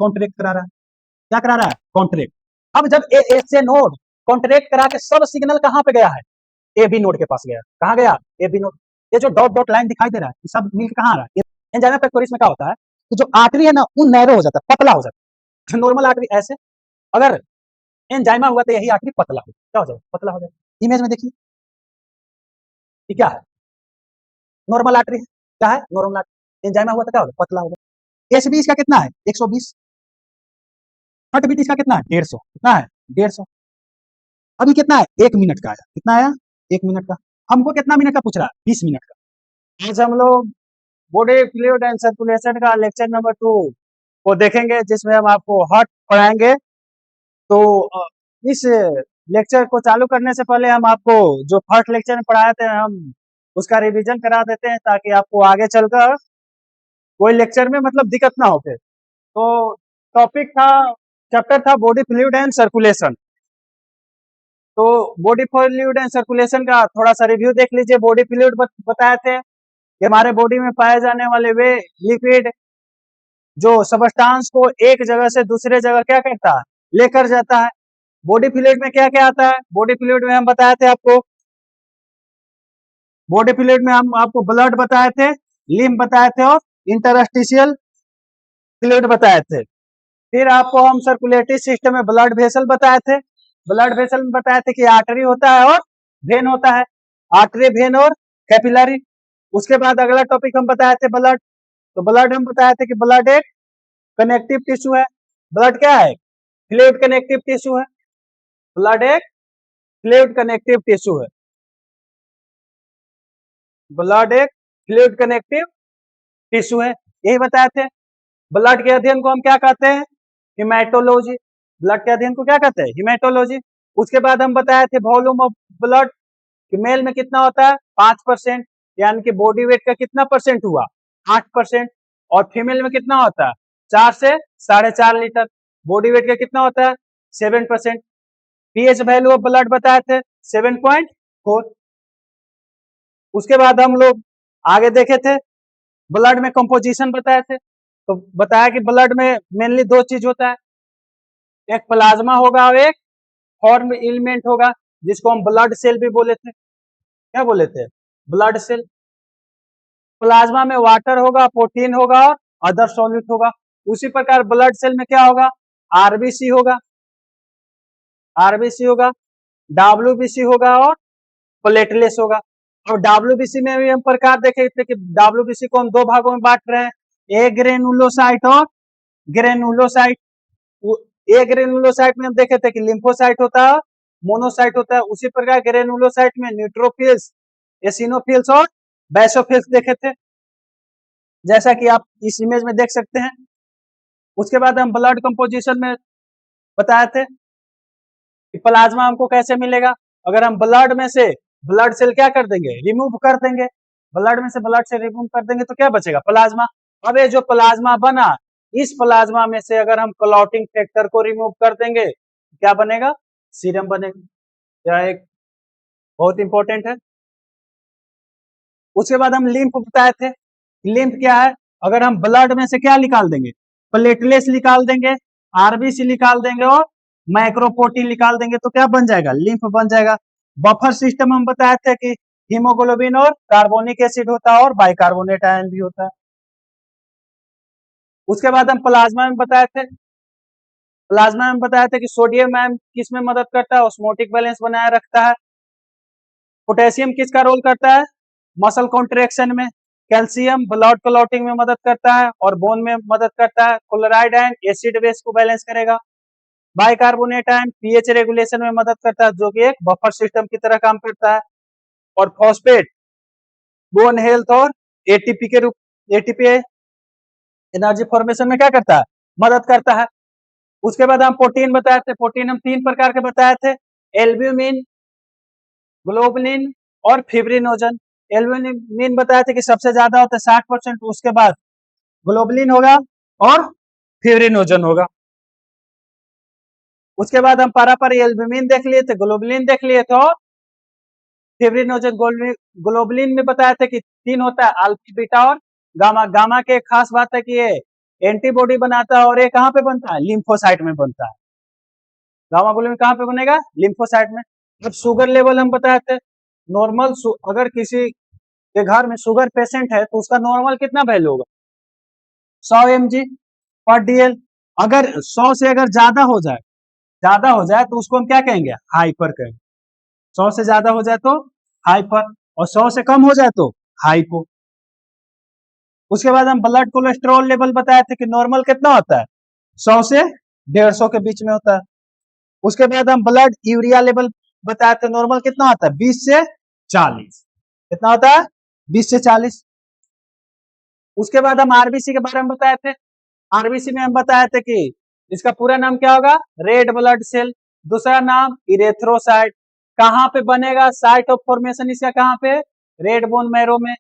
Contract करा रहा है। क्या करा रहा है? कॉन्ट्रैक्ट। अब जब ए से नोड कॉन्ट्रैक्ट करा के सब सिग्नल कहां पे गया है? ए बी नोड के पास गया। कहां गया? A B node. ये जो डॉट डॉट लाइन दिखाई दे रहा है, ये सब मिल के कहां आ रहा है? एंजाइना पेक्टोरिस में क्या होता है कि जो आर्टरी है ना, वो नैरो हो जाता है, पतला हो जाता है। नॉर्मल आर्टरी ऐसे, अगर एंजाइमा हुआ तो यही आर्टरी पतला हो, क्या हो जाएगा? पतला हो जाएगा। इमेज में देखिए, ये क्या है? नॉर्मल आर्टरी है। क्या है? Normal artery. एंजाइमा हुआ तो क्या होगा? पतला होगा। एसबी इसका कितना है? 120। हर्ट बीट इसका कितना है? 150। कितना है? 150। अभी कितना है? 1 मिनट का आया। कितना आया? 1 मिनट का। हमको कितना मिनट का पूछ रहा है? 20 मिनट का। आज हम लोग बॉडी फ्लूइड एंड सर्कुलेशन का लेक्चर नंबर 2 को देखेंगे, जिसमें हम आपको हार्ट पढ़ाएंगे। तो इस लेक्चर को चालू करने से पहले हम आपको जो फर्स्ट लेक्चर में पढ़ाए थे, हम उसका रिवीजन करा देते हैं, ताकि आपको आगे चलकर कोई लेक्चर में मतलब दिक्कत ना हो। फिर तो टॉपिक था, चैप्टर था बॉडी फ्लूइड एंड सर्कुलेशन। तो बॉडी फ्लूइड एंड सर्कुलेशन का थोड़ा सा रिव्यू देख लीजिए। बॉडी फ्लूइड बताए थे कि हमारे बॉडी में पाए जाने वाले वे लिक्विड जो सबस्टांस को एक जगह से दूसरे जगह क्या करता है? लेकर जाता है। बॉडी फ्लूइड में क्या क्या आता है? बॉडी फ्लूइड में हम बताए थे आपको, बॉडी फ्लूइड में हम आपको ब्लड बताए थे, लिम्फ बताए थे और इंटरस्टिशियल फ्लूइड बताए थे। फिर आपको हम सर्कुलेटरी सिस्टम में ब्लड वेसल बताए थे। ब्लड वेसल में बताए थे कि आर्टरी होता है और वेन होता है। आर्टरी, वेन और कैपिलरी। उसके बाद अगला टॉपिक हम बताए थे ब्लड। तो ब्लड हम बताए थे कि ब्लड एक कनेक्टिव टिश्यू है। ब्लड क्या है? फ्लूइड कनेक्टिव टिश्यू है। ब्लड एक फ्लूइड कनेक्टिव टिश्यू है। ब्लड एक फ्लूइड कनेक्टिव टिश्यू है, यही बताए थे। ब्लड के अध्ययन को हम क्या कहते हैं? हिमेटोलॉजी। ब्लड के अध्ययन को क्या कहते हैं? हिमेटोलॉजी। उसके बाद हम बताए थे वॉल्यूम ऑफ ब्लड कि मेल में कितना होता है? 5%, यानी कि बॉडी वेट का कितना परसेंट हुआ? 8%। और फीमेल में कितना होता है? 4 से 4.5 लीटर। बॉडी वेट का कितना होता है? 7%। पीएच वैल्यू ऑफ ब्लड बताए थे 7.4। उसके बाद हम लोग आगे देखे थे, ब्लड में कंपोजिशन बताए थे। तो बताया कि ब्लड में मेनली 2 चीज होता है, एक प्लाज्मा होगा और एक फॉर्म एलिमेंट होगा, जिसको हम ब्लड सेल भी बोले थे। क्या बोले थे? Blood cell. प्लाज्मा में वाटर होगा, प्रोटीन होगा और अदर सॉल्यूट होगा। उसी प्रकार ब्लड सेल में क्या होगा? आरबीसी होगा, आरबीसी होगा, डब्ल्यूबीसी होगा और प्लेटलेट्स होगा। और डब्ल्यूबीसी में भी हम प्रकार देखे थे कि डब्ल्यूबीसी को हम 2 भागों में बांट रहे हैं, ए ग्रेनुलोसाइट और ग्रेनुलोसाइट। ए ग्रेनुलोसाइट में हम देखे थे कि लिम्फोसाइट होता है, मोनोसाइट होता है। उसी प्रकार ग्रेनुलोसाइट में न्यूट्रोफिल्स, एसिनोफिल्स और बैसोफिल्स देखे थे, जैसा कि आप इस इमेज में देख सकते हैं। उसके बाद हम ब्लड कंपोजिशन में बताए थे कि प्लाज्मा हमको कैसे मिलेगा। अगर हम ब्लड में से ब्लड सेल क्या कर देंगे? रिमूव कर देंगे। ब्लड में से ब्लड सेल रिमूव कर देंगे तो क्या बचेगा? प्लाज्मा। अब ये जो प्लाज्मा बना, इस प्लाज्मा में से अगर हम क्लॉटिंग फैक्टर को रिमूव कर देंगे, क्या बनेगा? सीरम बनेगा। यह एक बहुत इंपॉर्टेंट है। उसके बाद हम लिम्फ बताए थे। लिम्फ क्या है? अगर हम ब्लड में से क्या निकाल देंगे? प्लेटलेट्स निकाल देंगे, आरबीसी निकाल देंगे और माइक्रोप्रोटीन निकाल देंगे तो क्या बन जाएगा? लिम्फ बन जाएगा। बफर सिस्टम हम बताए थे कि हीमोग्लोबिन और कार्बोनिक एसिड होता है और बाइकार्बोनेट आयन भी होता है। उसके बाद हम प्लाज्मा में बताए थे, प्लाज्मा में बताया था कि सोडियम आयन किस में मदद करता है? ऑस्मोटिक बैलेंस बनाए रखता है। पोटेशियम किसका रोल करता है? मसल कॉन्ट्रैक्शन में। कैल्शियम ब्लड क्लॉटिंग में मदद करता है और बोन में मदद करता है। क्लोराइड आयन एसिड बेस को बैलेंस करेगा। बाइकार्बोनेट आयन पीएच रेगुलेशन में मदद करता है, जो कि एक बफर सिस्टम की तरह काम करता है। और फॉस्फेट बोन हेल्थ और एटीपी के रूप, एटीपी एनर्जी फॉर्मेशन में क्या करता है? मदद करता है। उसके बाद हम प्रोटीन बताए थे। प्रोटीन हम 3 प्रकार के बताए थे, एल्ब्यूमिन, ग्लोबुलिन और फिब्रिनोजन। एल्ब्यूमिन बताए थे कि सबसे ज्यादा होता है 60%, उसके बाद ग्लोबुलिन होगा और फिब्रिनोजन होगा। उसके बाद हम पारा एल्ब्यूमिन देख लिए थे, ग्लोबुलिन देख लिए थे और फिब्रिनोजन। ग्लोबुलिन में बताया था कि 3 होता है, अल्फा बीटा और गामा। गामा के खास बात है कि ये एंटीबॉडी बनाता है और ये कहाँ पे बनता है? लिम्फोसाइट में बनता है। गामा ग्लोबुलिन कहाँ पे बनेगा? लिम्फोसाइट में। जब शुगर लेवल हम बताए थे नॉर्मल, अगर किसी के घर में शुगर पेशेंट है तो उसका नॉर्मल कितना वैल्यू होगा? 100 mg पर डीएल। अगर 100 से अगर ज्यादा हो जाए तो उसको हम क्या कहेंगे? हाइपर कहेंगे। 100 से ज्यादा हो जाए तो हाइपर, और 100 से कम हो जाए तो हाइपो। उसके बाद हम ब्लड कोलेस्ट्रॉल लेवल बताए थे कि नॉर्मल कितना होता है? 100 से 150 के बीच में होता है। उसके बाद हम ब्लड यूरिया लेवल बताए थे, नॉर्मल कितना होता है? 20 से 40। कितना होता है? 20 से 40। उसके बाद हम आरबीसी के बारे में बताए थे। आरबीसी में हम बताए थे कि इसका पूरा नाम क्या होगा? Red blood cell. दूसरा नाम इरेथ्रोसाइट। कहाँ पे बनेगा? साइट ऑफ फॉर्मेशन इसका कहाँ पे? रेड बोन मैरो में।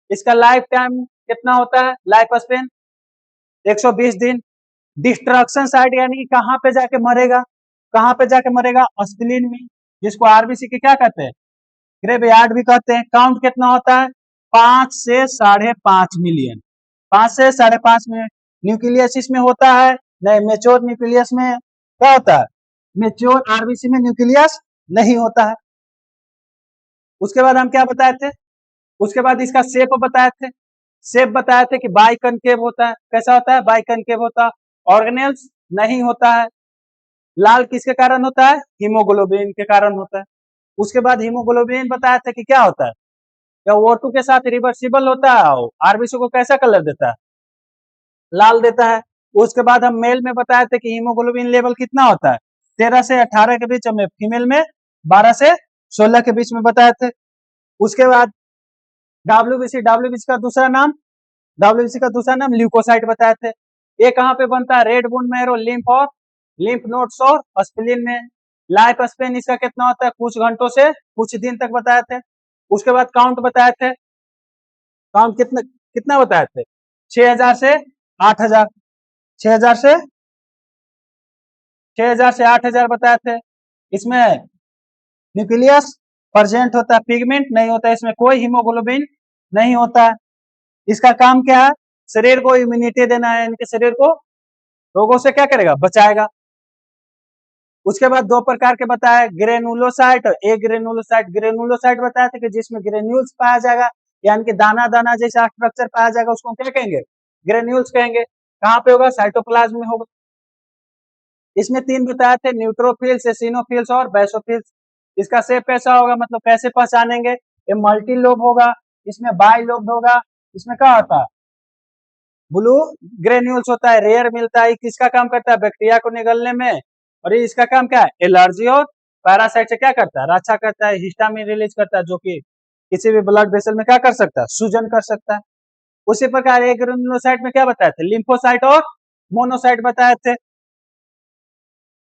इसका लाइफ टाइम कितना होता है? लाइफ स्पेन 120 दिन। डिस्ट्रक्शन साइट यानी कि कहाँ पे जाके मरेगा? कहाँ पे जाके मरेगा? स्प्लीन में, जिसको आरबीसी के क्या कहते हैं? ग्रेवयार्ड भी कहते हैं। काउंट कितना होता है? 5 से 5.5 मिलियन। 5 से 5.5 मिलियन। न्यूक्लियस इसमें होता है नहीं, मेच्योर न्यूक्लियस में क्या होता है? मेच्योर आरबीसी में न्यूक्लियस नहीं होता है। उसके बाद हम क्या बताए थे? उसके बाद इसका शेप बताए थे। शेप बताए थे कि बाइकनकेव होता है। कैसा होता है? बाइकनकेव होता है। ऑर्गेनेल्स नहीं होता है। लाल किसके कारण होता है? हीमोग्लोबिन के कारण होता है। उसके बाद हीमोग्लोबिन बताया था कि क्या होता है? या O2 के साथ रिवर्सिबल होता है और आरबीसी को कैसा कलर देता है? लाल देता है। उसके बाद हम मेल में बताए थे कि हीमोग्लोबिन लेवल कितना होता है? 13 से 18 के बीच में। फीमेल में 12 से 16 के बीच में बताए थे। उसके बाद डब्ल्यूबीसी का दूसरा नाम ल्यूकोसाइट बताए थे। ये कहाँ पे बनता है? रेड बोन मैरो, लिम्फ और लिम्फ नोड्स और स्प्लीन में। लाइफ स्पेन इसका कितना होता है? कुछ घंटों से कुछ दिन तक बताए थे। उसके बाद काउंट बताए थे। काउंट कितना कितना बताए थे? 6000 से 8000। 6000 से 8000 बताए थे। इसमें न्यूक्लियस प्रेजेंट होता है, पिगमेंट नहीं होता है, इसमें कोई हीमोग्लोबिन नहीं होता है। इसका काम क्या है? शरीर को इम्यूनिटी देना है, इनके शरीर को रोगों से क्या करेगा? बचाएगा। उसके बाद दो प्रकार के बताए, ग्रेनुलोसाइट और एग्रेनुलोसाइट। ग्रेनुलोसाइट बताया था कि जिसमें ग्रेन्यूल्स पाया जाएगा, यानी कि दाना दाना जैसा स्ट्रक्चर पाया जाएगा, उसको क्या कहेंगे? ग्रेन्यूल्स कहेंगे। कहाँ पे होगा? साइटोप्लाज्म में होगा। इसमें 3 बताए थे, न्यूट्रोफिल्स, एसिनोफिल्स और बेसोफिल्स। इसका शेप कैसा होगा, मतलब कैसे पहचानेंगे? ये मल्टी लोब होगा, इसमें बाई लोब होगा। इसमें क्या होता है? ब्लू ग्रेन्यूल्स होता है, रेयर मिलता है। किसका काम करता है? बैक्टीरिया को निगलने में। और ये इसका काम क्या है? एलर्जी और पैरासाइट से क्या करता है? रक्षा करता है, हिस्टामिन रिलीज करता है, जो कि किसी भी ब्लड वेसल में क्या कर सकता है? सूजन कर सकता है। उसी प्रकार एक ग्रेनुलोसाइट में क्या बताए थे? लिम्फोसाइट और मोनोसाइट बताए थे।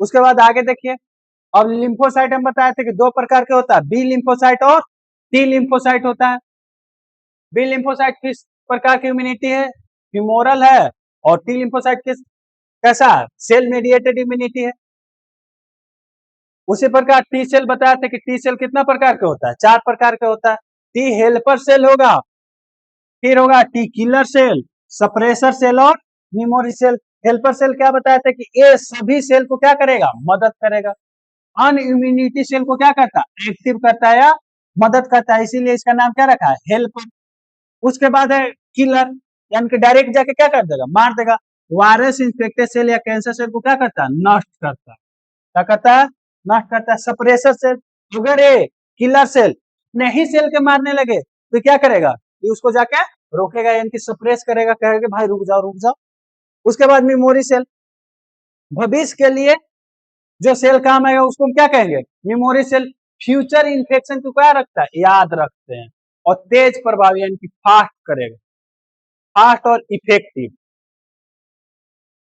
उसके बाद आगे देखिए, अब लिम्फोसाइट हम बताए थे कि दो प्रकार के होता है, बी लिम्फोसाइट और टी लिम्फोसाइट होता है। बी लिम्फोसाइट किस प्रकार की इम्यूनिटी है? ह्यूमोरल है। और टी लिम्फोसाइट किस कैसा है? सेल मेडिएटेड इम्यूनिटी है। उसी प्रकार टी सेल बताया था कि टी सेल कितना प्रकार के होता है? 4 प्रकार के होता है। टी हेल्पर सेल होगा, फिर होगा T killer cell, suppressor cell और मेमोरी सेल। हेल्पर सेल क्या बताया था कि ये सभी सेल को क्या करेगा? मदद करेगा। अन इम्यूनिटी सेल को क्या करता है? एक्टिव करता है या मदद करता है, इसीलिए इसका नाम क्या रखा है? हेल्पर। उसके बाद है किलर, यानी कि डायरेक्ट जाके क्या कर देगा? मार देगा। वायरस इंफेक्टेड सेल या कैंसर सेल को क्या करता है? नष्ट करता है। क्या करता है? नष्ट करता है। सप्रेसर सेल, अगर ये किलर सेल नहीं सेल के मारने लगे तो क्या करेगा? ये उसको जाके रोकेगा, यानी कि सप्रेस करेगा, कहेगा भाई रुक जाओ रुक जाओ। उसके बाद मेमोरी सेल, भविष्य के लिए जो सेल काम आएगा उसको हम क्या कहेंगे? Memory cell. फ्यूचर इन्फेक्शन को क्या रखता है? याद रखते हैं। और तेज प्रभाव यानी कि फास्ट करेगा, फास्ट और इफेक्टिव।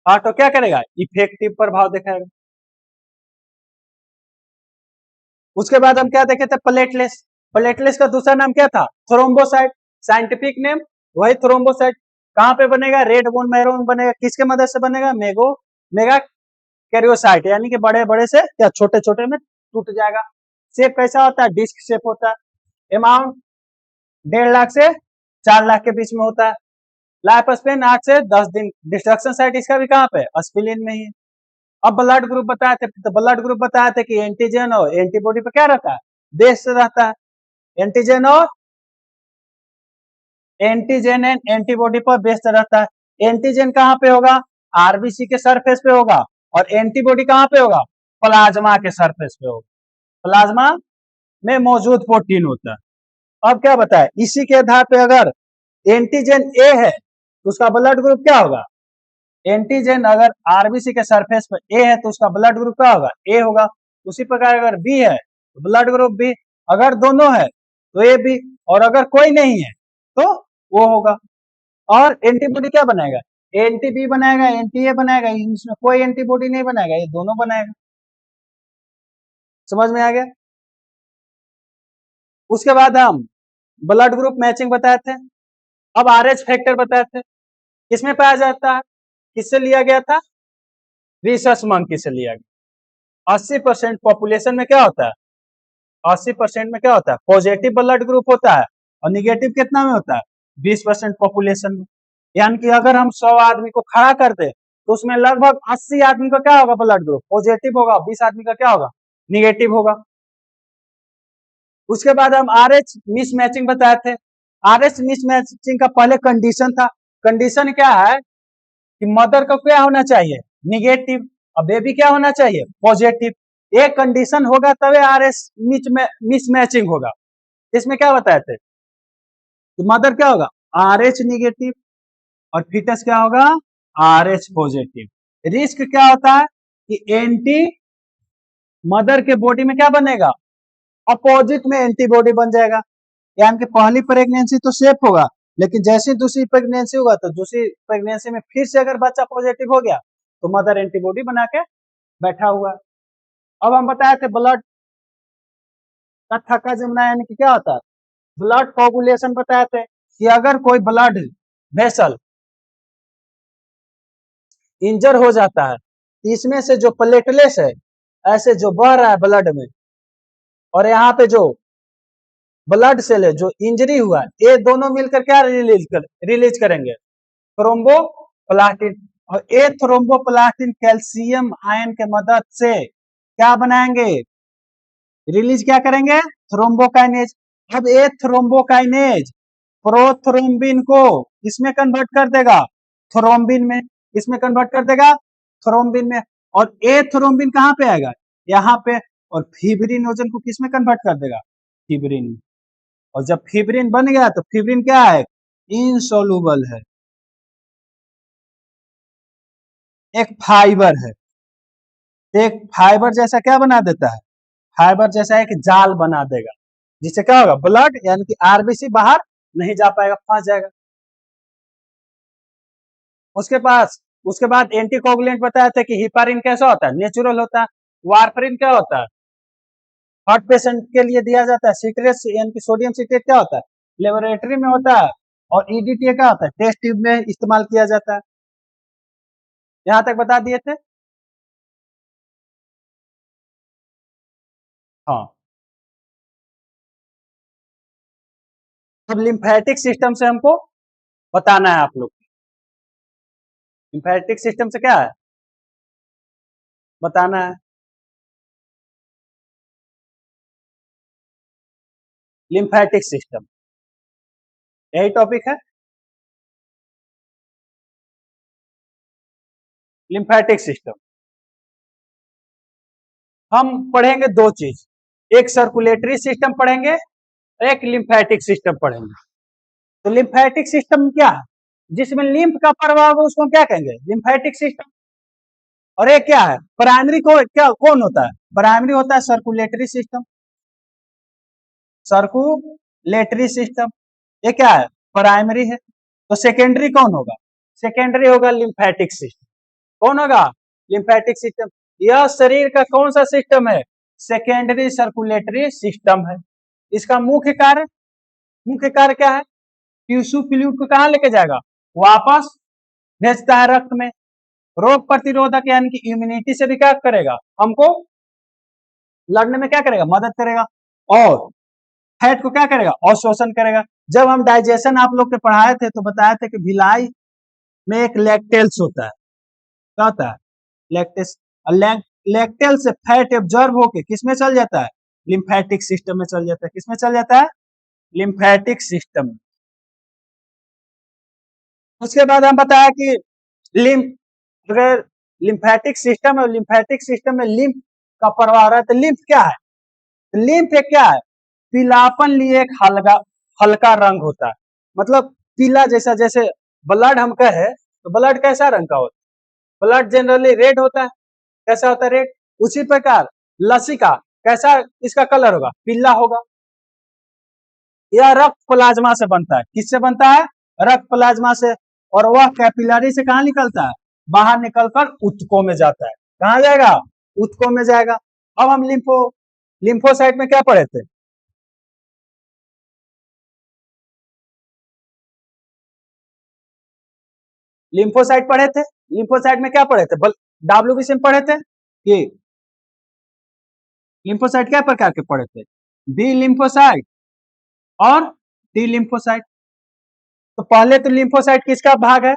फास्ट और क्या करेगा? इफेक्टिव प्रभाव दिखाएगा। उसके बाद हम क्या देखे थे? प्लेटलेस। प्लेटलेस का दूसरा नाम क्या था? थ्रोम्बोसाइट। साइंटिफिक नेम वही थ्रोम्बोसाइट। कहां पे बनेगा? रेड बोन मैरो में बनेगा। किसके मदद से बनेगा? मेगा कैरियोसाइट, यानी कि बड़े बड़े से क्या छोटे छोटे में टूट जाएगा। शेप कैसा होता है? डिस्क शेप होता है। अमाउंट 1.5 लाख से 4 लाख के बीच में होता है। लाइफ स्पेन 8 से 10 दिन। डिस्ट्रक्शन साइट इसका भी कहाँ पे, स्प्लीन में ही है। अब ब्लड ग्रुप बताए थे, तो ब्लड ग्रुप बताए थे कि एंटीजन और एंटीबॉडी पे क्या रहता है, बेस्ड रहता है। एंटीजन और एंटीजन एंड एंटीबॉडी पर बेस्ड रहता है। एंटीजन कहाँ पे होगा, आरबीसी के सरफेस पे होगा, और एंटीबॉडी कहाँ पे होगा, प्लाज्मा के सरफेस पे होगा। प्लाज्मा में मौजूद प्रोटीन होता है। अब क्या बताए, इसी के आधार पे अगर एंटीजन ए है तो उसका ब्लड ग्रुप क्या होगा, एंटीजन अगर आरबीसी के सरफेस पर ए है तो उसका ब्लड ग्रुप क्या होगा, ए होगा। उसी प्रकार अगर बी है तो ब्लड ग्रुप बी, अगर दोनों है तो ए बी, और अगर कोई नहीं है तो वो होगा। और एंटीबॉडी क्या बनाएगा, एंटी बी बनाएगा, एंटी ए बनाएगा, इसमें कोई एंटीबॉडी नहीं बनाएगा, ये दोनों बनाएगा। समझ में आ गया। उसके बाद हम ब्लड ग्रुप मैचिंग बताए थे। अब आरएच फैक्टर बताए थे, किसमें पाया जाता है, किससे लिया गया था, रिसर्च मंकी से लिया गया। 80% पॉपुलेशन में क्या होता है, 80% में क्या होता है, पॉजिटिव ब्लड ग्रुप होता है, और निगेटिव कितना में होता है, 20% पॉपुलेशन में। यानी कि अगर हम 100 आदमी को खड़ा कर दे तो उसमें लगभग 80 आदमी का क्या होगा, ब्लड ग्रुप पॉजिटिव होगा, 20 आदमी का क्या होगा, निगेटिव होगा। उसके बाद हम आरएच मिस मैचिंग बताए थे। आरएच मिस मैचिंग का पहले कंडीशन था, कंडीशन क्या है कि मदर को क्या होना चाहिए, निगेटिव, और बेबी क्या होना चाहिए, पॉजिटिव। एक कंडीशन होगा तभी आरएच मिस मैचिंग होगा। इसमें क्या बताए थे कि मदर क्या होगा, आरएच निगेटिव, और फीटस क्या होगा, आरएच पॉजिटिव। रिस्क क्या होता है कि एंटी मदर के बॉडी में क्या बनेगा, अपोजिट में एंटीबॉडी बन जाएगा। यानी कि पहली प्रेगनेंसी तो सेफ होगा, लेकिन जैसे दूसरी प्रेगनेंसी होगा तो दूसरी प्रेगनेंसी में फिर से अगर बच्चा पॉजिटिव हो गया तो मदर एंटीबॉडी बना के बैठा हुआ है। अब हम बताए थे ब्लड का थक्का जमना, यानी कि क्या होता है, ब्लड कोगुलेशन बताए थे कि अगर कोई ब्लड वेसल इंजर हो जाता है, इसमें से जो प्लेटलेट्स है ऐसे जो बह रहा है ब्लड में, और यहाँ पे जो ब्लड सेल है जो इंजरी हुआ है, ये दोनों मिलकर क्या रिलीज करेंगे, थ्रोम्बोप्लास्टिन। और ये थ्रोम्बोप्लास्टिन कैल्शियम आयन के मदद से क्या बनाएंगे, रिलीज क्या करेंगे, थ्रोम्बोकाइनेज। अब ये थ्रोम्बोकाइनेज प्रोथ्रोम्बिन को इसमें कन्वर्ट कर देगा, थ्रोम्बिन में, इसमें कन्वर्ट कर देगा, थ्रोम्बिन में। और ए थ्रोम्बिन कहाँ पे आएगा, यहाँ पे, और फिब्रिनोजन को किसमें कन्वर्ट कर देगा, फिब्रिन में। और जब फिब्रिन बन गया तो फिब्रिन क्या है, इनसोल्यूबल है, एक फाइबर है। एक फाइबर जैसा क्या बना देता है, फाइबर जैसा एक जाल बना देगा, जिससे क्या होगा, ब्लड यानी कि आरबीसी बाहर नहीं जा पाएगा, फंस जाएगा। उसके बाद एंटीकोगुलेंट बताया था कि हिपारिन कैसा होता है, नेचुरल होता है। वारफरिन क्या होता है, हार्ट पेशेंट के लिए दिया जाता है। सिट्रेट यानी कि सोडियम सिट्रेट क्या होता है, लेबोरेटरी में होता है। और ईडीटी क्या होता है, टेस्ट ट्यूब में इस्तेमाल किया जाता है। यहां तक बता दिए थे। हाँ, अब लिम्फेटिक सिस्टम से हमको बताना है आप लोग, लिम्फेटिक सिस्टम से क्या है बताना है। लिम्फेटिक सिस्टम यही टॉपिक है, लिम्फेटिक सिस्टम। हम पढ़ेंगे दो चीज, एक सर्कुलेटरी सिस्टम पढ़ेंगे, एक लिम्फेटिक सिस्टम पढ़ेंगे। तो लिम्फेटिक सिस्टम क्या है, जिसमें लिम्फ का प्रवाह होगा उसको क्या कहेंगे, लिम्फेटिक सिस्टम। और ये क्या है, प्राइमरी को क्या कौन होता है, प्राइमरी होता है सर्कुलेटरी सिस्टम, सर्कुलेटरी सिस्टम ये क्या है, प्राइमरी है। तो सेकेंडरी कौन होगा, सेकेंडरी होगा लिम्फेटिक सिस्टम। कौन होगा, लिम्फेटिक सिस्टम। यह शरीर का कौन सा सिस्टम है, सेकेंडरी सर्कुलेटरी सिस्टम है। इसका मुख्य कार्य क्या है, टिश्यू फ्लूइड को कहां लेके जाएगा, वापस भेजता है रक्त में। रोग प्रतिरोधक यानी कि इम्यूनिटी से भी क्या करेगा, हमको लड़ने में क्या करेगा, मदद करेगा। और फैट को क्या करेगा, अवशोषण करेगा। जब हम डाइजेशन आप लोग के पढ़ाए थे तो बताए थे कि भिलाई में एक लैक्टेल्स होता है, क्या होता है, लैक्टेस। लैक्टेल से फैट एब्जॉर्ब होके किसमें चल जाता है, लिम्फेटिक सिस्टम में चल जाता है। किसमें चल जाता है, लिम्फेटिक सिस्टम में। उसके बाद हम बताया कि लिम्फ, अगर लिम्फेटिक सिस्टम है, लिम्फेटिक सिस्टम में लिम्फ का प्रवाह हो रहा है, तो लिम्फ क्या है, तो लिम्फ एक क्या है, पीलापन लिए एक हल्का हल्का रंग होता है। मतलब पीला जैसा, जैसे ब्लड हम कहे तो ब्लड कैसा रंग का होता है, ब्लड जनरली रेड होता है। कैसा होता है, रेड। उसी प्रकार लसिका कैसा, इसका कलर होगा, पीला होगा। यह रक्त प्लाज्मा से बनता है। किससे बनता है, रक्त प्लाज्मा से। और वह कैपिलरी से कहां निकलता है, बाहर निकलकर ऊतकों में जाता है। कहां जाएगा, ऊतकों में जाएगा। अब हम लिम्फोसाइट में क्या पढ़े थे, लिम्फोसाइट पढ़े थे। लिम्फोसाइट में क्या पढ़े थे, डब्ल्यूबीसी में पढ़े थे कि लिम्फोसाइट क्या प्रकार के पढ़े थे, बी लिम्फोसाइट और टी लिम्फोसाइट। तो पहले तो लिम्फोसाइट किसका भाग है,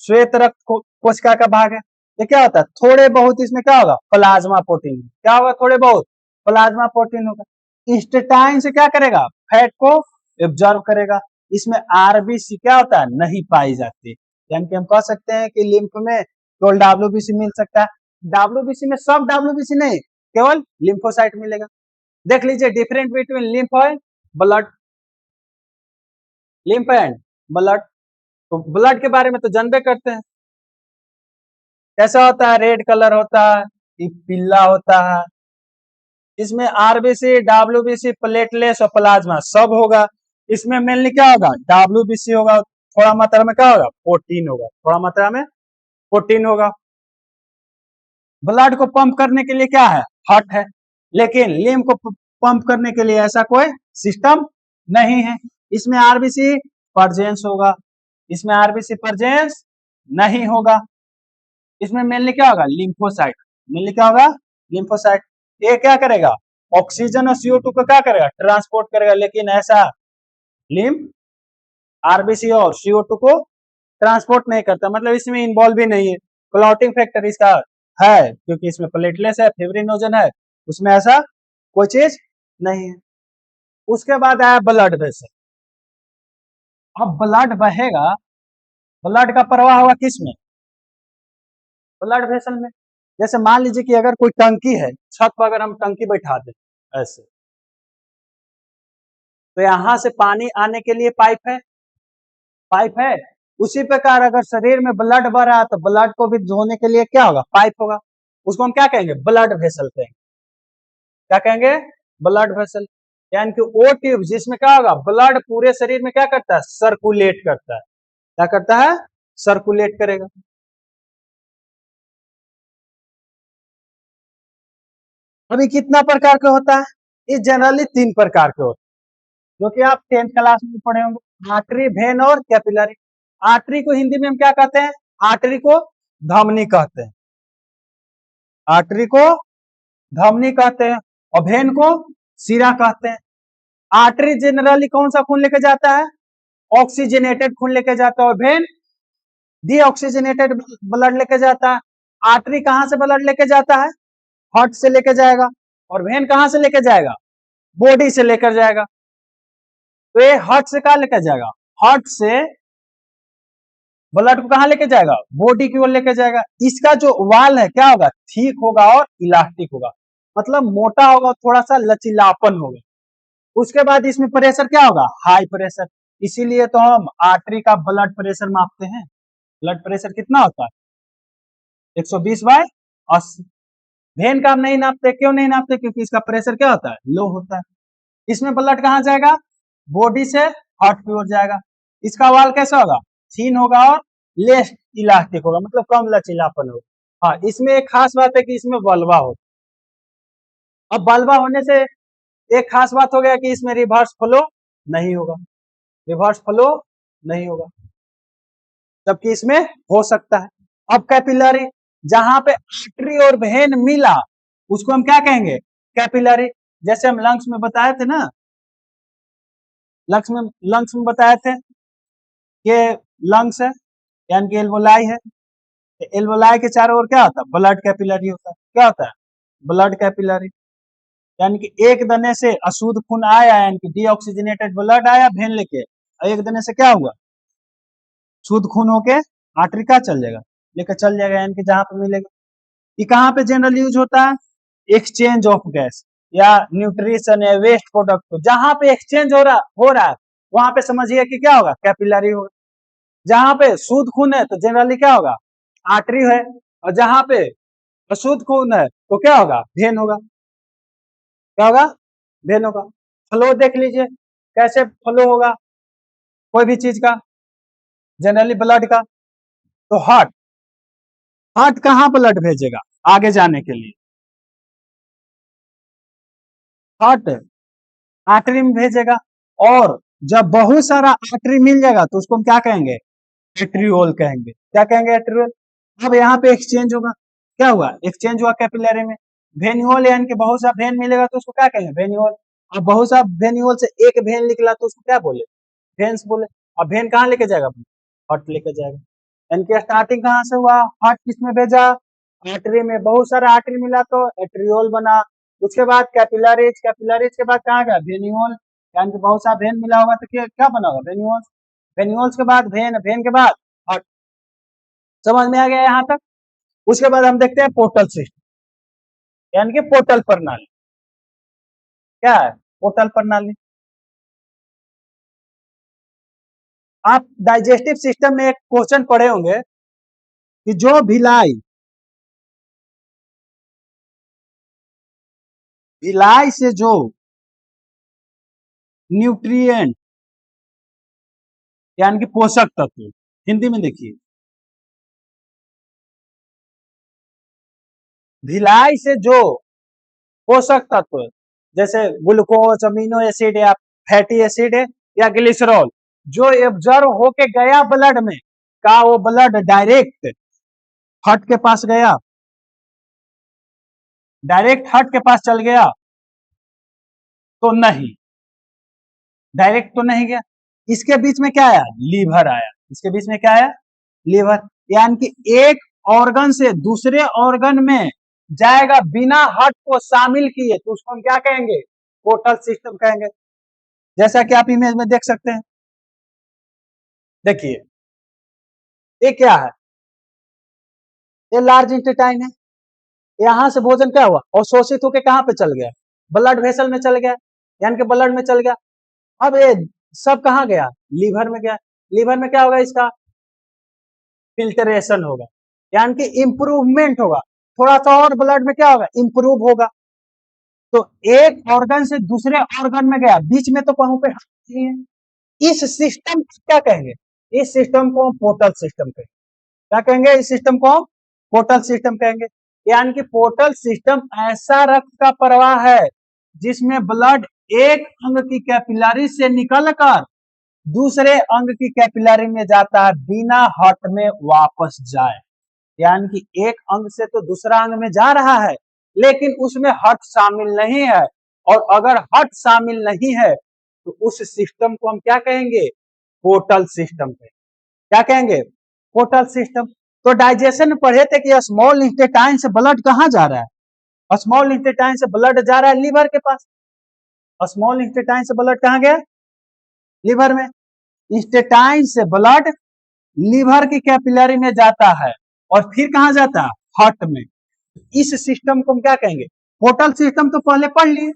श्वेत रक्त कोशिका का भाग है। ये क्या होता है, थोड़े बहुत इसमें क्या होगा, प्लाज्मा प्रोटीन। क्या होगा, थोड़े बहुत प्लाज्मा प्रोटीन होगा। स्टेटाइन से क्या करेगा, फैट को एब्जॉर्ब करेगा। इसमें आरबीसी क्या होता है, नहीं पाई जाती। यानी कि हम कह सकते हैं कि लिम्फ में केवल डब्ल्यूबीसी मिल सकता है। डब्ल्यूबीसी में सब डब्ल्यूबीसी नहीं, केवल लिम्फोसाइट मिलेगा। देख लीजिए डिफरेंट बिटवीन लिम्फ और ब्लड, लिम्फ एंड ब्लड। तो ब्लड के बारे में तो जानबे करते हैं, कैसा होता है, रेड कलर होता है, पीला होता है। इसमें आरबीसी, डब्ल्यूबीसी, प्लेटलेट्स और प्लाज्मा सब होगा। इसमें मेनली क्या होगा, डब्ल्यूबीसी होगा, थोड़ा मात्रा में क्या होगा, प्रोटीन होगा, थोड़ा मात्रा में प्रोटीन होगा। ब्लड को पंप करने के लिए क्या है, हार्ट है। लेकिन लिम्फ को पंप करने के लिए ऐसा कोई सिस्टम नहीं है। इसमें आरबीसी परजेंस होगा, इसमें आरबीसी परजेंस नहीं होगा। इसमें मेनली क्या होगा, लिम्फोसाइट। मेनली क्या होगा, लिम्फोसाइट। ये क्या करेगा, ऑक्सीजन और CO2 को क्या करेगा, ट्रांसपोर्ट करेगा। लेकिन ऐसा लिम्फ आरबीसी और CO2 को ट्रांसपोर्ट नहीं करता, मतलब इसमें इन्वॉल्व भी नहीं है। क्लॉटिंग फैक्टर इसका है, क्योंकि इसमें प्लेटलेट्स है, फिब्रिनोजन है, उसमें ऐसा कोई चीज नहीं है। उसके बाद आया ब्लड वेसल। अब ब्लड बहेगा, ब्लड का प्रवाह होगा किसमें, ब्लड वेसल में। जैसे मान लीजिए कि अगर कोई टंकी है, छत पर अगर हम टंकी बैठा दें ऐसे, तो यहां से पानी आने के लिए पाइप है, पाइप है। उसी प्रकार अगर शरीर में ब्लड बढ़ रहा है तो ब्लड को भी धोने के लिए क्या होगा, पाइप होगा। उसको हम क्या कहेंगे, ब्लड वेसल कहेंगे। क्या कहेंगे, ब्लड वेसल। यानी कि वो ट्यूब जिसमें क्या होगा, ब्लड पूरे शरीर में क्या करता है, सर्कुलेट करता है। क्या करता है, सर्कुलेट करेगा। अभी कितना प्रकार का होता है, ये जनरली 3 प्रकार के होते हैं, जो कि आप 10th क्लास में पढ़े होंगे, आर्टरी, वेन और कैपिलरी। आर्टरी को हिंदी में हम क्या कहते हैं, आर्टरी को धमनी कहते हैं, आर्टरी को धमनी कहते हैं, और वेन को सिरा कहते हैं। आर्टरी जनरली कौन सा खून लेके जाता है, ऑक्सीजनेटेड खून लेके जाता है, और वेन डीऑक्सीजनेटेड ब्लड लेके जाता है। आर्टरी कहां से ब्लड लेके जाता है, हार्ट से लेके जाएगा, और वेन कहां से लेके जाएगा, बॉडी से लेकर जाएगा। तो ये हार्ट से कहां लेकर जाएगा, हार्ट से ब्लड को कहां लेके जाएगा, बॉडी की ओर लेके जाएगा। इसका जो वाल है क्या होगा, ठीक होगा और इलास्टिक होगा, मतलब मोटा होगा, थोड़ा सा लचीलापन होगा। उसके बाद इसमें प्रेशर क्या होगा, हाई प्रेशर। इसीलिए तो हम आर्टरी का ब्लड प्रेशर मापते हैं। ब्लड प्रेशर कितना होता है, 120/80। वेन का हम नहीं नापते, क्यों नहीं नापते, क्योंकि इसका प्रेशर क्या होता है, लो होता है। इसमें ब्लड कहां जाएगा, बॉडी से हार्ट की ओर जाएगा। इसका वाल कैसा होगा, थीन होगा और लेस इलास्टिक होगा, मतलब कम लचीलापन होगा। हाँ, इसमें एक खास बात है कि इसमें बल्बा होता है। अब बल्बा होने से एक खास बात हो गया कि इसमें रिवर्स फ्लो नहीं होगा, रिवर्स फ्लो नहीं होगा, जबकि इसमें हो सकता है। अब कैपिलरी, जहां पे आर्टरी और वेन मिला उसको हम क्या कहेंगे, कैपिलरी। जैसे हम लंग्स में बताए थे ना, लंग्स में बताए थे ये लंग्स है यानी कि एल्वोलाई है। एल्वोलाई के चारों ओर क्या होता है? ब्लड कैपिलरी होता है। क्या होता है? Blood capillary. यानी कि एक दने से अशुद्ध खून आया यानी कि डीऑक्सीजनेटेड ब्लड आया भेन लेके, और एक दने से क्या हुआ? शुद्ध खून होके आर्टरी का चल जाएगा, लेकर चल जाएगा यानी कि जहां पे मिलेगा। ये कहाँ पे जनरल यूज होता है? एक्सचेंज ऑफ गैस या न्यूट्रिशन या वेस्ट प्रोडक्ट को जहां पे एक्सचेंज हो रहा है वहां पे समझिए कि क्या होगा? कैपिलरी होगा। जहां पे शुद्ध खून है तो जनरली क्या होगा? आर्टरी है, और जहां पे अशुद्ध खून है तो क्या होगा? वेन होगा। क्या होगा? वेन होगा। फ्लो देख लीजिए कैसे फ्लो होगा कोई भी चीज का, जनरली ब्लड का। तो हार्ट कहाँ ब्लड भेजेगा आगे जाने के लिए? हार्ट आर्टरी में भेजेगा। और जब बहुत सारा आर्टरी मिल जाएगा तो उसको हम क्या कहेंगे? एट्रियोल कहेंगे। क्या कहेंगे? एट्रियोल। अब यहाँ पे एक्सचेंज होगा। क्या हुआ? एक्सचेंज हुआ कैपिलरी में। वेन्यूल यानी कि बहुत सा वेन मिलेगा तो उसको क्या कहेंगे? वेन्यूल। अब बहुत सा वेन्यूल से एक वेन निकला तो उसको क्या बोले? वेन्स बोले। अब वेन कहाँ लेके जाएगा? हार्ट लेके जाएगा। यानी कि स्टार्टिंग कहाँ से हुआ? हार्ट किसमें भेजा? आर्टरी में। बहुत सारा आर्टरी मिला तो एट्रियोल बना। उसके बाद कैपिलरीज, कैपिलरीज के बाद कहाँ गया? वेन्यूल। यानी कि बहुत सा वेन मिला होगा तो क्या क्या बना होगा? वेन्यूल्स। वेन्यूल्स के बाद वेन, वेन के बाद हार्ट। समझ में आ गया यहाँ तक? उसके बाद हम देखते हैं पोर्टल सिस्टम यानी कि पोर्टल प्रणाली। क्या है पोर्टल प्रणाली? आप डाइजेस्टिव सिस्टम में एक क्वेश्चन पढ़े होंगे कि जो भिलाई से जो न्यूट्रिएंट यानी कि पोषक तत्व, हिंदी में देखिए, भिलाई से जो पोषक तत्व जैसे ग्लूकोज, अमीनो एसिड या फैटी एसिड है या ग्लिसरॉल जो एब्जॉर्व होके गया ब्लड में, का वो ब्लड डायरेक्ट हार्ट के पास गया? डायरेक्ट हार्ट के पास चल गया तो नहीं, डायरेक्ट तो नहीं गया। इसके बीच में क्या आया? लीवर आया। इसके बीच में क्या आया? लीवर। यानी कि एक ऑर्गन से दूसरे ऑर्गन में जाएगा बिना हार्ट को शामिल किए तो उसको हम क्या कहेंगे? पोर्टल सिस्टम कहेंगे। जैसा कि आप इमेज में देख सकते हैं। देखिए ये क्या है? ये लार्ज इंटेस्टाइन है। यहां से भोजन क्या हुआ? अवशोषित होकर कहां पे चल गया? ब्लड वेसल में चल गया, यानी कि ब्लड में चल गया। अब ये सब कहां गया? लीवर में गया। लीवर में क्या होगा? इसका फिल्टरेशन होगा, यानी कि इंप्रूवमेंट होगा। थोड़ा सा और ब्लड में क्या होगा? इंप्रूव होगा। तो एक ऑर्गन से दूसरे ऑर्गन में गया, बीच में तो कहीं पे नहीं है। इस सिस्टम को क्या कहेंगे? इस सिस्टम को हम पोर्टल सिस्टम कहेंगे। क्या कहेंगे? इस सिस्टम को हम पोर्टल सिस्टम कहेंगे। यानी कि पोर्टल सिस्टम ऐसा रक्त का प्रवाह है जिसमें ब्लड एक अंग की कैपिलरी से निकलकर दूसरे अंग की कैपिलरी में जाता है बिना हार्ट में वापस जाए। यानी कि एक अंग से तो दूसरा अंग में जा रहा है लेकिन उसमें हार्ट शामिल नहीं है। और अगर हार्ट शामिल नहीं है तो उस सिस्टम को हम क्या कहेंगे? पोर्टल सिस्टम कहेंगे। क्या कहेंगे? Portal system. तो डाइजेशन में पढ़े थे कि स्मॉल इंटेस्टाइन से ब्लड कहाँ जा रहा है? स्मॉल इंटेस्टाइन से ब्लड जा रहा है लीवर के पास। स्मॉल इंटेस्टाइन से ब्लड कहाँ गया? लीवर में। इंटेस्टाइन से ब्लड लीवर की कैपिलरी में जाता है और फिर कहां जाता है? हार्ट में। इस सिस्टम को हम क्या कहेंगे? Portal system. तो पहले पढ़ लिए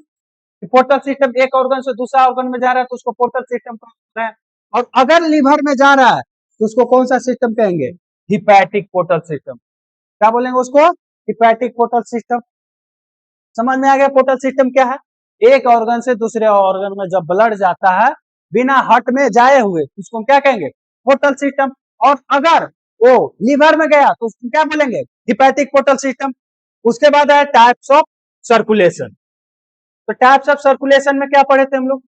पोर्टल सिस्टम एक ऑर्गन से दूसरा ऑर्गन में जा रहा है तो उसको पोर्टल सिस्टम कहते हैं। और अगर लीवर में जा रहा है तो उसको कौन सा सिस्टम कहेंगे? Hepatic portal system. क्या बोलेंगे उसको? Hepatic portal system. समझ में आ गया पोर्टल सिस्टम क्या है? एक ऑर्गन से दूसरे ऑर्गन में जब ब्लड जाता है बिना हार्ट में जाए हुए उसको क्या कहेंगे? Portal system. और अगर वो लीवर में गया तो उसको क्या बोलेंगे? Hepatic portal system. उसके बाद है टाइप्स ऑफ सर्कुलेशन। तो टाइप्स ऑफ सर्कुलेशन में क्या पढ़े थे हम लोग?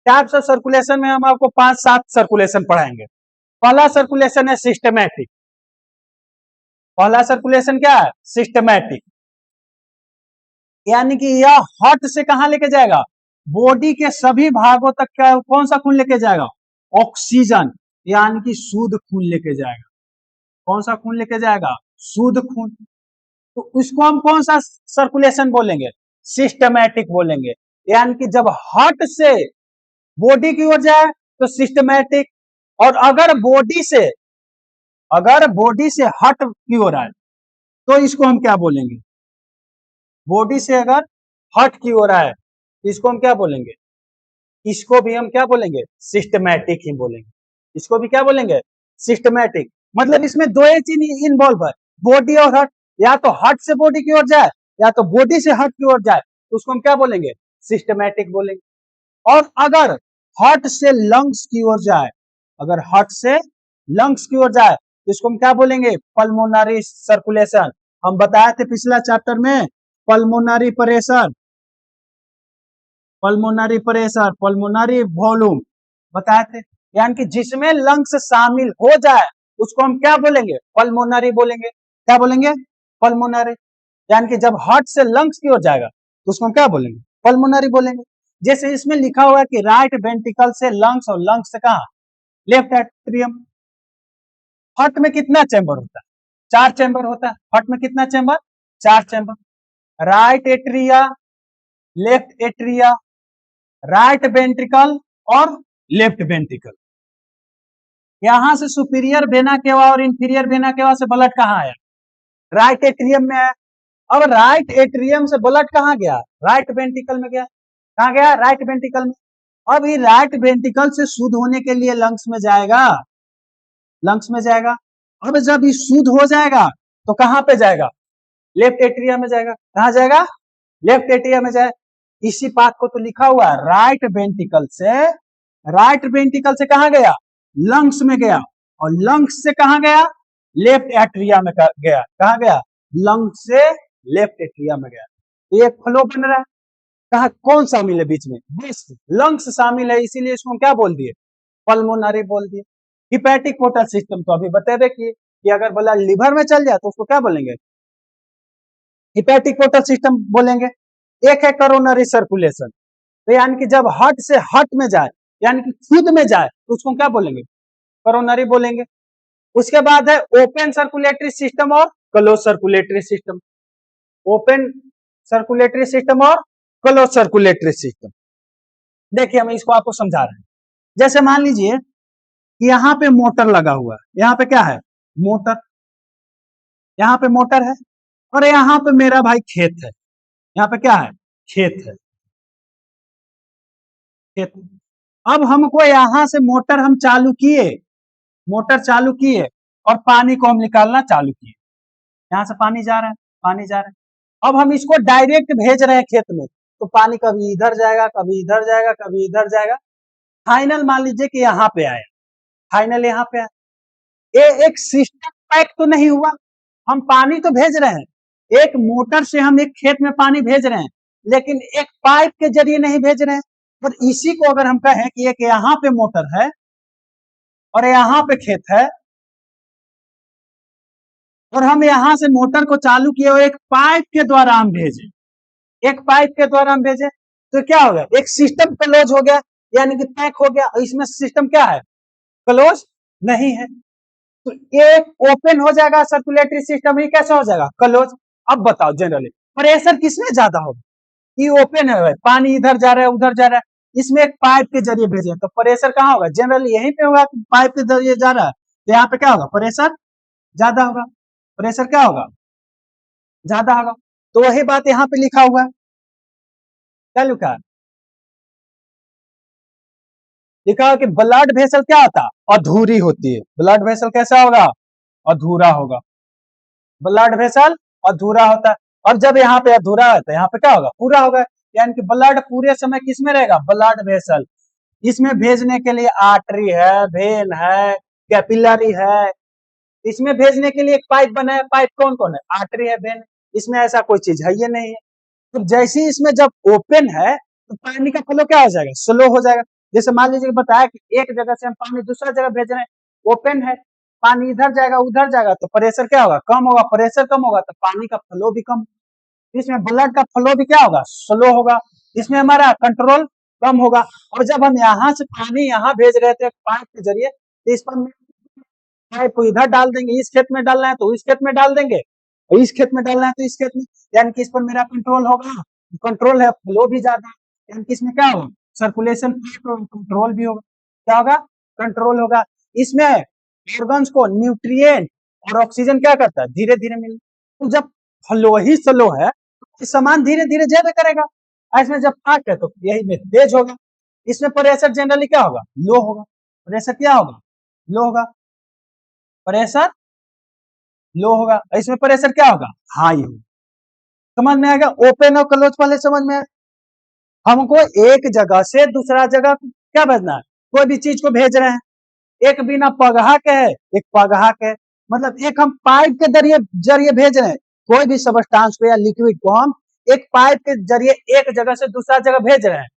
टाइप्स ऑफ सर्कुलेशन में हम आपको 5-7 सर्कुलेशन पढ़ाएंगे। पहला सर्कुलेशन है सिस्टमैटिक। पहला सर्कुलेशन क्या है? सिस्टमैटिक। यानी कि यह हार्ट से कहां लेके जाएगा? बॉडी के सभी भागों तक क्या कौन सा खून लेके जाएगा? ऑक्सीजन, यानी कि शुद्ध खून लेके जाएगा। कौन सा खून लेके जाएगा? शुद्ध खून। तो इसको हम कौन सा सर्कुलेशन बोलेंगे? सिस्टमैटिक बोलेंगे। यानी कि जब हार्ट से बॉडी की ओर जाए तो सिस्टमैटिक, और अगर बॉडी से हार्ट की ओर आए तो इसको हम क्या बोलेंगे? बॉडी से अगर हार्ट की ओर आए तो इसको हम क्या बोलेंगे? इसको भी हम क्या बोलेंगे? सिस्टमैटिक ही बोलेंगे। इसको भी क्या बोलेंगे? सिस्टमैटिक। मतलब इसमें दो ही चीज इन्वॉल्व है, बॉडी और हार्ट। या तो हार्ट से बॉडी की ओर जाए या तो बॉडी से हार्ट की ओर जाए, तो उसको हम क्या बोलेंगे? सिस्टमैटिक बोलेंगे। और अगर हार्ट से लंग्स की ओर जाए, अगर हार्ट से लंग्स की ओर जाए तो इसको हम क्या बोलेंगे? Pulmonary circulation. हम बताए थे पिछला चैप्टर में, pulmonary pressure, pulmonary pressure, pulmonary volume बताए थे। यानी कि जिसमें लंग्स शामिल हो जाए उसको हम क्या बोलेंगे? पल्मोनरी बोलेंगे। क्या बोलेंगे? पल्मोनरी। यानी कि जब हार्ट से लंग्स की ओर जाएगा तो उसको हम क्या बोलेंगे? पल्मोनरी बोलेंगे। जैसे इसमें लिखा हुआ है कि राइट वेंट्रिकल से लंग्स, और लंग्स से कहा? Left atrium. हार्ट में कितना चैम्बर होता है? 4 चैम्बर होता है। हार्ट में कितना chamber? 4 chamber. Right atria, left atria, right ventricle और लेफ्ट वेंट्रिकल। यहां से सुपीरियर वेना केवा और इंफीरियर वेना केवा से ब्लड कहां आया? राइट एट्रियम में है। अब राइट एट्रियम से ब्लड कहां गया? राइट वेंट्रिकल में गया। कहां गया? राइट वेंट्रिकल में। अब ये राइट वेंट्रिकल से शुद्ध होने के लिए लंग्स में जाएगा, लंग्स में जाएगा। अब जब ये शुद्ध हो जाएगा तो कहां पे जाएगा? लेफ्ट एट्रिया में जाएगा। कहां जाएगा? लेफ्ट एट्रिया में जाए। इसी बात को तो लिखा हुआ है, राइट वेंट्रिकल से कहां गया? लंग्स में गया। और लंग्स से कहां गया? लेफ्ट एट्रिया में गया। कहां गया? लंग्स से लेफ्ट एट्रिया में गया। तो एक फ्लो बन रहा है। कहा कौन शामिल है बीच में? बस लंग्स शामिल है, इसीलिए इसको हम क्या बोल दिए? पल्मोनरी बोल दिए। हिपैटिक पोर्टल सिस्टम तो अभी बतेबे किए कि अगर ब्लड लिवर में चल जाए तो उसको क्या बोलेंगे? हिपैटिक पोर्टल सिस्टम बोलेंगे। एक है कोरोनरी सर्कुलेशन, तो यानी कि जब हार्ट से हार्ट में जाए, यानी कि खुद में जाए, तो उसको क्या बोलेंगे? कोरोनरी बोलेंगे। उसके बाद है ओपन सर्कुलेटरी सिस्टम और close circulatory system. Open circulatory system और क्लोज सर्कुलेटरी सिस्टम। देखिए हम इसको आपको समझा रहे हैं। जैसे मान लीजिए कि यहाँ पे मोटर लगा हुआ है। यहाँ पे क्या है? मोटर। यहाँ पे मोटर है और यहाँ पे मेरा भाई खेत है। यहाँ पे क्या है? खेत है, खेत। अब हमको यहां से मोटर हम चालू किए, मोटर चालू किए और पानी को हम निकालना चालू किए। यहाँ से पानी जा रहा है, पानी जा रहा है। अब हम इसको डायरेक्ट भेज रहे हैं खेत में, तो पानी कभी इधर जाएगा, कभी इधर जाएगा, कभी इधर जाएगा। फाइनल मान लीजिए कि यहाँ पे आया, फाइनल यहाँ पे आया। ये एक सिस्टम पैक तो नहीं हुआ। हम पानी तो भेज रहे हैं, एक मोटर से हम एक खेत में पानी भेज रहे हैं, लेकिन एक पाइप के जरिए नहीं भेज रहे हैं। और इसी को अगर हम कहें कि एक यहाँ पे मोटर है और यहाँ पे खेत है, और हम यहां से मोटर को चालू किए और एक पाइप के द्वारा हम भेजे, एक पाइप के द्वारा हम भेजे, तो क्या हो गया? एक सिस्टम क्लोज हो गया, यानी कि पैक हो गया। इसमें सिस्टम क्या है? क्लोज नहीं है। तो एक ओपन हो जाएगा सर्कुलेटरी सिस्टम, ही कैसा हो जाएगा? क्लोज। अब बताओ जनरली प्रेशर किसमें ज्यादा होगा? ये ओपन है, पानी इधर जा रहा है, उधर जा रहा है, इसमें एक पाइप के जरिए भेजे, तो प्रेशर कहाँ होगा? जनरली यहीं पे होगा, पाइप के जरिए जा रहा है, तो यहाँ पे क्या होगा? प्रेशर ज्यादा होगा। प्रेशर क्या होगा? ज्यादा होगा। तो वही बात यहाँ पे लिखा हुआ है। क्या लिखा है? लिखा है कि ब्लड वेसल क्या होता है? अधूरी होती है। ब्लड वेसल कैसा होगा? अधूरा होगा। ब्लड वेसल अधूरा होता है। और जब यहाँ पे अधूरा है तो यहाँ पे क्या होगा? पूरा होगा। यानी कि ब्लड पूरे समय किसमें रहेगा? Blood vessel. इसमें भेजने के लिए आर्टरी है, वेन है, कैपिलरी है। इसमें भेजने के लिए एक पाइप बना है। पाइप कौन कौन है? आर्टरी है, वेन। इसमें ऐसा कोई चीज है ये नहीं है। तो जैसे ही इसमें जब ओपन है तो पानी का फ्लो क्या हो जाएगा? स्लो हो जाएगा। जैसे मान लीजिए बताया कि एक जगह से हम पानी दूसरा जगह भेज रहे हैं, ओपन है, पानी इधर जाएगा, उधर जाएगा, तो प्रेशर क्या होगा? कम होगा। प्रेशर कम होगा तो पानी का फ्लो भी कम। इसमें ब्लड का फ्लो भी क्या होगा? स्लो होगा। इसमें हमारा कंट्रोल कम होगा। और जब हम यहाँ से पानी यहाँ भेज रहे थे पाइप के जरिए, तो इस पर पाइप को इधर डाल देंगे, इस खेत में डालना है तो इस खेत में डाल देंगे, और इस खेत में डालना है तो इस खेत में, यानी कि इस पर मेरा कंट्रोल होगा, कंट्रोल है, फ्लो भी ज्यादा है, यानी कि इसमें क्या होगा, सर्कुलेशन कंट्रोल भी होगा। क्या होगा, कंट्रोल होगा। इसमें ऑर्गन्स को न्यूट्रिएंट और ऑक्सीजन क्या करता है, धीरे धीरे मिल, तो जब फ्लो ही स्लो है तो सामान धीरे धीरे ज्यादा करेगा, इसमें जब फास्ट है तो यही में तेज होगा। इसमें प्रेशर जनरली क्या होगा, लो होगा, प्रेशर क्या होगा, लो होगा, प्रेशर लो होगा, इसमें प्रेशर क्या होगा, हाई होगा। समझ में आएगा, ओपन और क्लोज वाले समझ में आएगा। हमको एक जगह से दूसरा जगह क्या भेजना है, कोई भी चीज को भेज रहे हैं, एक बिना पगहा के है, एक पगहा के, मतलब एक हम पाइप के जरिए भेज रहे हैं, कोई भी सबस्टांस को या लिक्विड को हम एक पाइप के जरिए एक जगह से दूसरा जगह भेज रहे हैं,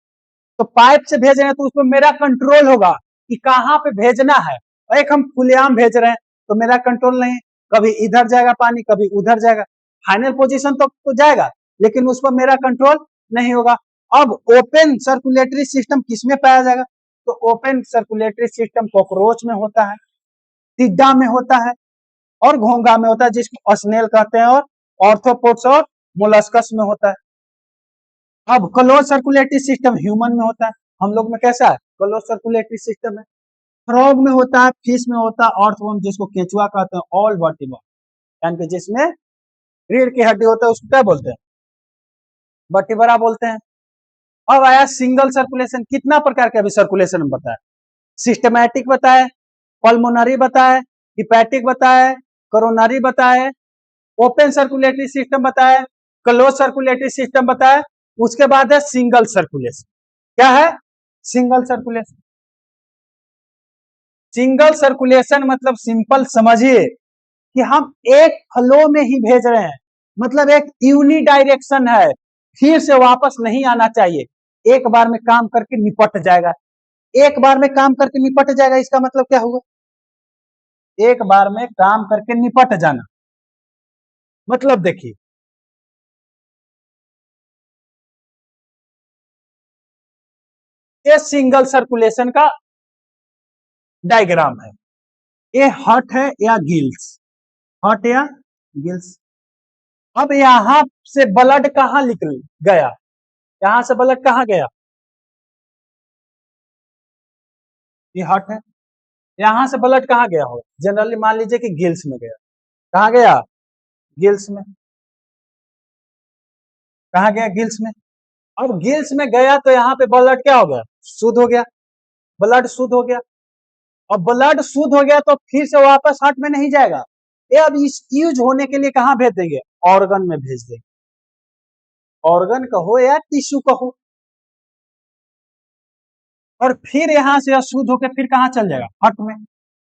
तो पाइप से भेज रहे हैं तो उसमें मेरा कंट्रोल होगा कि कहाँ पे भेजना है। और एक हम खुलेआम भेज रहे हैं तो मेरा कंट्रोल नहीं, कभी इधर जाएगा पानी, कभी उधर जाएगा, फाइनल पोजीशन तो जाएगा, लेकिन उस पर मेरा कंट्रोल नहीं होगा। अब ओपन सर्कुलेटरी सिस्टम किसमें पाया जाएगा, तो ओपन सर्कुलेटरी सिस्टम कॉकरोच में होता है, टिड्डा में होता है, और घोंगा में होता है, जिसको स्नेल कहते हैं, और ऑर्थ्रोपोड्स और मोलस्कस में होता है। अब क्लोज सर्कुलेटरी सिस्टम ह्यूमन में होता है, हम लोग में कैसा है, क्लोज सर्कुलेटरी सिस्टम है। फ्रॉग में होता है, फिश में होता है, अर्थवर्म जिसको केचुआ कहते हैं, ऑल वर्टिब्रा, यानी कि जिसमें रीढ़ की हड्डी होता है उसको क्या बोलते हैं, वर्टिब्रा बोलते हैं। अब आया सिंगल सर्कुलेशन, कितना प्रकार के अभी सर्कुलेशन हम बताए, सिस्टमैटिक बताए, पल्मोनरी बताए, हिपैटिक बताए, कोरोनरी बताए, ओपन सर्कुलेटरी सिस्टम बताए, क्लोज सर्कुलेटरी सिस्टम बताए, उसके बाद है सिंगल सर्कुलेशन। क्या है, सिंगल सर्कुलेशन। सिंगल सर्कुलेशन मतलब सिंपल समझिए कि हम एक फ्लो में ही भेज रहे हैं, मतलब एक यूनि डायरेक्शन है, फिर से वापस नहीं आना चाहिए, एक बार में काम करके निपट जाएगा, एक बार में काम करके निपट जाएगा, इसका मतलब क्या हुआ, एक बार में काम करके निपट जाना, मतलब देखिए ये सिंगल सर्कुलेशन का डायग्राम है, ये हर्ट है या गिल्स, हर्ट या गिल्स। अब यहां से ब्लड कहां निकल गया, यहां से ब्लड कहां गया, ये हर्ट है, यहां से ब्लड कहां गया हो, जनरली मान लीजिए कि गिल्स में गया, कहां गया, गिल्स में, कहां गया, गिल्स में। अब गिल्स में गया तो यहाँ पे ब्लड क्या हो गया, शुद्ध हो गया, ब्लड शुद्ध हो गया, और ब्लड शुद्ध हो गया तो फिर से वापस हार्ट में नहीं जाएगा, ये अब इस यूज होने के लिए कहां भेज देंगे, ऑर्गन में भेज देंगे, ऑर्गन कहो या टिश्यू कहो, और फिर यहां से शुद्ध होकर फिर कहां चल जाएगा, हार्ट में,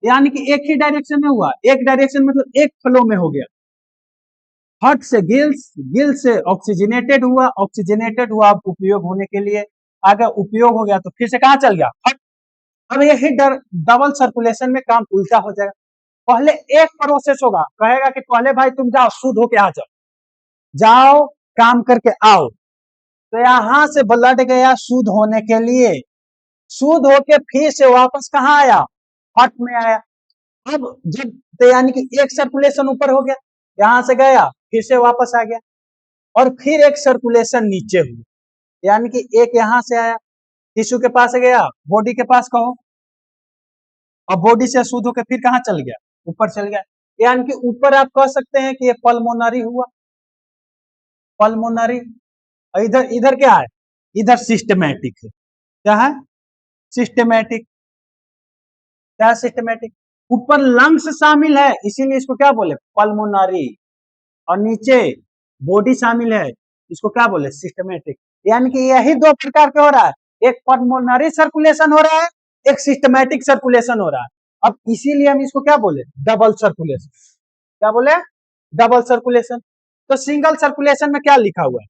यानी कि एक ही डायरेक्शन में हुआ, एक डायरेक्शन मतलब एक फ्लो में हो गया, हार्ट से गिल्स, गिल्स से ऑक्सीजनेटेड हुआ, ऑक्सीजनेटेड हुआ, अब उपयोग होने के लिए अगर उपयोग हो गया तो फिर से कहां चल गया, हार्ट। अब ये डबल सर्कुलेशन में काम उल्टा हो जाएगा, पहले एक प्रोसेस होगा, कहेगा कि पहले भाई तुम जाओ शुद्ध होके आ जाओ, जाओ काम करके आओ, तो यहां से ब्लड गया शुद्ध होने के लिए, शुद्ध होके फिर से वापस कहां आया, हार्ट में आया। अब जब तो यानी कि एक सर्कुलेशन ऊपर हो गया, यहां से गया फिर से वापस आ गया, और फिर एक सर्कुलेशन नीचे हुआ, यानी कि एक यहां से आया, टिश्यू के पास गया, बॉडी के पास कहो, और बॉडी से शुद्ध होकर फिर कहां चल गया, ऊपर चल गया, यानी कि ऊपर आप कह सकते हैं कि ये पल्मोनरी हुआ, पल्मोनरी। इधर इधर क्या है, इधर सिस्टमैटिक है, क्या है, सिस्टमैटिक, क्या सिस्टमैटिक, ऊपर लंग्स शामिल है इसीलिए इसको क्या बोले, पल्मोनरी, और नीचे बॉडी शामिल है, इसको क्या बोले, सिस्टमैटिक। यानी कि यही दो प्रकार के हो रहा है, एक पल्मोनरी सर्कुलेशन हो रहा है, एक सिस्टमैटिक सर्कुलेशन हो रहा है। अब इसीलिए हम इसको क्या बोले, डबल सर्कुलेशन, क्या बोले, डबल सर्कुलेशन। तो सिंगल सर्कुलेशन में क्या लिखा हुआ है,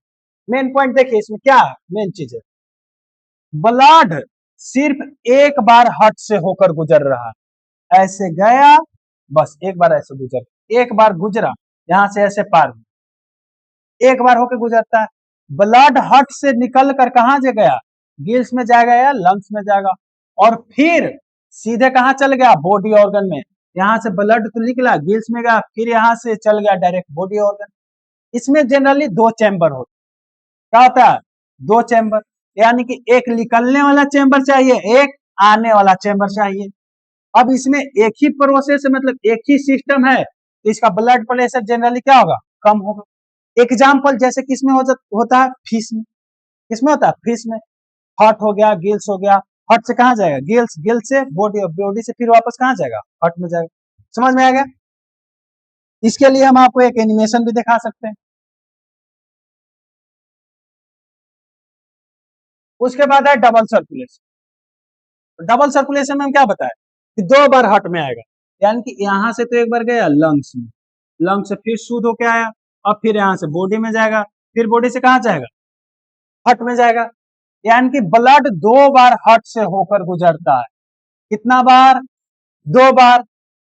मेन पॉइंट देखिए इसमें क्या मेन चीज है, ब्लड सिर्फ एक बार हार्ट से होकर गुजर रहा है, ऐसे गया, बस एक बार ऐसे गुजर, एक बार गुजरा, यहां से ऐसे पार, एक बार होकर गुजरता है, ब्लड हार्ट से निकल कर कहां से गया, गिल्स में जाएगा या लंग्स में जाएगा, और फिर सीधे कहाँ चल गया, बॉडी ऑर्गन में। यहाँ से ब्लड तो निकला, गिल्स में गया, फिर यहाँ से चल गया डायरेक्ट बॉडी ऑर्गन। इसमें जनरली दो चैम्बर होते, क्या होता है, दो चैम्बर, यानी कि एक निकलने वाला चैम्बर चाहिए, एक आने वाला चैम्बर चाहिए। अब इसमें एक ही प्रोसेस, मतलब एक ही सिस्टम है, तो इसका ब्लड प्रेशर जनरली क्या होगा, कम होगा। एग्जाम्पल जैसे किसमें होता है, फिश में। किसमें होता है, फिश में। हार्ट हो गया, गिल्स हो गया, हार्ट से कहाँ जाएगा, गिल्स, गिल्स से बॉडी, बॉडी से फिर वापस कहाँ जाएगा, हार्ट में जाएगा। समझ में आ गया। इसके लिए हम आपको एक एनिमेशन भी दिखा सकते हैं। उसके बाद है डबल सर्कुलेशन। डबल सर्कुलेशन में हम क्या बताए कि दो बार हार्ट में आएगा, यानी कि यहां से तो एक बार गया लंग्स में, लंग्स से फिर शुद्ध होके आया, अब फिर यहाँ से बॉडी में जाएगा, फिर बॉडी से कहाँ जाएगा, हार्ट में जाएगा। यानी कि ब्लड दो बार हार्ट से होकर गुजरता है। कितना बार, दो बार।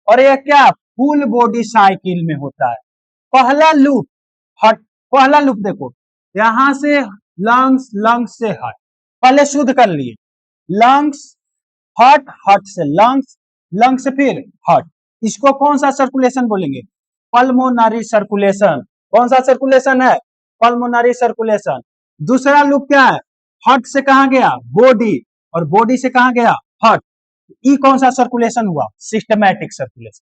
और ये क्या, फुल बॉडी साइकिल में होता है। पहला लूप हार्ट, पहला लूप देखो, यहां से लंग्स, लंग्स से हार्ट, पहले शुद्ध कर लिए, लंग्स, हार्ट, हार्ट से लंग्स, लंग्स से फिर हार्ट। इसको कौन सा सर्कुलेशन बोलेंगे, पल्मोनरी सर्कुलेशन। कौन सा सर्कुलेशन है, पल्मोनरी सर्कुलेशन। दूसरा लूप क्या है, हार्ट से कहा गया, बॉडी, और बॉडी से कहा गया, हार्ट। ई कौन सा सर्कुलेशन हुआ, सिस्टमैटिक सर्कुलेशन।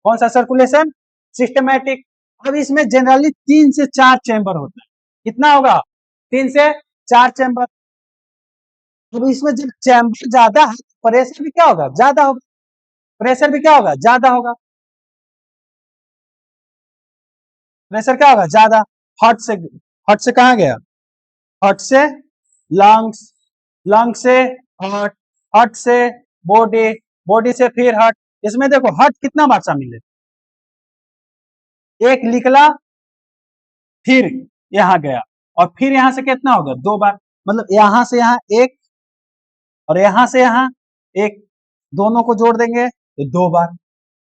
कौन सा सर्कुलेशन, सिस्टमैटिक। अब इसमें जनरली 3 से 4 चैम्बर होता है। कितना होगा, 3 से 4 चैम्बर। अब इसमें जब चैम्बर ज्यादा है, प्रेशर भी क्या होगा, ज्यादा होगा। प्रेशर भी क्या होगा, ज्यादा होगा। प्रेशर क्या होगा, ज्यादा। हार्ट से, हार्ट से कहा गया, हार्ट से लंग्स, लंग्स से हार्ट, हार्ट से बॉडी, बॉडी से फिर हार्ट। इसमें देखो हार्ट कितना बार शामिल है, एक निकला, फिर यहां गया, और फिर यहां से कितना होगा, दो बार। मतलब यहां से यहां एक, और यहां से यहां एक, दोनों को जोड़ देंगे तो दो बार।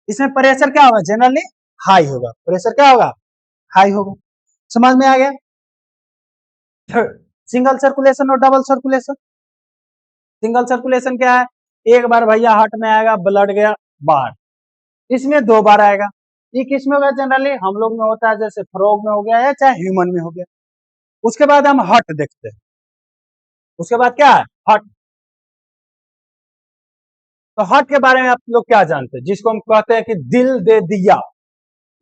इसमें प्रेशर क्या होगा, जनरली हाई होगा। प्रेशर क्या होगा, हाई होगा। समझ में आ गया। सिंगल सर्कुलेशन और डबल सर्कुलेशन। सिंगल सर्कुलेशन क्या है, एक बार भैया हार्ट में आएगा, ब्लड गया बाहर। इसमें दो बार आएगा। ये किस में होगा, जनरली हम लोग में होता है, जैसे फ्रॉग में हो गया है, चाहे ह्यूमन में हो गया। उसके बाद हम हार्ट देखते हैं। उसके बाद क्या है, हार्ट। तो हार्ट के बारे में आप लोग क्या जानते हैं, जिसको हम कहते हैं कि दिल दे दिया,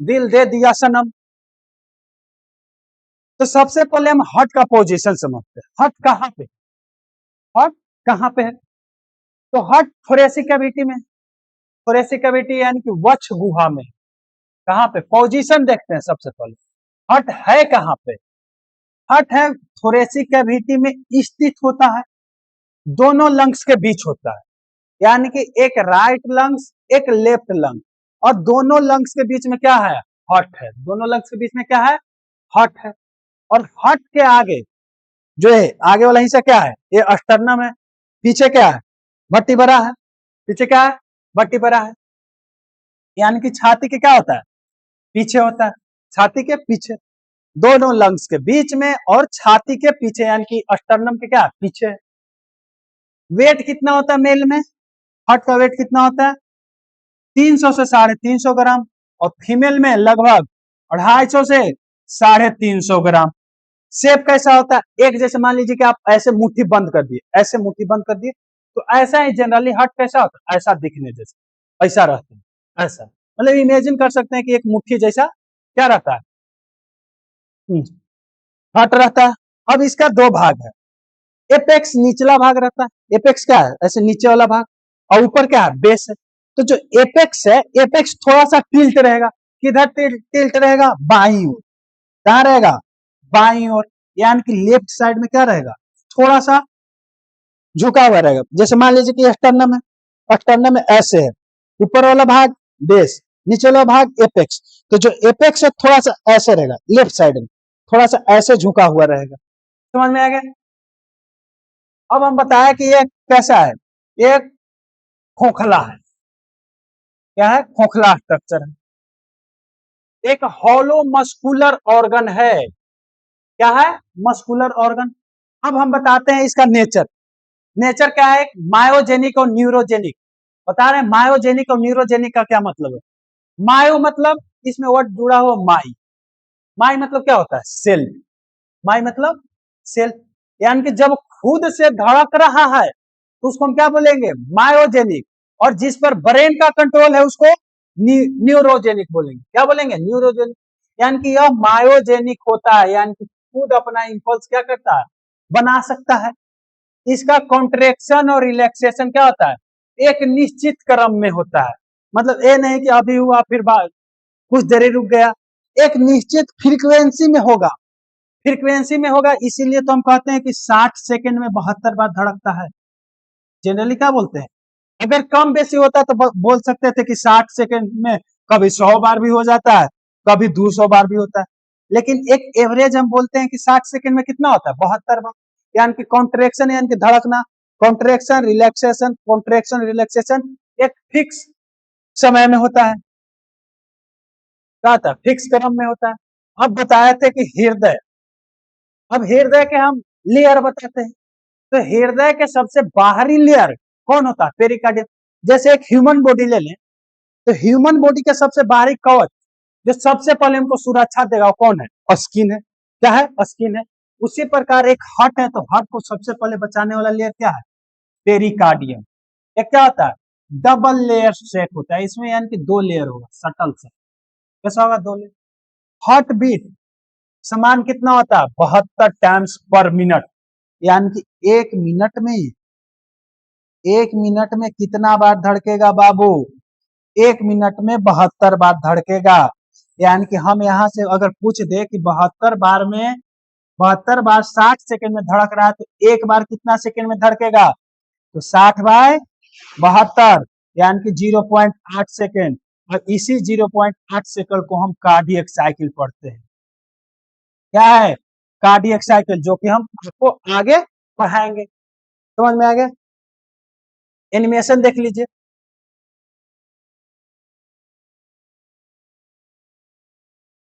दिल दे दिया सनम। तो सबसे पहले हम हार्ट का पोजीशन समझते हैं। हार्ट कहाँ पे, हार्ट कहाँ पे है। तो हार्ट थोरेसिक कैविटी में, थोरेसिक कैविटी यानी कि वक्ष गुहा में। कहाँ पे, पोजीशन देखते हैं सबसे पहले, हार्ट है कहाँ पे। हार्ट है थोरेसिक कैविटी में स्थित होता है, दोनों लंग्स के बीच होता है। यानी कि एक राइट लंग्स, एक लेफ्ट लंग, और दोनों लंग्स के बीच में क्या है, हार्ट है। दोनों लंग्स के बीच में क्या है, हार्ट है। और हार्ट के आगे जो है, आगे वाला हिस्सा क्या है, ये अस्टर्नम है। पीछे क्या है, भट्टी भरा है। पीछे क्या है, भट्टी भरा है। यानी कि छाती के क्या होता है, पीछे होता है। छाती के पीछे, दोनों लंग्स के बीच में और छाती के पीछे, यानी कि अस्टर्नम के क्या, पीछे। वेट कितना होता है मेल में, हार्ट का वेट कितना होता है, 300 से 350 ग्राम, और फीमेल में लगभग 250 से 350 ग्राम। शेप कैसा होता है, एक जैसे मान लीजिए कि आप ऐसे मुट्ठी बंद कर दिए, ऐसे मुट्ठी बंद कर दिए, तो ऐसा ही जनरली हार्ट कैसा होता है, ऐसा दिखने जैसा, ऐसा रहता है, ऐसा। मतलब इमेजिन कर सकते हैं कि एक मुट्ठी जैसा क्या रहता है, हार्ट रहता है। अब इसका दो भाग है, एपेक्स निचला भाग रहता है। एपेक्स क्या है, ऐसे नीचे वाला भाग, और ऊपर क्या है, बेस है। तो जो एपेक्स है, एपेक्स थोड़ा सा टिल्ट रहेगा। किधर टिल्ट रहेगा, बाई ओर। कहाँ रहेगा, बाई ओर। यानी कि लेफ्ट साइड में क्या रहेगा, थोड़ा सा झुका हुआ रहेगा। जैसे मान लीजिए कि स्टर्नम है, स्टर्नम में ऐसे है, ऊपर वाला भाग बेस, नीचे वाला भाग एपेक्स। तो जो एपेक्स है थोड़ा सा ऐसे रहेगा, लेफ्ट साइड में थोड़ा सा ऐसे झुका हुआ रहेगा। समझ में आ गया। अब हम बताया कि ये कैसा है, ये खोखला है। क्या है, खोखला स्ट्रक्चर है। एक हॉलो मस्कुलर ऑर्गन है। क्या है, मस्कुलर ऑर्गन। अब हम बताते हैं इसका नेचर। नेचर क्या है? मायोजेनिक और न्यूरोजेनिक बता रहे हैं। मायोजेनिक और न्यूरोजेनिक का क्या मतलब है? मायो मतलब इसमें वर्ड जुड़ा हुआ माई। माई मतलब क्या होता है? सेल। माई मतलब सेल, यानी कि जब खुद से धड़क रहा है तो उसको हम क्या बोलेंगे? मायोजेनिक। और जिस पर ब्रेन का कंट्रोल है उसको न्यूरोजेनिक बोलेंगे। क्या बोलेंगे? न्यूरोजेनिक। यानी कि यह मायोजेनिक होता है, यानी कि खुद अपना इंपल्स क्या करता है? बना सकता है। इसका कॉन्ट्रेक्शन और रिलैक्सेशन क्या होता है? एक निश्चित क्रम में होता है। मतलब ये नहीं कि अभी हुआ फिर कुछ देर रुक गया, एक निश्चित फ्रीक्वेंसी में होगा। फ्रीक्वेंसी में होगा, इसीलिए तो हम कहते हैं कि 60 सेकंड में 72 बार धड़कता है। जनरली क्या बोलते हैं? अगर कम बेसी होता तो बोल सकते थे कि 60 सेकंड में कभी 100 बार भी हो जाता है, कभी 200 बार भी होता है। लेकिन एक एवरेज हम बोलते हैं कि 60 सेकंड में कितना होता है? 72 बार। यानी कि कॉन्ट्रेक्शन यानी कि धड़कना, कॉन्ट्रेक्शन रिलैक्सेशन, कॉन्ट्रेक्शन रिलैक्सेशन एक फिक्स समय में होता है। क्या होता है? फिक्स क्रम में होता है। अब बताए थे कि हृदय, अब हृदय के हम लेयर बताते हैं। तो हृदय के सबसे बाहरी लेयर कौन होता है? पेरिकार्डियम। जैसे एक ह्यूमन बॉडी ले लें, तो ह्यूमन बॉडी के सबसे बाहरी कवच जो सबसे पहले हमको सुरक्षा देगा वो कौन है? स्किन है। क्या है? स्किन है। उसी प्रकार एक हार्ट है, तो हार्ट को सबसे पहले बचाने वाला लेयर क्या है? पेरिकार्डियम। एक क्या होता है? डबल लेयर सेट होता है इसमें, यानी कि 2 लेयर होगा, सटल से। कैसा होगा? 2 लेयर। हार्ट बीट समान कितना होता है? 72 टाइम्स पर मिनट। यानी कि एक मिनट में कितना बार धड़केगा बाबू? 1 मिनट में 72 बार धड़केगा। यानी कि हम यहाँ से अगर पूछ दे कि 72 बार 60 सेकंड में धड़क रहा है, तो एक बार कितना सेकंड में धड़केगा? तो 60/72, यानी कि 0.8 सेकंड। और इसी 0.8 सेकंड को हम कार्डियक साइकिल पढ़ते हैं। क्या है? कार्डियक साइकिल, जो कि हम आपको आगे पढ़ाएंगे। समझ में आ गया? एनिमेशन देख लीजिए।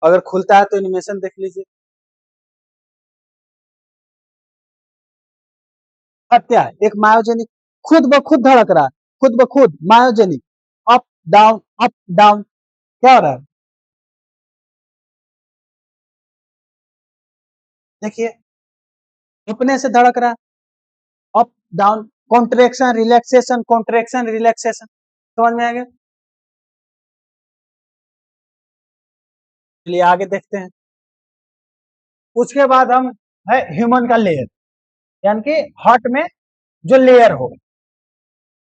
अगर खुलता है तो एनिमेशन देख लीजिए। अब क्या है? एक मायोजेनिक खुद ब खुद धड़क रहा है, खुद ब खुद myogenic. Up down up down. क्या हो रहा है? देखिए, अपने से धड़क रहा है। Up down, contraction relaxation, contraction relaxation. समझ में आ गया? चलिए आगे देखते हैं। उसके बाद हम है ह्यूमन का लेयर, यानी कि हार्ट में जो लेयर होगा।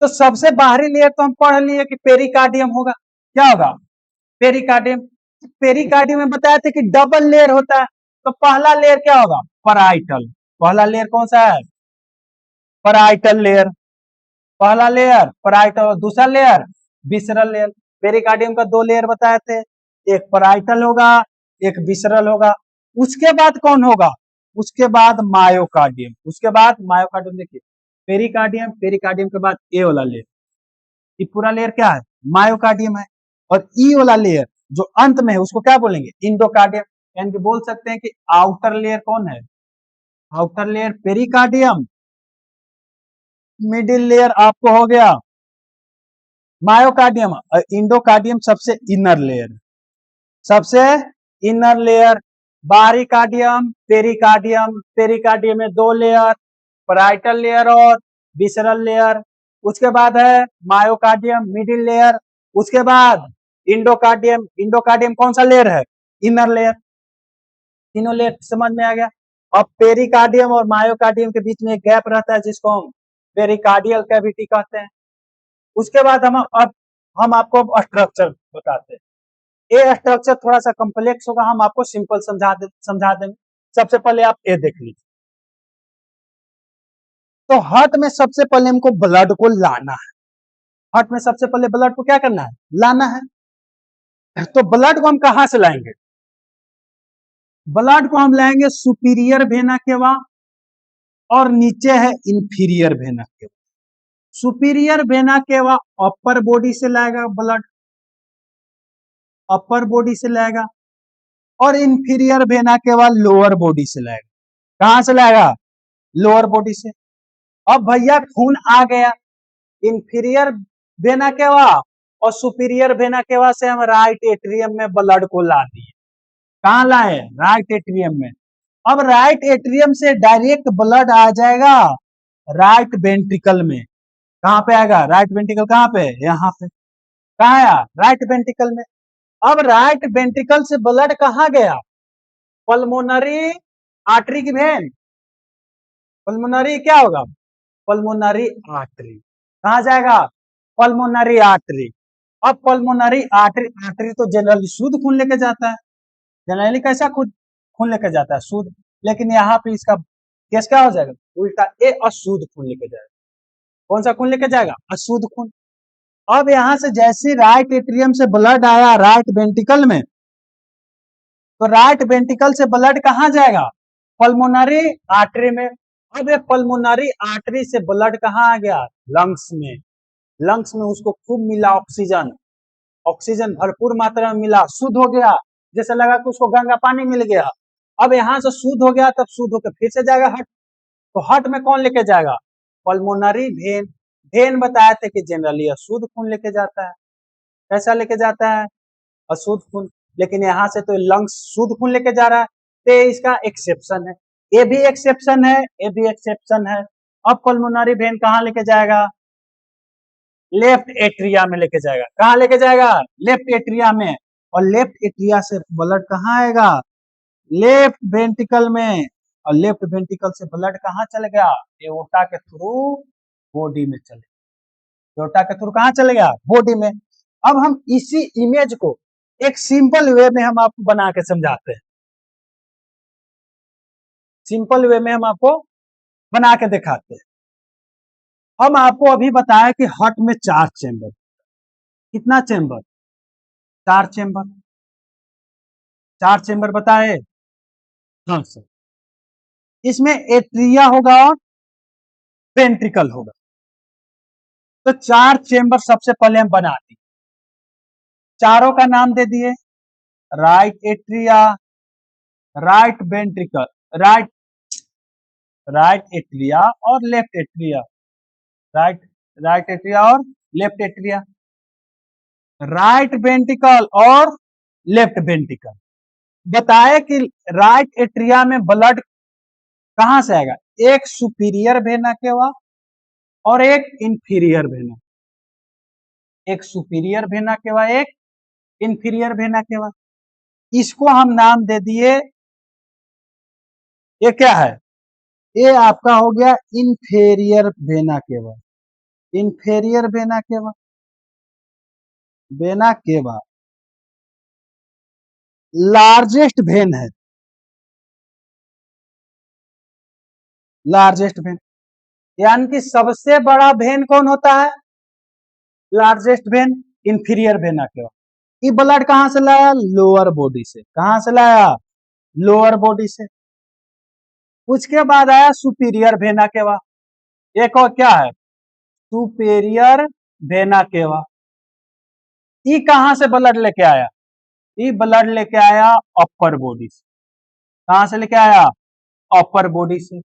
तो सबसे बाहरी लेयर तो हम पढ़ लिए कि पेरिकार्डियम होगा। क्या होगा? पेरिकार्डियम। पेरिकार्डियम में बताया था कि डबल लेयर होता है। तो पहला लेयर क्या होगा? पराइटल। पहला लेयर कौन सा है? Parietal layer. पहला लेयर पराइटल, दूसरा लेयर विसरल लेयर। पेरिकार्डियम का 2 लेयर बताए थे, एक पराइटल होगा, एक विसरल होगा। उसके बाद कौन होगा? उसके बाद मायोकार्डियम। उसके बाद मायोकार्डियम। देखिए, पेरिकार्डियम, पेरिकार्डियम के बाद ए वाला लेयर, ये पूरा लेयर क्या है? मायोकार्डियम है। और ई वाला लेयर जो अंत में है उसको क्या बोलेंगे? इंडोकार्डियम। यानी कि बोल सकते हैं कि आउटर लेयर कौन है? Outer layer pericardium, middle layer आपको हो गया मायोकार्डियम, और इंडोकार्डियम सबसे इनर लेयर। सबसे इनर लेयर बाहरी कार्डियम, पेरिकार्डियम। पेरिकार्डियम में 2 लेयर, पराइटल लेयर और विसरल लेयर। उसके बाद है मायोकार्डियम, मिडिल लेयर। उसके बाद इंडोकार्डियम। इंडोकार्डियम कौन सा लेयर है? Inner layer. तीनों लेयर समझ में आ गया। अब पेरिकार्डियम और मायोकार्डियम के बीच में एक गैप रहता है जिसको हम पेरिकार्डियल कैविटी कहते हैं। उसके बाद अब हम आपको स्ट्रक्चर बताते हैं। ये स्ट्रक्चर थोड़ा सा कॉम्प्लेक्स होगा, हम आपको सिंपल समझा देंगे। सबसे पहले आप ये देख लीजिए। तो हार्ट में सबसे पहले हमको ब्लड को लाना है। हार्ट में सबसे पहले ब्लड को क्या करना है? लाना है। तो ब्लड को हम कहां से लाएंगे? ब्लड को हम लाएंगे सुपीरियर वेना केवा, और नीचे है inferior vena cava. Superior vena cava upper body से लाएगा ब्लड, अपर बॉडी से लाएगा। और inferior vena cava lower body से लाएगा। कहां से लाएगा? लोअर बॉडी से। अब भैया खून आ गया, इंफीरियर वेना केवा और सुपीरियर वेना केवा से हम राइट एट्रियम में ब्लड को ला दिए। कहाँ लाए? राइट एट्रियम में। अब राइट एट्रियम से डायरेक्ट ब्लड आ जाएगा राइट वेंट्रिकल में। कहाँ पे आएगा? राइट वेंट्रिकल कहाँ पे? यहाँ पे। कहाँ आया? राइट वेंट्रिकल में। अब राइट वेंट्रिकल से ब्लड कहाँ गया? पल्मोनरी आर्टरी की वेन। पल्मोनरी क्या होगा? Pulmonary artery. कहाँ जाएगा? Pulmonary artery. अब पल्मोनरी आर्टरी, आर्टरी तो जनरली शुद्ध खून लेके जाता है। जनरली कैसा खून लेके जाता है? शुद्ध। लेकिन यहाँ पे इसका केस क्या हो जाएगा? उल्टा, ये अशुद्ध खून लेके जाएगा। कौन सा खून लेके जाएगा? अशुद्ध खून। अब यहाँ से जैसे राइट एट्रियम से ब्लड आया राइट वेंट्रिकल में, तो राइट वेंट्रिकल से ब्लड कहाँ जाएगा? पल्मोनरी आर्टरी में। अब ये पल्मोनरी आर्टरी से ब्लड कहाँ आ गया? लंग्स में। लंग्स में उसको खूब मिला ऑक्सीजन, ऑक्सीजन भरपूर मात्रा में मिला, शुद्ध हो गया। जैसे लगा कि उसको गंगा पानी मिल गया। अब यहाँ से शुद्ध हो गया, तब शुद्ध होकर फिर से जाएगा हट। तो हट में कौन लेके जाएगा? Pulmonary vein. वेन बताया थे कि जनरली अशुद्ध खून लेके जाता है। कैसा लेके जाता है? अशुद्ध खून। लेकिन यहाँ से तो लंग्स शुद्ध खून लेके जा रहा है, तो इसका एक्सेप्शन है। ये भी एक्सेप्शन है, ये भी एक्सेप्शन है। अब पल्मोनरी वेन कहाँ लेके जाएगा? लेफ्ट एट्रिया में लेके जाएगा। कहाँ लेके जाएगा? लेफ्ट एट्रिया में। और लेफ्ट एट्रिया से ब्लड कहाँ आएगा? लेफ्ट वेंट्रिकल में। और लेफ्ट वेंट्रिकल से ब्लड कहाँ चले गया? एओर्टा के थ्रू बॉडी में चले। एओर्टा के थ्रू कहाँ चले गया? बॉडी में। अब हम इसी इमेज को एक सिंपल वे में हम आपको बना के समझाते हैं। सिंपल वे में हम आपको बना के दिखाते हैं। हम आपको अभी बताया कि हार्ट में 4 चेंबर। कितना चेंबर? 4 चेंबर। 4 चेंबर बताए? हाँ सर। इसमें एट्रिया होगा और वेंट्रिकल होगा। तो 4 चेंबर सबसे पहले हम बना दिए। चारों का नाम दे दिए, right atria, right ventricle, right right atria और left atria. Right right atria और लेफ्ट एट्रिया। राइट वेंट्रिकल और लेफ्ट वेंट्रिकल। बताए कि राइट एट्रिया में ब्लड कहां से आएगा? एक सुपीरियर वेना केवा और एक इंफीरियर वेना। एक सुपीरियर वेना केवा, एक इंफीरियर वेना केवा। इसको हम नाम दे दिए, ये क्या है? ये आपका हो गया inferior vena cava. Inferior vena cava, vena cava largest when है। लार्जेस्ट वेन यानी कि सबसे बड़ा वेन कौन होता है? Largest when inferior vena cava. ये ब्लड कहां से लाया? लोअर बॉडी से। कहां से लाया? लोअर बॉडी से। उसके बाद आया सुपीरियर वेना केवा। एक और क्या है? Superior vena cava. ये कहां से ब्लड लेके आया? ये ब्लड लेके आया अपर बॉडी से। कहां से लेके आया? अपर बॉडी से।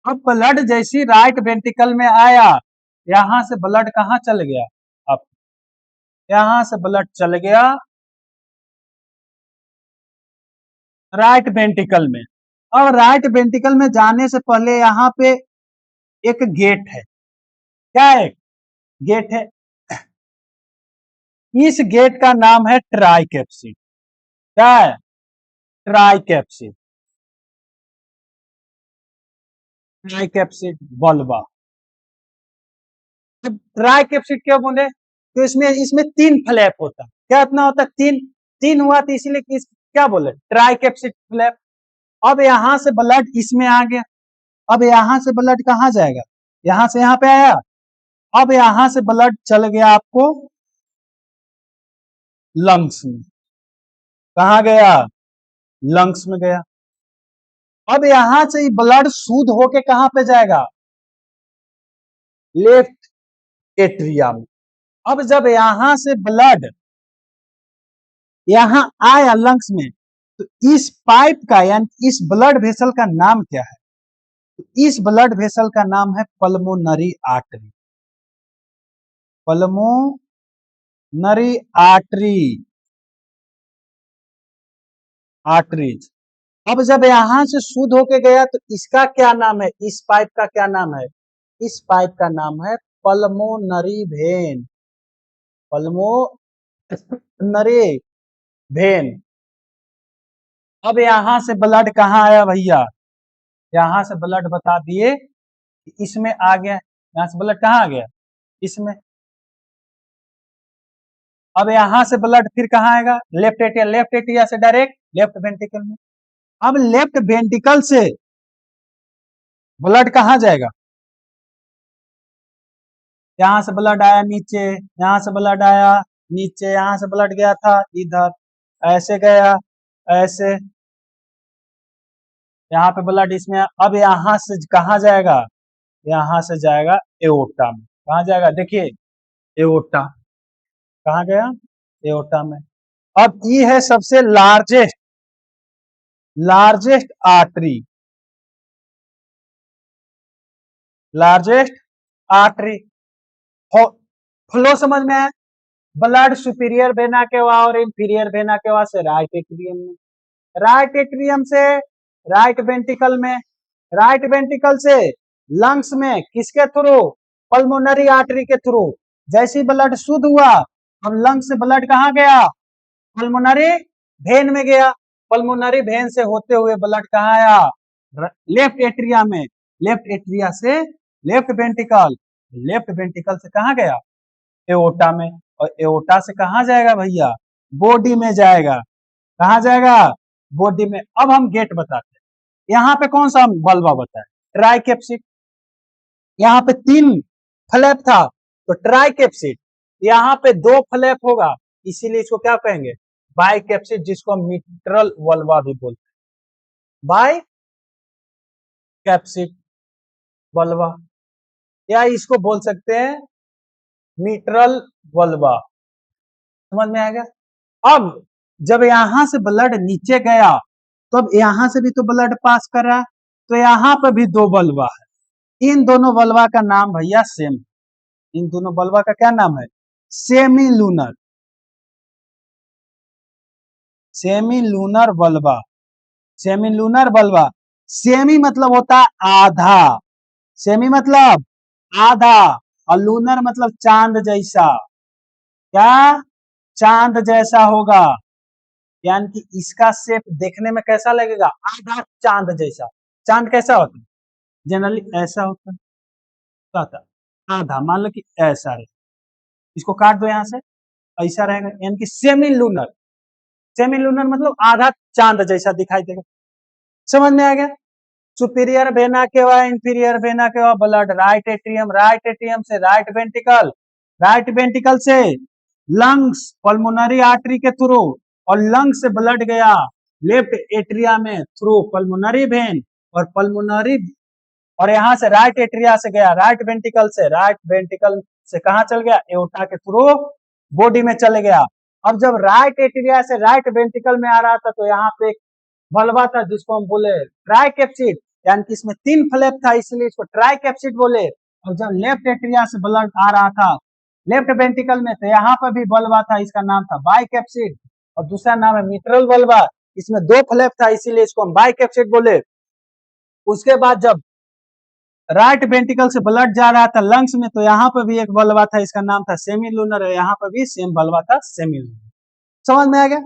अब ब्लड जैसी राइट वेंट्रिकल में आया, यहां से ब्लड कहां चल गया? अब यहां से ब्लड चल गया राइट वेंट्रिकल में। अब राइट वेंट्रिकल में जाने से पहले यहाँ पे एक गेट है। क्या है? गेट है। इस गेट का नाम है ट्राइकैप्सिड। क्या है? ट्राइकैप्सिड। ट्राइकैप्सिड बल्बा। ट्राइकैप्सिड क्यों बोले? तो इसमें इसमें 3 फ्लैप होता है। क्या इतना होता है? 3। 3 हुआ तो इसीलिए क्या बोले? ट्राइकैप्सिड फ्लैप। अब यहां से ब्लड इसमें आ गया। अब यहां से ब्लड कहां जाएगा? यहां से यहां पे आया। अब यहां से ब्लड चल गया आपको लंग्स में। कहा गया? लंग्स में गया। अब यहां से ब्लड शुद्ध होके कहां पे जाएगा? लेफ्ट एट्रिया में। अब जब यहां से ब्लड यहां आया लंग्स में, तो इस पाइप का यानी इस ब्लड वेसल का नाम क्या है? इस ब्लड वेसल का नाम है pulmonary artery, pulmonary artery, arteries. अब जब यहां से शुद्ध होके गया तो इसका क्या नाम है, इस पाइप का क्या नाम है, इस पाइप का नाम है पल्मोनरी वेन, पल्मोनरी वेन। अब यहां से ब्लड कहाँ आया भैया, यहां से ब्लड बता दिए इसमें आ गया, यहां से ब्लड कहाँ आ गया, इसमें। अब यहां से ब्लड फिर कहाँ आएगा, लेफ्ट एट्रिया, लेफ्ट एट्रिया से डायरेक्ट लेफ्ट वेंट्रिकल में। अब लेफ्ट वेंट्रिकल से ब्लड कहाँ जाएगा, यहां से ब्लड आया नीचे, यहां से ब्लड आया नीचे, यहां से ब्लड गया था इधर, ऐसे गया, ऐसे, यहाँ पे ब्लड इसमें। अब यहां से कहाँ जाएगा, यहां से जाएगा एओर्टा में, कहाँ जाएगा देखिए, एओर्टा, कहाँ गया, एओर्टा में। अब ये है सबसे largest, largest artery, largest artery. Flow समझ में है, ब्लड सुपीरियर वेना केवा और इंफीरियर वेना केवा से राइट एट्रियम में, राइट एट्रियम से राइट वेंट्रिकल में, राइट वेंट्रिकल से लंग्स में, किसके थ्रू, पल्मोनरी आर्टरी के थ्रू। जैसी ब्लड शुद्ध हुआ, अब लंग्स से ब्लड कहाँ गया, पल्मोनरी वेन में गया, पल्मोनरी वेन से होते हुए ब्लड कहाँ आया, लेफ्ट एट्रिया में, लेफ्ट एट्रिया से लेफ्ट वेंट्रिकल, लेफ्ट वेंट्रिकल से कहाँ गया, एओर्टा में, और एओर्टा से कहाँ जाएगा भैया, बॉडी में जाएगा, कहाँ जाएगा, बॉडी में। अब हम गेट बताते हैं, यहाँ पे कौन सा बल्बा बताए, ट्राइकेप्सिड, यहाँ पे 3 फ्लैप था तो ट्राइकेप्सिड, यहाँ पे 2 फ्लैप होगा इसीलिए इसको क्या कहेंगे, बाइकेप्सिड, जिसको हम मिट्रल वल्वा भी बोलते हैं, बाई कैप्सिड वल्वा, या इसको बोल सकते हैं मिट्रल वल्वा। समझ में आ गया। अब जब यहां से ब्लड नीचे गया तब तो यहां से भी तो ब्लड पास कर रहा है, तो यहां पर भी 2 बल्बा है, इन दोनों बल्बा का नाम भैया सेम, इन दोनों बल्बा का क्या नाम है, सेमी लूनर, सेमी लूनर बल्बा, सेमी लूनर बल्बा। सेमी मतलब होता है आधा, सेमी मतलब आधा, और लूनर मतलब चांद जैसा, क्या, चांद जैसा होगा, यानी कि इसका शेप देखने में कैसा लगेगा, आधा चांद जैसा। चांद कैसा होता है, जनरली ऐसा होता है, क्या होता है, आधा, मान लो कि ऐसा है, इसको काट दो यहाँ से, ऐसा रहेगा, यानी कि सेमी लूनर, सेमी लूनर मतलब आधा चांद जैसा दिखाई देगा। समझ में आ गया। Superior vena cava, inferior vena cava, blood right atrium, right atrium से राइट वेंट्रिकल, राइट वेंट्रिकल से लंग्स पल्मोनरी आर्टरी के थ्रू, और लंग्स से ब्लड गया लेफ्ट एट्रिया में थ्रू पल्मोनरी वेन, और पल्मोनरी, और यहां से राइट एट्रिया से गया राइट वेंट्रिकल से, राइट वेंट्रिकल से कहां चल गया, एओर्टा के थ्रू बॉडी में चले गया। अब जब राइट एट्रिया से राइट वेंट्रिकल में आ रहा था तो यहाँ पे एक बल्बा था जिसको हम बोले ट्राइकेप्सिड, यानी कि इसमें 3 फ्लैप था इसलिए इसको ट्राइकेप्सिड बोले। और जब लेफ्ट एट्रिया से ब्लड आ रहा था लेफ्ट वेंट्रिकल में तो यहाँ पर भी बल्बा था, इसका नाम था बाइकेप्सिड, और दूसरा नाम है मिट्रल बल्बा, इसमें 2 फ्लैप था इसीलिए इसको हम बाइकेप्सिड बोले। उसके बाद जब राइट वेंट्रिकल से ब्लड जा रहा था लंग्स में तो यहाँ पर भी एक बल्बा था, इसका नाम था सेमी लूनर, यहाँ पर भी सेम बल्बा था, सेमी लूनर। समझ में आ गया,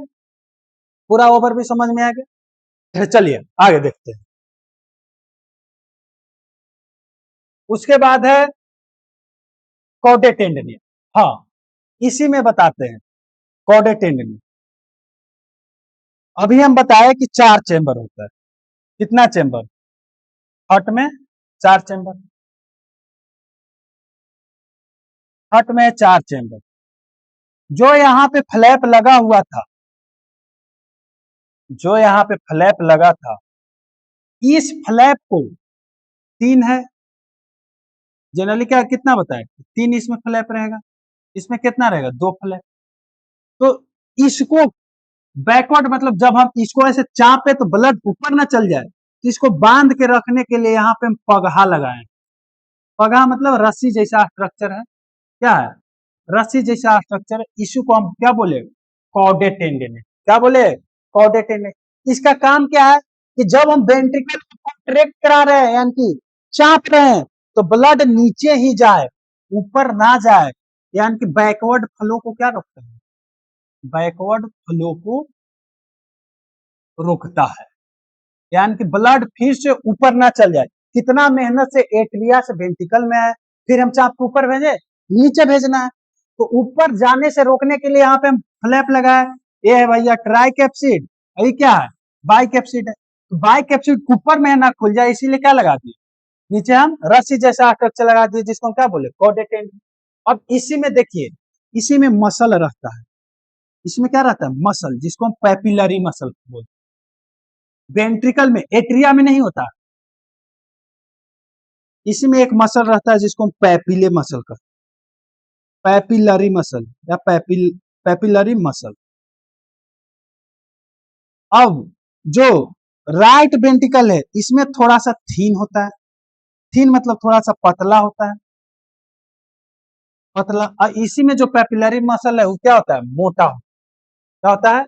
पूरा ओवर भी समझ में आ गया। चलिए आगे देखते हैं। उसके बाद है कॉर्डेट टेंडनी, हाँ इसी में बताते हैं कॉर्डेट टेंडनी। अभी हम बताए कि 4 चेंबर होता है, कितना चेंबर, हार्ट में 4 चेंबर, हार्ट में 4 चेंबर। जो यहाँ पे फ्लैप लगा हुआ था, जो यहाँ पे फ्लैप लगा था, इस फ्लैप को 3 है, जनरली क्या कितना बताए, 3 इसमें फ्लैप रहेगा, इसमें कितना रहेगा, 2 फ्लैप। तो इसको बैकवर्ड मतलब जब हम इसको ऐसे चापे तो ब्लड ऊपर ना चल जाए, तो इसको बांध के रखने के लिए यहाँ पे हम पगहा लगाए। पगहा मतलब रस्सी जैसा स्ट्रक्चर है। क्या है? रस्सी जैसा स्ट्रक्चर है। इसी को हम क्या बोले? Chordate tendon. क्या बोले? Chordate tendon. इसका काम क्या है कि जब हम वेंट्रिकल को कॉन्ट्रैक्ट करा रहे हैं, यानी कि चाप रहे हैं, तो ब्लड नीचे ही जाए, ऊपर ना जाए, यानी कि बैकवर्ड फ्लो को क्या रोकता है? बैकवर्ड फ्लो को रोकता है, यानी कि ब्लड फिर से ऊपर ना चल जाए। कितना मेहनत से एट्रिया से वेंट्रिकल में आए, फिर हम चाप को ऊपर भेजे, नीचे भेजना है, तो ऊपर जाने से रोकने के लिए यहाँ पे हम फ्लैप लगाए। ये है भैया ट्राइकैप्सिड, ये क्या है? बाइकैप्सिड है। तो बाइकैप्सिड ऊपर में ना खुल जाए, इसीलिए क्या लगा दिए? नीचे हम रस्सी जैसा स्ट्रक्चर लगा दिए, जिसको हम क्या बोले? Chordate tendon. अब इसी में देखिए, इसी में मसल रहता है। इसमें क्या रहता है? मसल, जिसको हम पैपिलरी मसल बोलते हैं। वेंट्रिकल में, एट्रिया में नहीं होता। इसी में एक मसल रहता है जिसको हम पैपिले मसल कहते हैं, पैपिलरी मसल या पैपिलरी मसल। अब जो राइट वेंट्रिकल है, इसमें थोड़ा सा थीन होता है। थीन मतलब थोड़ा सा पतला होता है, पतला। और इसी में जो पैपिलरी मसल है वो क्या होता है? मोटा। क्या होता है?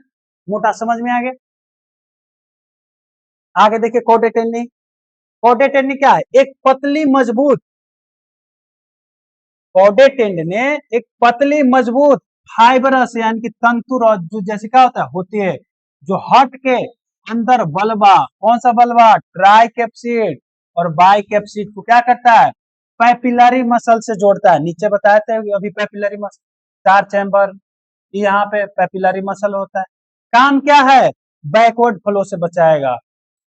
मोटा। समझ में आ गया? आगे देखिए कॉर्डेट टेंडन। कॉर्डेट टेंडन क्या है? एक पतली मजबूत, कॉर्डेट टेंडन ने एक पतली मजबूत फाइबरस यानी कि तंतु रॉड, जो जैसे क्या होता है? होती है, जो हट के अंदर बल्बा, कौन सा बल्बा? ट्राइकैप्सिड और बाइकैप्सिड को क्या करता है? पैपिलरी मसल से जोड़ता है। नीचे बताए थे अभी पैपिलरी मसल 4 चैम्बर, यहाँ पे पैपिलरी मसल होता है। काम क्या है? बैकवर्ड फ्लो से बचाएगा।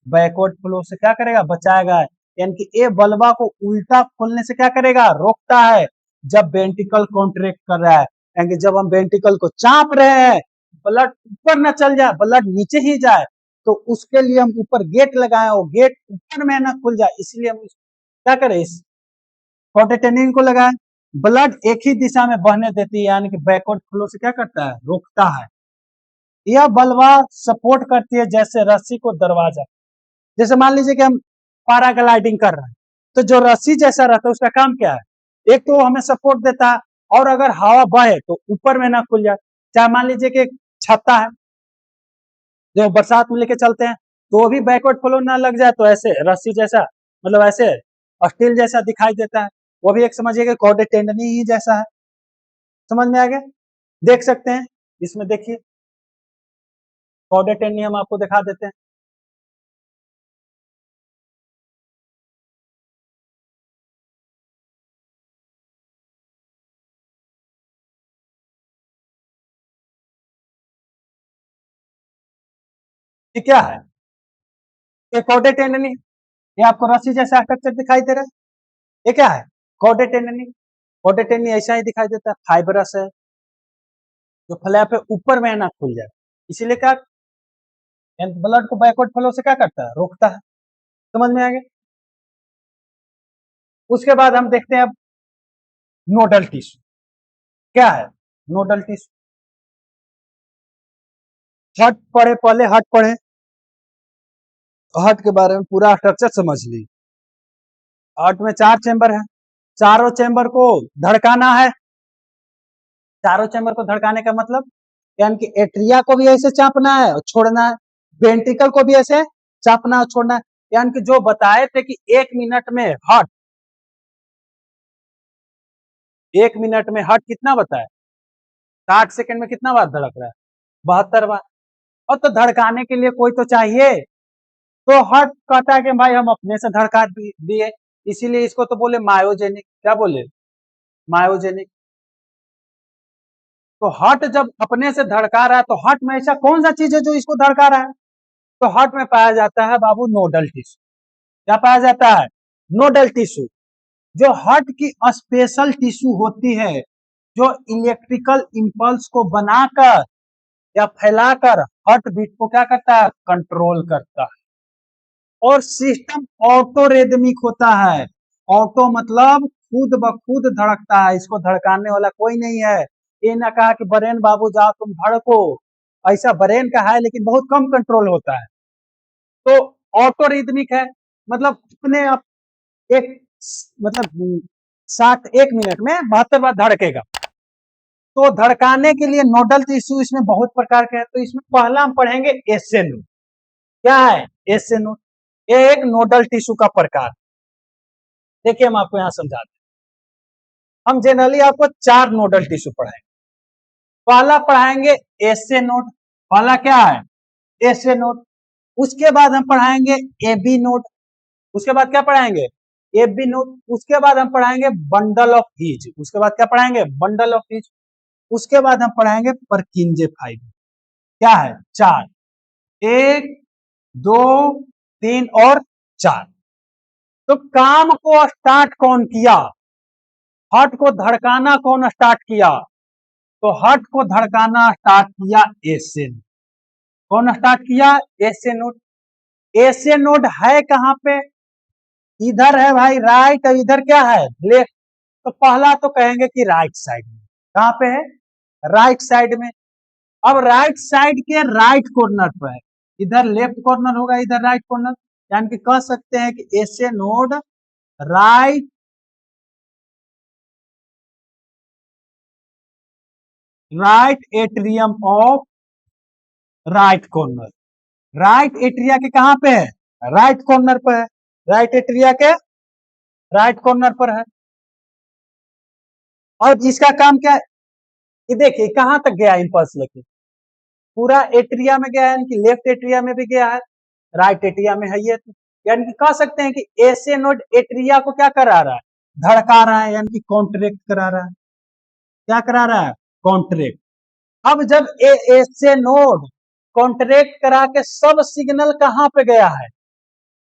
बैकवर्ड फ्लो से क्या करेगा? बचाएगा। यानी कि ये बल्बा को उल्टा खोलने से क्या करेगा? रोकता है। जब वेंट्रिकल कॉन्ट्रैक्ट कर रहा है, यानी कि जब हम वेंट्रिकल को चाप रहे हैं, ब्लड ऊपर ना चल जाए, ब्लड नीचे ही जाए, तो उसके लिए हम ऊपर गेट लगाए, वो गेट ऊपर में ना खुल जाए, इसलिए हम क्या करें? इस कॉर्डेट टेंडन को लगाए। ब्लड एक ही दिशा में बहने देती है, यानी कि बैकवर्ड फ्लो से क्या करता है? रोकता है। यह बल्बा सपोर्ट करती है जैसे रस्सी को दरवाजा। जैसे मान लीजिए कि हम पैराग्लाइडिंग कर रहे हैं, तो जो रस्सी जैसा रहता है उसका काम क्या है? एक तो हमें सपोर्ट देता है, और अगर हवा बहे तो ऊपर में ना खुल जाए। चाहे मान लीजिए कि छत्ता है जो बरसात में लेके चलते हैं, तो वो भी बैकवर्ड फ्लो ना लग जाए, तो ऐसे रस्सी जैसा, मतलब ऐसे स्टील जैसा दिखाई देता है। वो भी एक समझिए कि कॉर्डेट टेंडन ही जैसा है। समझ में आ गया? देख सकते हैं इसमें, देखिए कॉर्डेट टेंडन हम आपको दिखा देते हैं। ये क्या है? ये कॉर्डेट टेंडन, ये आपको रस्सी जैसा स्ट्रक्चर दिखाई दे रहा है। ये क्या है? Chordate tendon. कॉर्डेट टेंडन ऐसा ही दिखाई देता है, फाइबरस है, जो फ्लैप है ऊपर में ना खुल जाए, इसीलिए क्या? ब्लड को बैकवर्ड फ्लो से क्या करता है? रोकता है। समझ में आ गया? उसके बाद हम देखते हैं अब नोडल टिश्यू। क्या है नोडल टिश्यू? हट पढ़े, पहले हट पढ़े, हट के बारे में पूरा स्ट्रक्चर समझ ली। हार्ट में 4 चैम्बर है, चारों चैम्बर को धड़काना है। चारों चैम्बर को धड़काने का मतलब, यानी कि एट्रिया को भी ऐसे चापना है और छोड़ना है, वेंट्रिकल को भी ऐसे चापना और छोड़ना है। यानी कि जो बताए थे कि 1 मिनट में हार्ट, 1 मिनट में हार्ट कितना बताए? 60 सेकंड में कितना बार धड़क रहा है? 72 बार। और तो धड़काने के लिए कोई तो चाहिए, तो हार्ट कहता है कि भाई हम अपने से धड़का दिए, इसीलिए इसको तो बोले मायोजेनिक। क्या बोले? मायोजेनिक। तो हार्ट जब अपने से धड़का रहा है, तो हार्ट में ऐसा कौन सा चीज है जो इसको धड़का रहा है? तो हार्ट में पाया जाता है बाबू नोडल टिश्यू। क्या पाया जाता है? नोडल टिश्यू, जो हार्ट की स्पेशल टिश्यू होती है, जो इलेक्ट्रिकल इंपल्स को बनाकर या फैलाकर हार्ट बीट को क्या करता है? कंट्रोल करता है। और सिस्टम ऑटो रेदमिक होता है। ऑटो मतलब खुद ब खुद धड़कता है, इसको धड़काने वाला कोई नहीं है। ये ना कहा कि बरेन बाबू जाओ तुम धड़को, ऐसा बरेन का है लेकिन बहुत कम कंट्रोल होता है। तो ऑटो रिदमिक है, मतलब अपने आप एक मतलब 1 मिनट में 72 बार धड़केगा। तो धड़काने के लिए नोडल टिश्यू इसमें बहुत प्रकार के हैं। तो इसमें पहला हम पढ़ेंगे एसए नोड। क्या है एसए नोड? ये एक नोडल टिश्यू का प्रकार। देखिए हम आपको यहां समझाते हैं। हम जनरली आपको 4 नोडल टिश्यू पढ़ाएंगे। पहला पढ़ाएंगे एसए नोड। पहला क्या है? SA node. उसके बाद हम पढ़ाएंगे एबी नोड। उसके बाद क्या पढ़ाएंगे? AB node. उसके बाद हम पढ़ाएंगे बंडल ऑफ हीज। उसके बाद क्या पढ़ाएंगे? Bundle of His. उसके बाद हम पढ़ाएंगे परकिंजे फाइबर। क्या है? 4। 1, 2, 3 और 4। तो काम को स्टार्ट कौन किया? हार्ट को धड़काना कौन स्टार्ट किया? तो हार्ट को धड़काना स्टार्ट किया एसए नोड। कौन स्टार्ट किया? SA node. एसए नोड है कहां पे? इधर है भाई राइट, और इधर क्या है? लेफ्ट। तो पहला तो कहेंगे कि राइट साइड में। कहां पे है? राइट साइड में। अब राइट साइड के राइट कॉर्नर पर है। इधर लेफ्ट कॉर्नर होगा, इधर राइट कॉर्नर, यानी कि कह सकते हैं कि SA node right atrium of right corner. Right atria के कहां पे है? राइट कॉर्नर पर है। राइट एट्रिया के राइट कॉर्नर पर है। और इसका काम क्या है? ये देखिए कहां तक गया इंपल्स लेके, पूरा एट्रिया में गया है, यानी कि लेफ्ट एट्रिया में भी गया है, राइट एट्रिया में है ये। तो यानी कि कह सकते हैं कि एसए नोड एट्रिया को क्या करा रहा है? धड़का रहा है, यानी कि कॉन्ट्रैक्ट करा रहा है। क्या करा रहा है? कॉन्ट्रैक्ट। अब जब एसए नोड कॉन्ट्रैक्ट करा के सब सिग्नल कहां पे गया है?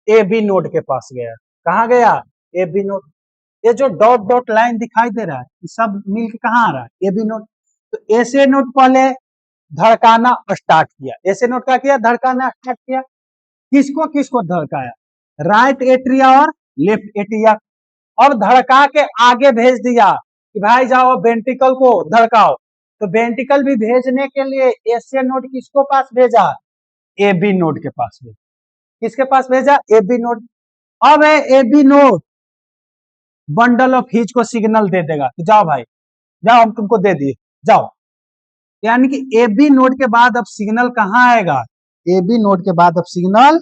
एबी नोड के पास गया। कहां गया? AB node. ये जो डॉट डॉट लाइन दिखाई दे रहा है, ये सब मिलके कहां आ रहा है? AB node. तो एसए नोड पहले धड़काना स्टार्ट किया। एसए नोड क्या किया? धड़काना स्टार्ट किया। किसको किसको धड़काया? राइट एट्रिया और लेफ्ट एट्रिया। और धड़का के आगे भेज दिया कि भाई जाओ वेंट्रिकल को धड़काओ। तो वेंट्रिकल भी भेजने के लिए एसए नोड किसको पास भेजा? एबी नोड के पास भेजा। किसके पास भेजा? AB node. अब है AB node bundle of His को सिग्नल दे देगा कि जाओ भाई जाओ, हम तुमको दे दिए, जाओ। यानी कि एबी नोड के बाद अब सिग्नल कहां आएगा? एबी नोड के बाद अब सिग्नल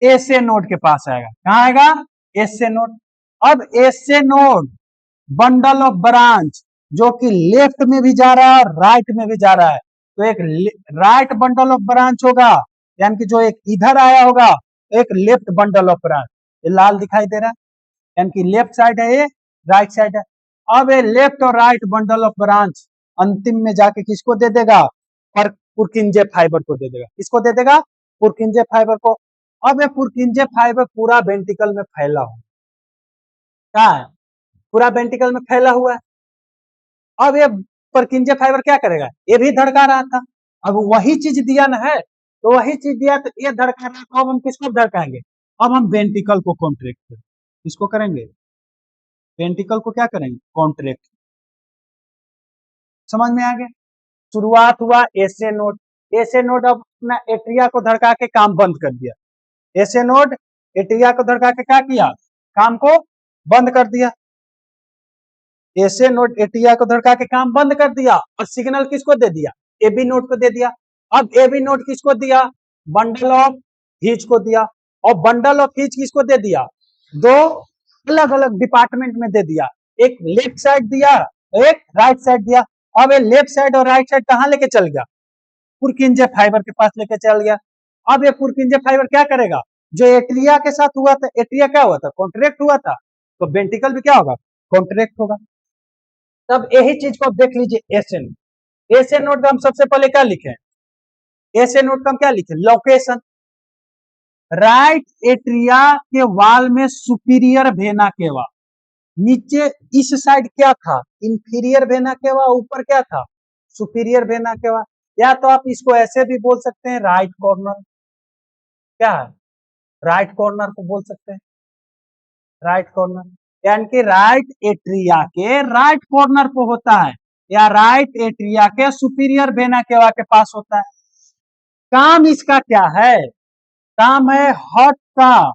एसए नोड के पास आएगा। कहां आएगा? SA node. अब SA node bundle of branch जो कि लेफ्ट में भी जा रहा है और राइट में भी जा रहा है, तो एक राइट बंडल ऑफ ब्रांच होगा, यानी कि जो एक इधर आया होगा, एक लेफ्ट बंडल ऑफ ब्रांच। ये लाल दिखाई दे रहा है, यानी कि लेफ्ट साइड है, ये राइट साइड है। अब ये लेफ्ट और राइट बंडल ऑफ ब्रांच अंतिम में जाके किसको दे देगा? पुरकिंजे फाइबर को दे देगा। किसको दे देगा? पुरकिंजे फाइबर को। अब ये पुरकिंजे फाइबर पूरा वेंट्रिकल में फैला हुआ। क्या है? पूरा वेंट्रिकल में फैला हुआ है। अब ये पुरकिंजे फाइबर क्या करेगा? ये भी धड़का रहा था, अब वही चीज दिया ना है, तो वही चीज दिया तो ये धड़का रहा, तो अब हम किसको धड़काएंगे? अब हम वेंट्रिकल को कॉन्ट्रैक्ट करेंगे। किसको करेंगे? वेंट्रिकल को क्या करेंगे? कॉन्ट्रैक्ट। समझ में आ गया? शुरुआत हुआ एसए नोड। एसए नोड अब अपना एट्रिया को धड़का के काम बंद कर दिया। एसए नोड एट्रिया को धड़का के क्या किया? काम को बंद कर दिया। एसए नोड एट्रिया को धड़का के काम बंद कर दिया और सिग्नल किसको दे दिया? एबी नोड को दे दिया। अब एबी नोड किसको दिया? बंडल ऑफ हीज को दिया। और बंडल ऑफ हीज किसको दे दिया? दो अलग अलग डिपार्टमेंट में दे दिया। एक लेफ्ट साइड दिया, एक राइट साइड दिया। अब ये लेफ्ट साइड और राइट साइड कहां लेके चल गया? पुरकिंजे फाइबर के पास लेके चल गया। अब ये पुरकिंजे फाइबर क्या करेगा? जो एट्रिया के साथ हुआ था, एट्रिया क्या हुआ था? कॉन्ट्रैक्ट हुआ था, तो वेंट्रिकल भी क्या होगा? कॉन्ट्रैक्ट होगा। तब यही चीज को देख लीजिए। SA node. एसए नोड का हम सबसे पहले क्या लिखे? एसए नोड का हम क्या लिखे? लोकेशन। राइट एट्रिया के वाल में सुपीरियर वेना केवा, नीचे इस साइड क्या था? इंफीरियर वेना केवा, ऊपर क्या था? Superior vena cava. या तो आप इसको ऐसे भी बोल सकते हैं, राइट कॉर्नर। क्या है? राइट कॉर्नर को बोल सकते हैं, राइट कॉर्नर। यानी कि राइट एट्रिया के राइट कॉर्नर पे होता है, या राइट एट्रिया के सुपीरियर वेना केवा के पास होता है। काम इसका क्या है? काम है हार्ट का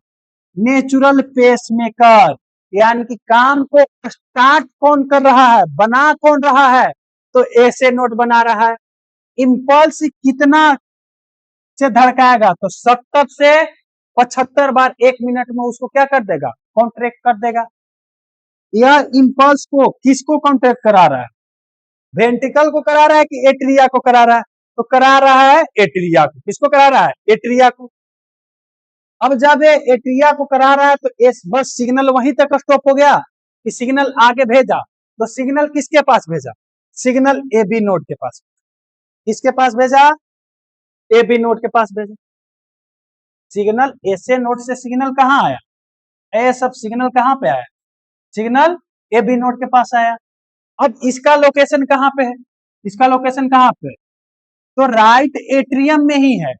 नेचुरल पेस मेकर, यानी कि काम को स्टार्ट कौन कर रहा है, बना कौन रहा है, तो ऐसे नोट बना रहा है। इंपल्स कितना से धड़काएगा, तो 70 से 75 बार 1 मिनट में उसको क्या कर देगा, कॉन्ट्रैक्ट कर देगा। यह इंपल्स को किसको कॉन्ट्रैक्ट करा रहा है, वेंट्रिकल को करा रहा है कि एट्रिया को करा रहा है, तो करा रहा है एट्रिया को। किसको करा रहा है, एट्रिया को। अब जब ये एट्रिया को करा रहा है तो एस बस सिग्नल वहीं तक स्टॉप हो गया कि सिग्नल आगे भेजा, तो सिग्नल किसके पास भेजा, सिग्नल ए बी नोड के पास। किसके पास भेजा, ए बी नोड के पास भेजा। सिग्नल ऐसे नोड से सिग्नल कहाँ आया, ये सब सिग्नल कहाँ पे आया, सिग्नल ए बी नोड के पास आया। अब इसका लोकेशन कहाँ पे है, इसका लोकेशन कहाँ पे है, तो राइट एट्रियम में ही है।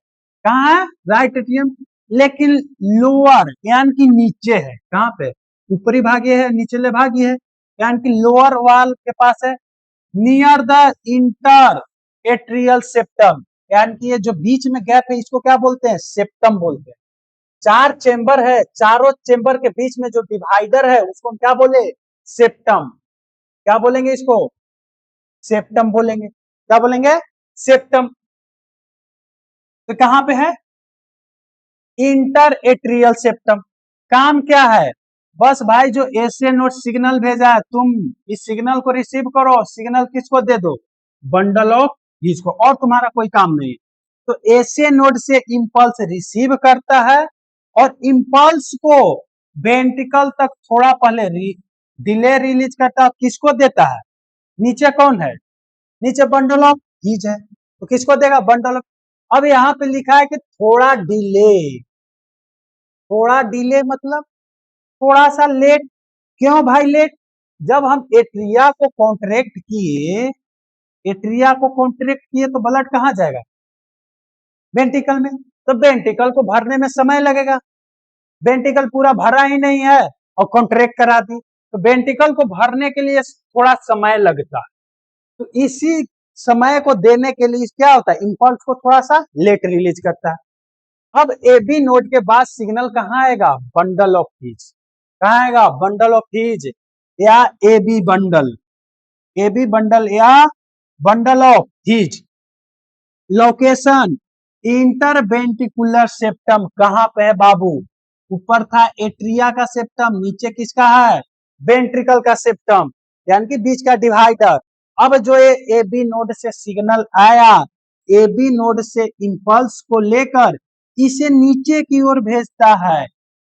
कहाँ है, राइट एट्रियम, लेकिन लोअर यानी कि नीचे है। कहाँ पे, ऊपरी भाग ये है, निचले भाग ये है, यानी कि लोअर वाल के पास है, near the inter atrial septum, यानी कि ये जो बीच में गैप है इसको क्या बोलते हैं, सेप्टम बोलते हैं। 4 चेंबर है, चारों चेंबर के बीच में जो डिवाइडर है उसको हम क्या बोले, सेप्टम। क्या बोलेंगे इसको, सेप्टम बोलेंगे। क्या बोलेंगे, सेप्टम। तो कहां पे है, इंटर एट्रियल सेप्टम। काम क्या है, बस भाई जो एसए नोड सिग्नल भेजा है, तुम इस सिग्नल को रिसीव करो, सिग्नल किसको दे दो, बंडल ऑफ हीज को, और तुम्हारा कोई काम नहीं। तो एसए नोड से इंपल्स रिसीव करता है और इंपल्स को वेंट्रिकल तक थोड़ा पहले डिले रिलीज करता है, किसको देता है, नीचे कौन है, नीचे बंडल ऑफ हीज है, तो किसको देगा, बंडल ऑफ। अब यहाँ पे लिखा है कि थोड़ा डिले, थोड़ा डिले मतलब थोड़ा सा लेट। क्यों भाई लेट, जब हम एट्रिया को कॉन्ट्रैक्ट किए, एट्रिया को कॉन्ट्रैक्ट किए तो ब्लड कहाँ जाएगा, वेंट्रिकल में, तो वेंट्रिकल को भरने में समय लगेगा। वेंट्रिकल पूरा भरा ही नहीं है और कॉन्ट्रैक्ट करा दी, तो वेंट्रिकल को भरने के लिए थोड़ा समय लगता है। तो इसी समय को देने के लिए क्या होता है, इंपल्स को थोड़ा सा लेट रिलीज करता है। अब ए बी नोड के बाद सिग्नल कहाँ आएगा, बंडल ऑफ हीज। कहाँ आएगा, बंडल ऑफ हीज या A B bundle, A B bundle या bundle of His. Location interventricular septum, कहाँ पे है बाबू, ऊपर था एट्रिया का सेप्टम, नीचे किसका है, वेंट्रिकल का सेप्टम, यानी कि बीच का डिवाइडर। अब जो ये ए बी नोड से सिग्नल आया, ए बी नोड से इंपल्स को लेकर इसे नीचे की ओर भेजता है,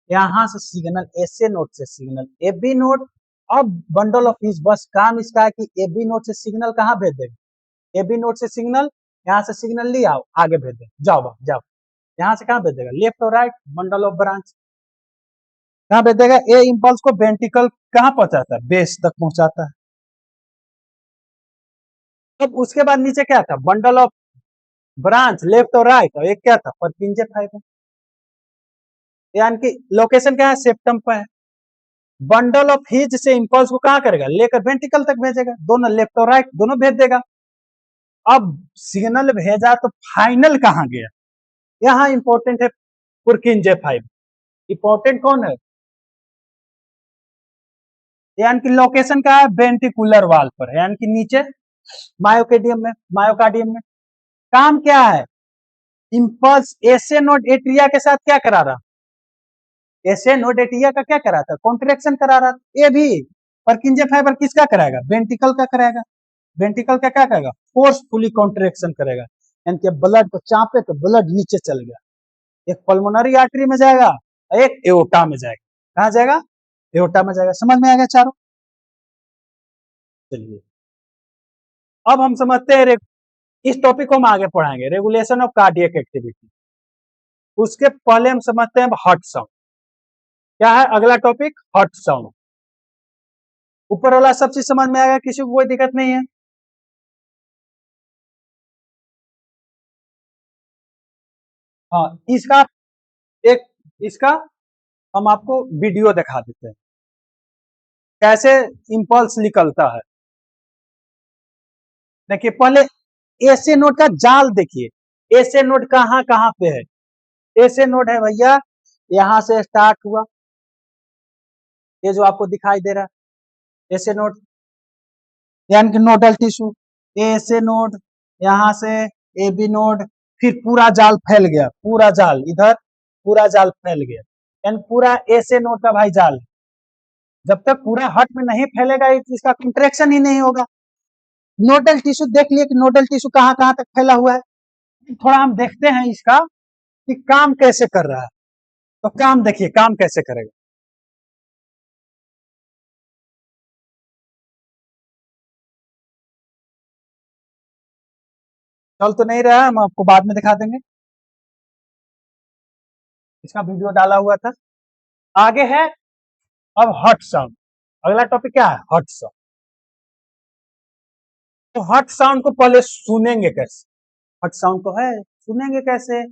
यहां से सिग्नल ऐसे नोड से सिग्नल ए बी नोड। अब बंडल ऑफ हीज बस काम इसका है कि ए बी नोड से सिग्नल कहाँ भेज देगा, ए बी नोड से सिग्नल, यहाँ से सिग्नल ले आओ आगे भेज दे, जाओ बाबू जाओ, यहाँ से कहाँ भेज देगा, लेफ्ट और राइट, बंडल ऑफ ब्रांच कहाँ भेज देगा, ए इंपल्स को वेंट्रिकल कहाँ पहुंचाता है, बेस तक पहुंचाता है। अब उसके बाद नीचे क्या था, बंडल ऑफ ब्रांच लेफ्ट और राइट, और एक क्या था, परकिंजे फाइबर, यानी कि लोकेशन क्या है, सेप्टम पर है। बंडल ऑफ हीज से इंपल्स को कहाँ करेगा, लेकर वेंट्रिकल तक भेजेगा, दोनों लेफ्ट और राइट दोनों भेज देगा। अब सिग्नल भेजा तो फाइनल कहाँ गया, यहाँ इंपॉर्टेंट है पुरकिंजे फाइबर। इंपॉर्टेंट कौन है, यानी कि लोकेशन का है, वेंट्रिकुलर वाल पर, यानी कि नीचे मायोकार्डियम में, मायोकार्डियम में। काम क्या है, इंपल्स एसे नोड एट्रिया के साथ क्या करा रहा, एसे नोड एट्रिया का क्या करा था, कॉन्ट्रैक्शन करा रहा, ये भी परकिंजे फाइबर किसका कराएगा, वेंट्रिकल का कराएगा। वेंट्रिकल का क्या करेगा, फोर्सफुली कॉन्ट्रैक्शन करेगा, यानी कि ब्लड को चापे तो ब्लड नीचे चल गया, एक पल्मोनरी आर्टरी में जाएगा, एक एओर्टा में जाएगा। कहाँ जाएगा, एओर्टा में जाएगा। समझ में आ गया चारों, चलिए अब हम समझते हैं, इस टॉपिक को हम आगे पढ़ाएंगे, रेगुलेशन ऑफ कार्डियक एक्टिविटी। उसके पहले हम समझते हैं हार्ट साउंड क्या है, अगला टॉपिक हार्ट साउंड। ऊपर वाला सब चीज समझ में आएगा, किसी को कोई दिक्कत नहीं है। हाँ इसका एक, इसका हम आपको वीडियो दिखा देते हैं कैसे इंपल्स निकलता है। देखिए पहले एसे नोड का जाल देखिए, एसे नोड कहाँ कहाँ पे है, ऐसे नोड है भैया, यहां से स्टार्ट हुआ, ये जो आपको दिखाई दे रहा है ऐसे नोड, यानी कि नोडल टिश्यू, ऐसे नोड, यहां से ए बी नोड, फिर पूरा जाल फैल गया, पूरा जाल इधर, पूरा जाल फैल गया, यानी पूरा ऐसे नोड का भाई जाल। जब तक पूरा हट में नहीं फैलेगा इसका कंट्रेक्शन ही नहीं होगा। नोडल टिश्यू देख लिए कि नोडल टिश्यू कहां कहां तक फैला हुआ है। थोड़ा हम देखते हैं इसका कि काम कैसे कर रहा है। तो काम देखिए, काम कैसे करेगा। चल तो नहीं रहा है, हम आपको बाद में दिखा देंगे, इसका वीडियो डाला हुआ था। आगे है अब हॉट साउंड। अगला टॉपिक क्या है? Hot sound. तो हॉट साउंड को पहले सुनेंगे कैसे? हॉट साउंड को है सुनेंगे कैसे?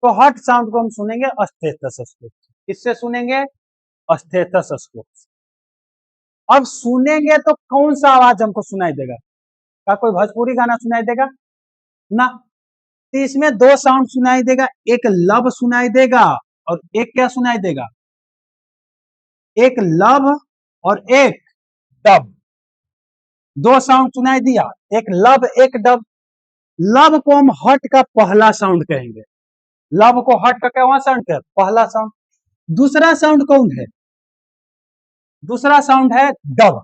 तो हॉट साउंड को हम सुनेंगे स्टेथोस्कोप। किससे सुनेंगे? स्टेथोस्कोप। अब सुनेंगे तो कौन सा आवाज हमको सुनाई देगा? क्या कोई भोजपुरी गाना सुनाई देगा? ना। तो इसमें दो साउंड सुनाई देगा, एक लब सुनाई देगा और एक क्या सुनाई देगा? एक लब और एक डब। दो साउंड सुनाई दिया, एक लब एक डब। लब को हम हट का पहला साउंड कहेंगे। लब को हट का क्या साउंड है? पहला साउंड। दूसरा साउंड कौन है? दूसरा साउंड है डब।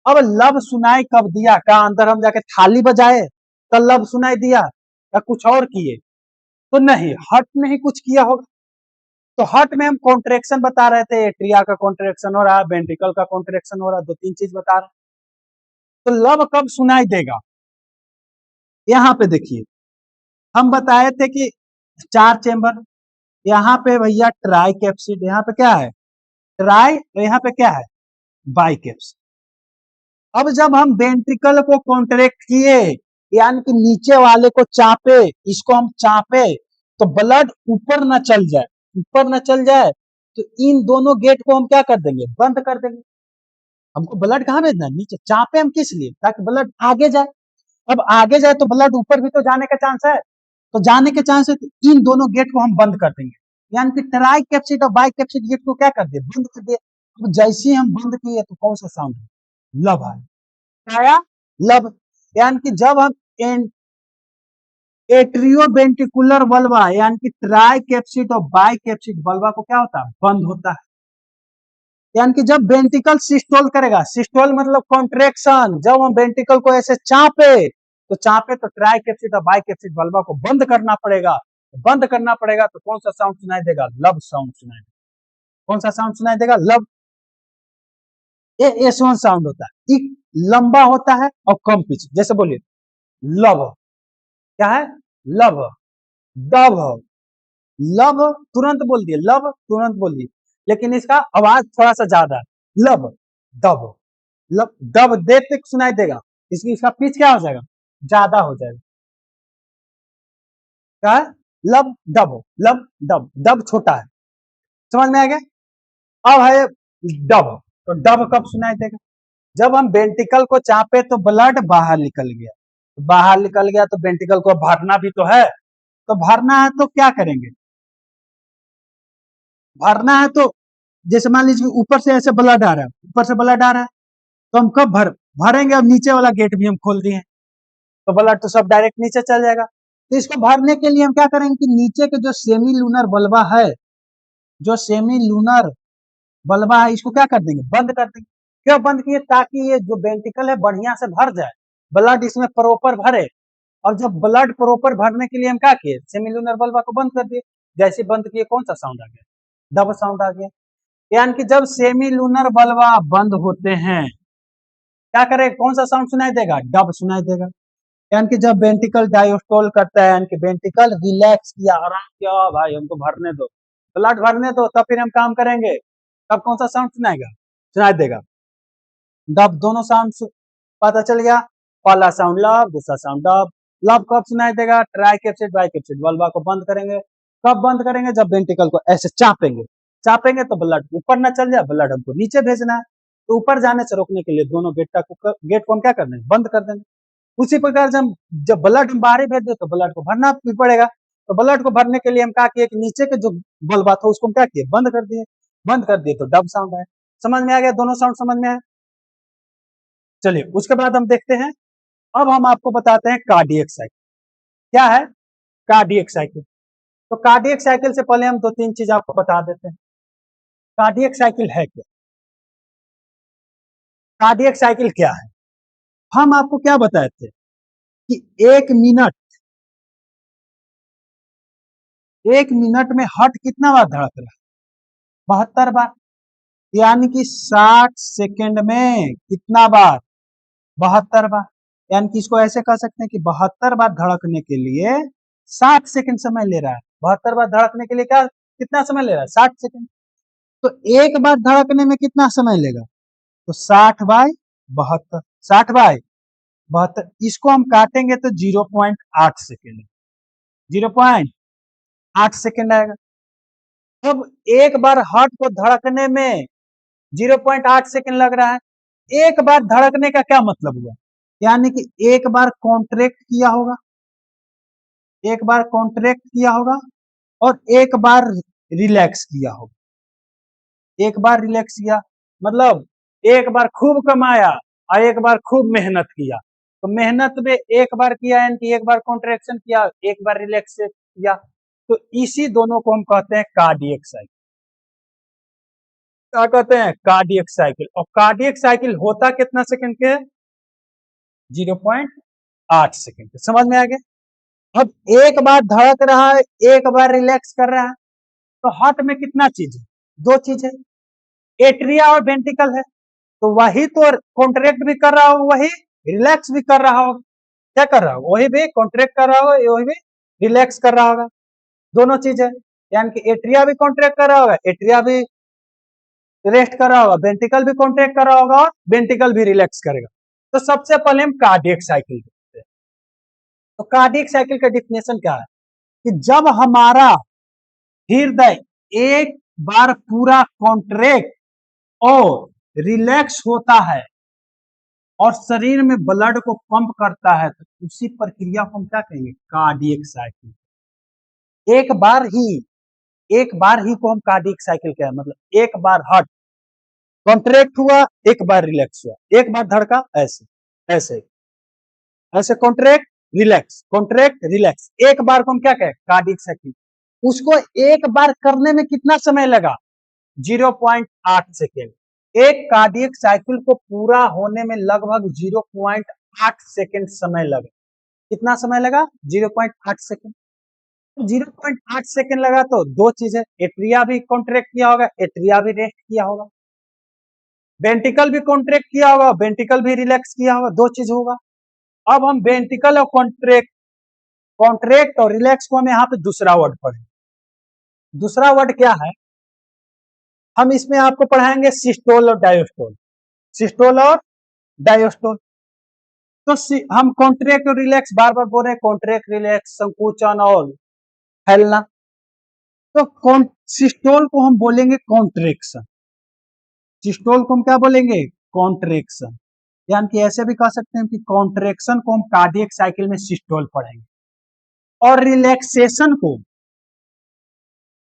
अब लब सुनाई कब दिया? का अंदर हम जाके थाली बजाए तो लब सुनाई दिया या कुछ और किए? तो नहीं, हट में ही कुछ किया होगा। तो हट में हम कॉन्ट्रेक्शन बता रहे थे, एट्रिया का कॉन्ट्रेक्शन हो रहा है, वेंट्रिकल का कॉन्ट्रेक्शन हो रहा है, दो तीन चीज बता रहे। तो लब कब सुनाई देगा? यहाँ पे देखिए, हम बताए थे कि चार चेंबर, यहाँ पे भैया ट्राई कैप्सिड, यहाँ पे क्या है? ट्राई, और यहाँ पे क्या है? By capsid. अब जब हम वेंट्रिकल को कॉन्ट्रैक्ट किए, यानी कि नीचे वाले को चापे, इसको हम चापे, तो ब्लड ऊपर न चल जाए, ऊपर न चल जाए, तो इन दोनों गेट को हम क्या कर देंगे? बंद कर देंगे। हमको ब्लड कहाँ भेजना है? नीचे। चापे हम किस लिए? ताकि ब्लड आगे जाए। अब आगे जाए तो ब्लड ऊपर भी तो जाने का चांस है, तो जाने के चांस है, तो इन दोनों गेट को हम बंद कर देंगे। यानी कि ट्राई कैप्सिड और बाई कैप्सिड गेट को क्या कर दिए? बंद कर दिए। अब जैसे ही हम बंद किए तो कौन सा साउंड है? लब है। आया लब। यानी कि जब हम एट्रियोवेंट्रिकुलर बल्बा, यानी कि ट्राई कैप्सिड और बाई कैप्सिड बल्बा को क्या होता है? बंद होता है। यानी कि जब वेंट्रिकल सिस्टोल करेगा, सिस्टोल मतलब कॉन्ट्रेक्शन, जब हम वेंट्रिकल को ऐसे चापे, तो चापे तो ट्राई कैप्सिड और बाई कैप्सिड बल्बा को बंद करना पड़ेगा। बंद करना पड़ेगा तो कौन सा साउंड सुनाई देगा? लब साउंड सुनाई देगा। कौन सा साउंड सुनाई देगा? लब। ये S1 साउंड होता है, एक लंबा होता है और कम पिच। जैसे बोलिए लब, क्या है? लब। डब, लब तुरंत बोल दिए, लब तुरंत बोल दिए, लेकिन इसका आवाज थोड़ा सा ज्यादा है। लब, दब, लब दब देर तक सुनाई देगा, इसकी इसका पिच क्या हो जाएगा? ज्यादा हो जाएगा। क्या है? लब डब, लब डब, डब छोटा है। समझ में आ गया? अब है डब। तो डब कब सुनाई देगा? जब हम वेंट्रिकल को चापे तो ब्लड बाहर निकल गया, बाहर निकल गया तो वेंट्रिकल को भरना भी तो है, तो भरना है तो क्या करेंगे? भरना है तो जैसे मान लीजिए ऊपर से ऐसे ब्लड आ रहा है, ऊपर से ब्लड आ रहा है, तो हम कब भरेंगे? अब नीचे वाला गेट भी हम खोल दिए, तो ब्लड तो सब डायरेक्ट नीचे चल जाएगा। तो इसको भरने के लिए हम क्या करेंगे कि नीचे के जो सेमी लूनर बल्बा है, जो सेमी लूनर बल्बा है, इसको क्या कर देंगे? बंद कर देंगे। क्यों बंद किए? ताकि ये जो वेंट्रिकल है बढ़िया से भर जाए, ब्लड इसमें प्रॉपर भरे। और जब ब्लड प्रॉपर भरने के लिए हम क्या किए? सेमी लूनर बल्बा को बंद कर दिए। जैसे बंद किए कौन सा साउंड आ गया? डब साउंड आ गया। यानी कि जब सेमी लूनर बल्बा बंद होते हैं, क्या करे? कौन सा साउंड सुनाई देगा? डब सुनाई देगा। यानी कि जब वेंट्रिकल डायस्टोल करता है, यानी कि वेंट्रिकल रिलैक्स किया, आराम किया, भाई हमको भरने दो, ब्लड भरने दो, तब फिर हम काम करेंगे, तब कौन सा साउंड सुनाएगा? सुनाई देगा डब। दोनों साउंड पता चल गया। पहला साउंड लब, दूसरा साउंड डब। लब कब सुनाई देगा? ट्राई कैप्सिड बाई कैप्सिड बल्बा को बंद करेंगे। कब बंद करेंगे? जब वेंट्रिकल को ऐसे चापेंगे, चापेंगे तो ब्लड ऊपर ना चल जाए, ब्लड हमको नीचे भेजना है, तो ऊपर जाने से रोकने के लिए दोनों गेट को हम क्या कर देंगे? बंद कर देंगे। उसी प्रकार जब ब्लड हम बाहर ही भेज दे तो ब्लड को भरना भी पड़ेगा, तो ब्लड को भरने के लिए हम क्या किए कि नीचे के जो बल्बा था उसको हम क्या किए, बंद कर दिए। बंद कर दिए तो डब साउंड आया। समझ में आ गया, दोनों साउंड समझ में आया। चलिए उसके बाद हम देखते हैं, अब हम आपको बताते हैं कार्डियक साइकिल क्या है। कार्डियक साइकिल, तो कार्डियक साइकिल से पहले हम दो तीन चीज आपको बता देते हैं। कार्डियक साइकिल है क्या, कार्डियक साइकिल क्या है। हम आपको क्या बताए थे कि एक मिनट में हार्ट कितना बार धड़क रहा है, 72 बार। यानी कि 60 सेकंड में कितना बार, 72 बार। यानी कि इसको ऐसे कह सकते हैं कि 72 बार धड़कने के लिए 60 सेकंड समय ले रहा है। 72 बार धड़कने के लिए क्या कितना समय ले रहा है, 60 सेकंड। तो एक बार धड़कने में कितना समय लेगा, तो 60/72, 60/72। इसको हम काटेंगे तो 0.8 सेकेंड, 0.8 सेकेंड आएगा। अब एक बार हार्ट को धड़कने में 0.8 सेकेंड लग रहा है। एक बार धड़कने का क्या मतलब हुआ, यानी कि एक बार कॉन्ट्रैक्ट किया होगा, एक बार कॉन्ट्रैक्ट किया होगा और एक बार रिलैक्स किया होगा। एक बार रिलैक्स किया मतलब एक बार खूब कमाया और एक बार खूब मेहनत किया। तो मेहनत में एक बार किया यानी कि एक बार कॉन्ट्रैक्शन किया, एक बार रिलैक्स किया। तो इसी दोनों को हम कहते हैं कार्डियक साइकिल। क्या कहते हैं, कार्डियक साइकिल। और कार्डियक साइकिल होता कितना सेकंड के, 0.8 सेकंड के। समझ में आ गया। अब एक बार धड़क रहा है, एक बार रिलैक्स कर रहा है, तो हार्ट में कितना चीज है, दो चीज है, एट्रिया और वेंट्रिकल है। तो वही तो कॉन्ट्रैक्ट भी कर रहा होगा, वही रिलैक्स भी कर रहा होगा। क्या कर रहा होगा, वही भी कॉन्ट्रैक्ट कर रहा होगा, वही भी रिलैक्स कर रहा होगा। दोनों चीज है, यानी कि एट्रिया भी कॉन्ट्रैक्ट कर रहा होगा, एट्रिया भी रेस्ट कर रहा होगा, वेंट्रिकल भी कॉन्ट्रैक्ट कर रहा होगा और वेंट्रिकल भी रिलैक्स करेगा। तो सबसे पहले हम कार्डियक साइकिल देखते हैं। तो कार्डियक साइकिल का डिफिनेशन क्या है कि जब हमारा हृदय एक बार पूरा कॉन्ट्रैक्ट और रिलैक्स होता है और शरीर में ब्लड को पंप करता है, तो उसी प्रक्रिया को हम क्या कहेंगे, कार्डियक साइकिल। एक बार ही को हम कार्डियक साइकिल कहें, मतलब एक बार हार्ट कॉन्ट्रैक्ट हुआ, एक बार रिलैक्स हुआ, एक बार धड़का, ऐसे ऐसे ऐसे कॉन्ट्रैक्ट रिलैक्स, एक बार को हम क्या कहें, कार्डियक साइकिल। उसको एक बार करने में कितना समय लगा, 0.8 सेकेंड। एक कार्डियक साइकिल को पूरा होने में लगभग 0.8 सेकेंड समय लगा। कितना समय लगा, 0.8 सेकेंड। 0.8 सेकेंड लगा तो दो चीजें, एट्रिया भी कॉन्ट्रैक्ट किया होगा, एट्रिया भी रेस्ट किया होगा, वेंट्रिकल भी कॉन्ट्रैक्ट किया होगा, वेंट्रिकल भी रिलैक्स किया होगा, दो चीज होगा। अब हम वेंट्रिकल और कॉन्ट्रैक्ट और रिलैक्स को हम यहाँ पे दूसरा वर्ड पढ़ें। दूसरा वर्ड क्या है, हम इसमें आपको पढ़ाएंगे सिस्टोल और डायोस्टोल, सिस्टोल और डायोस्टोल। तो हम कॉन्ट्रैक्ट और रिलैक्स बार बार बोल रहे हैं, कॉन्ट्रैक्ट रिलैक्स, संकुचन और फैलना। तो सिस्टोल को हम बोलेंगे कॉन्ट्रैक्शन, सिस्टोल को हम क्या बोलेंगे, कॉन्ट्रैक्शन। यानी कि ऐसे भी कह सकते हैं कि कॉन्ट्रैक्शन को हम कार्डियक साइकिल में सिस्टोल पढ़ेंगे और रिलैक्सेशन को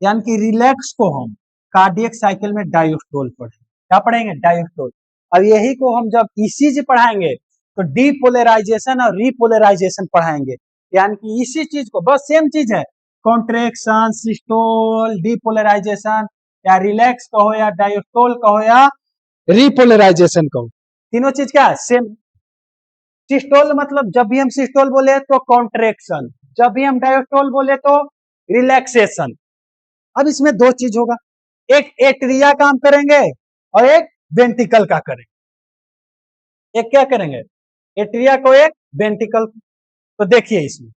यानी कि रिलैक्स को हम कार्डियक साइकिल में डायोस्टोल पढ़ेंगे। क्या पढ़ेंगे, डायोस्टोल। और यही को हम जब ईसीजी पढ़ाएंगे तो डीपोलराइजेशन और रीपोलराइजेशन पढ़ाएंगे। यानी कि इसी चीज को, बस सेम चीज है, कॉन्ट्रैक्शन, सिस्टोल, डीपोलराइजेशन, या रिलैक्स कहो या डायोस्टोल कहो या रीपोलराइजेशन कहो, तीनों चीज क्या है, सेम। सिस्टोल मतलब जब भी हम सिस्टोल बोले तो कॉन्ट्रैक्शन, जब भी हम डायोस्टोल बोले तो रिलैक्सेशन। अब इसमें दो चीज होगा, एक एट्रिया काम करेंगे और एक वेंट्रिकल का करेंगे। एक क्या करेंगे, एट्रिया को, एक वेंट्रिकल। तो देखिए इसमें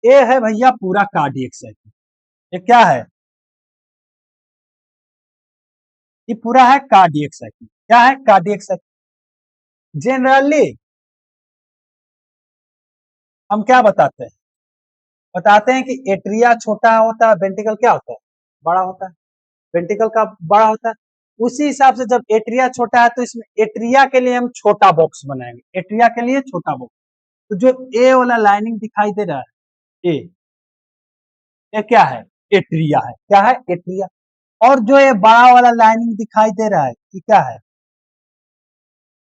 ये है भैया पूरा कार्डियक साइकिल। ये क्या है, ये पूरा है कार्डियक साइकिल। क्या है, कार्डियक साइकिल। जनरली हम क्या बताते हैं कि एट्रिया छोटा होता है, वेंट्रिकल क्या होता है, बड़ा होता है। वेंट्रिकल का बड़ा होता है। उसी हिसाब से जब एट्रिया छोटा है तो इसमें एट्रिया के लिए हम छोटा बॉक्स बनाएंगे, एट्रिया के लिए छोटा बॉक्स। तो जो ए वाला लाइनिंग दिखाई दे रहा है ए, ये क्या है? एट्रिया है। क्या है? एट्रिया। और जो ये बड़ा वाला लाइनिंग दिखाई दे रहा है, ये क्या है?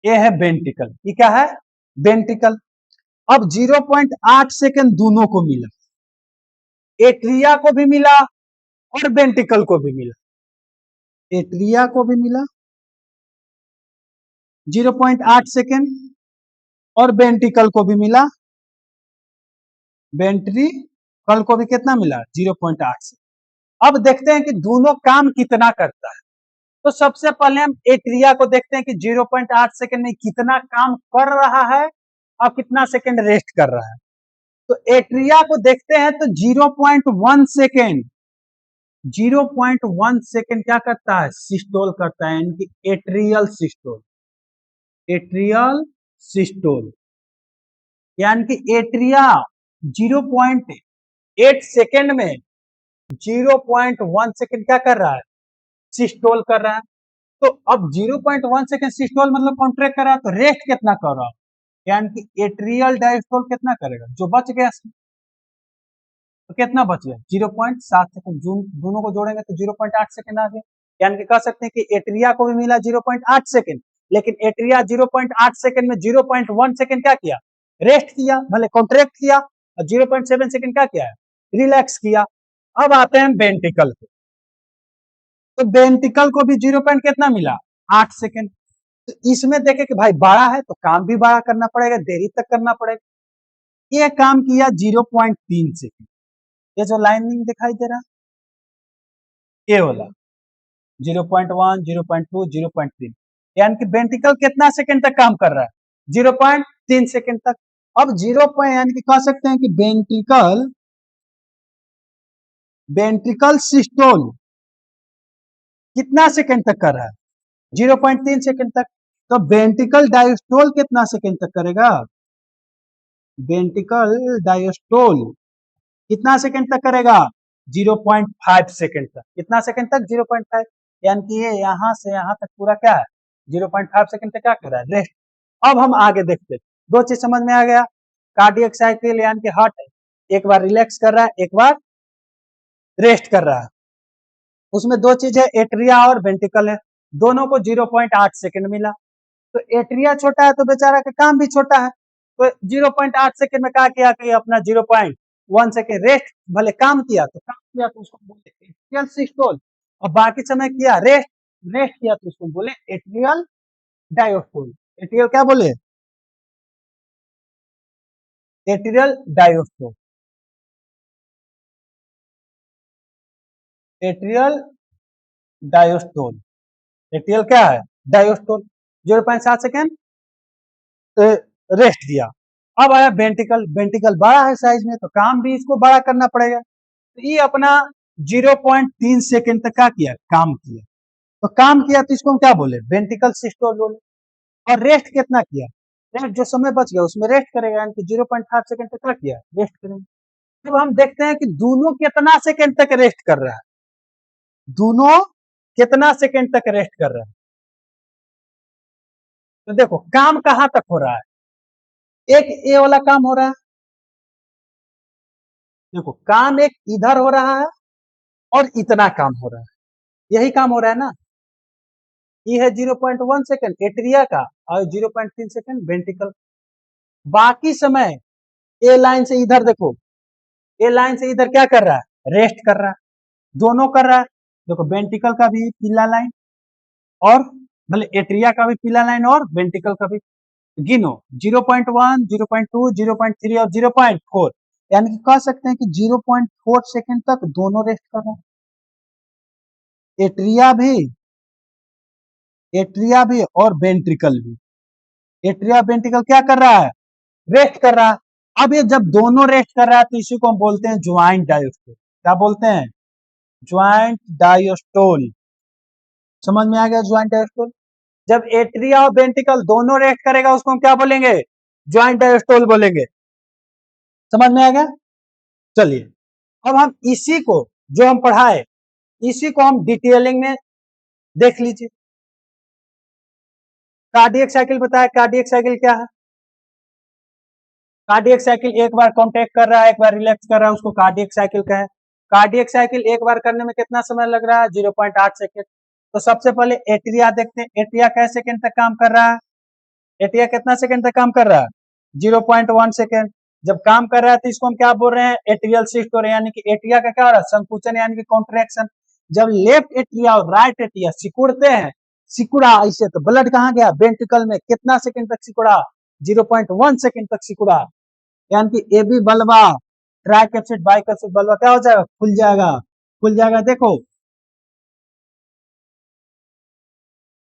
ये है वेंट्रिकल। ये क्या है? वेंट्रिकल। अब 0.8 सेकेंड दोनों को मिला, एट्रिया को भी मिला और वेंट्रिकल को भी मिला। एट्रिया को भी मिला 0.8 सेकेंड और वेंट्रिकल को भी मिला, वेंट्रिकल को भी कितना मिला? 0.8 सेकेंड। अब देखते हैं कि दोनों काम कितना करता है। तो सबसे पहले हम एट्रिया को देखते हैं कि 0.8 सेकेंड में कितना काम कर रहा है और कितना सेकेंड रेस्ट कर रहा है। तो एट्रिया को देखते हैं तो 0.1 सेकेंड, 0.1 सेकेंड क्या करता है? सिस्टोल करता है, यानी कि एट्रियल सिस्टोल। एट्रियल सिस्टोल यानी कि एट्रिया 0.8 सेकेंड में 0.1 सेकेंड क्या कर रहा है? सिस्टोल कर रहा है। तो अब 0.1 सेकेंड सिस्टोल मतलब कॉन्ट्रैक्ट कर रहा है, तो रेस्ट कितना कर रहा है? यानी कि एट्रियल डायस्टोल कितना करेगा? जो बच गया तो कितना बच गया? 0.7 सेकेंड। दोनों को जोड़ेंगे तो 0.8 सेकेंड आ गया। यानी कि कह सकते हैं कि एट्रिया को भी मिला 0.8 सेकेंड, लेकिन एट्रिया 0.8 सेकेंड में 0.1 सेकेंड क्या किया? रेस्ट किया, भले कॉन्ट्रैक्ट किया, और 0.7 सेकेंड क्या किया? रिलैक्स किया। अब आते हैं वेंट्रिकल पे। तो वेंट्रिकल को भी 0 पॉइंट कितना मिला? 8 सेकेंड। तो इसमें देखे कि भाई बड़ा है तो काम भी बड़ा करना पड़ेगा, देरी तक करना पड़ेगा। ये काम किया 0.3 सेकेंड। ये जो लाइनिंग दिखाई दे रहा ये वाला 0.1, 0.2, 0.3, यानी कि वेंट्रिकल कितना सेकेंड तक काम कर रहा है? 0.3 सेकेंड तक। अब 0 पॉइंट यानी कि कह सकते हैं कि वेंट्रिकल सिस्टोल कितना सेकेंड तक कर रहा है? 0.3 सेकेंड तक। तो वेंट्रिकल डायस्टोल कितना सेकेंड तक करेगा? वेंट्रिकल डायस्टोल कितना सेकेंड तक करेगा? 0.5 सेकेंड तक। कितना सेकेंड तक? 0.5। यानी कि ये यहां से यहां तक पूरा क्या है? 0.5 सेकेंड तक क्या कर रहा है? रेस्ट। अब हम आगे देखते हैं। दो चीज समझ में आ गया। कार्डियक साइकिल यानी कि हार्ट एक बार रिलैक्स कर रहा है, एक बार रेस्ट कर रहा है। उसमें दो चीज है, एट्रिया और वेंट्रिकल है। दोनों को 0.8 सेकेंड मिला। तो एट्रिया छोटा है तो बेचारा का काम भी छोटा है। तो 0.8 सेकेंड में क्या किया कि अपना 0.1 सेकेंड रेस्ट, भले काम किया तो उसको बोले एट्रियल सिस्टोल, और बाकी समय किया रेस्ट, रेस्ट किया तो उसको बोले एट्रियल डायोस्टोल। एट्रियल क्या बोले? एट्रियल डायोस्टोल। एट्रियल डायोस्टोल। एट्रियल क्या है? डायोस्टोल। 0.7 सेकेंड रेस्ट दिया। अब आया वेंट्रिकल। वेंट्रिकल बड़ा है साइज में तो काम भी इसको बड़ा करना पड़ेगा। तो ये अपना 0.3 सेकेंड तक क्या किया? काम किया। तो काम किया तो इसको हम क्या बोले? वेंट्रिकल सिस्टोल बोले। और रेस्ट कितना किया? रेस्ट जो समय बच गया उसमें रेस्ट करेगा, यानी कि 0.5 सेकेंड तक क्या किया? रेस्ट करेंगे। अब हम देखते हैं कि दोनों कितना सेकेंड तक रेस्ट कर रहा है। दोनों कितना सेकेंड तक रेस्ट कर रहा है? तो देखो काम कहां तक हो रहा है? एक ए वाला काम हो रहा है। देखो काम एक इधर हो रहा है और इतना काम हो रहा है, यही काम हो रहा है ना। ये है 0.1 सेकेंड एट्रिया का और 0.3 सेकेंड वेंट्रिकल। बाकी समय ए लाइन से इधर देखो, ए लाइन से इधर क्या कर रहा है? रेस्ट कर रहा है। दोनों कर रहा है। देखो वेंट्रिकल का भी पीला लाइन और मतलब एट्रिया का भी पीला लाइन और वेंट्रिकल का भी। गिनो 0.1, 0.2, 0.3 और 0.4, यानी कि कह सकते हैं कि 0.4 सेकेंड तक दोनों रेस्ट कर रहे हैं। एट्रिया भी और वेंट्रिकल भी। एट्रिया वेंट्रिकल क्या कर रहा है? रेस्ट कर रहा है। अब ये जब दोनों रेस्ट कर रहा है तो इसी को हम बोलते हैं ज्वाइंट डायोस्टोल। क्या बोलते हैं? ज्वाइंट डायोस्टोल। समझ में आ गया ज्वाइंट डायोस्टोल? जब एट्रिया और वेंट्रिकल दोनों रेस्ट करेगा उसको हम क्या बोलेंगे? ज्वाइंट डायोस्टोल बोलेंगे। समझ में आ गया? चलिए अब हम इसी को जो हम पढ़ाए इसी को हम डिटेलिंग में देख लीजिए। कार्डियक साइकिल बताया। कार्डियक साइकिल क्या है? कार्डियक साइकिल एक बार कॉन्ट्रैक्ट कर रहा है, एक बार रिलैक्स कर रहा है, उसको कार्डियक साइकिल कहे। कार्डियक साइकिल एक बार करने में कितना समय लग रहा है? 0.8 सेकेंड। तो सबसे पहले एट्रिया देखते हैं, एट्रिया कैसे सेकेंड तक काम कर रहा है? एट्रिया कितना सेकेंड तक काम कर रहा है? 0.1 सेकेंड। जब काम कर रहा है तो इसको हम क्या बोल रहे हैं? एट्रियल सिस्टोल, यानी कि एट्रिया का क्या हो रहा है? संकुचन यानी कि कॉन्ट्रैक्शन। जब लेफ्ट एट्रिया और राइट एट्रिया सिकुड़ते हैं, सिकुड़ा ऐसे, तो ब्लड कहाँ गया? वेंट्रिकल में। कितना सेकेंड तक सिकुड़ा? 0.1 सेकेंड तक सिकुड़ा। यानी कि ए बी बल्बा, ट्राइकैप्सिड बाइकैप्सिड बल्बा क्या हो जाएगा? खुल जाएगा। खुल जाएगा। देखो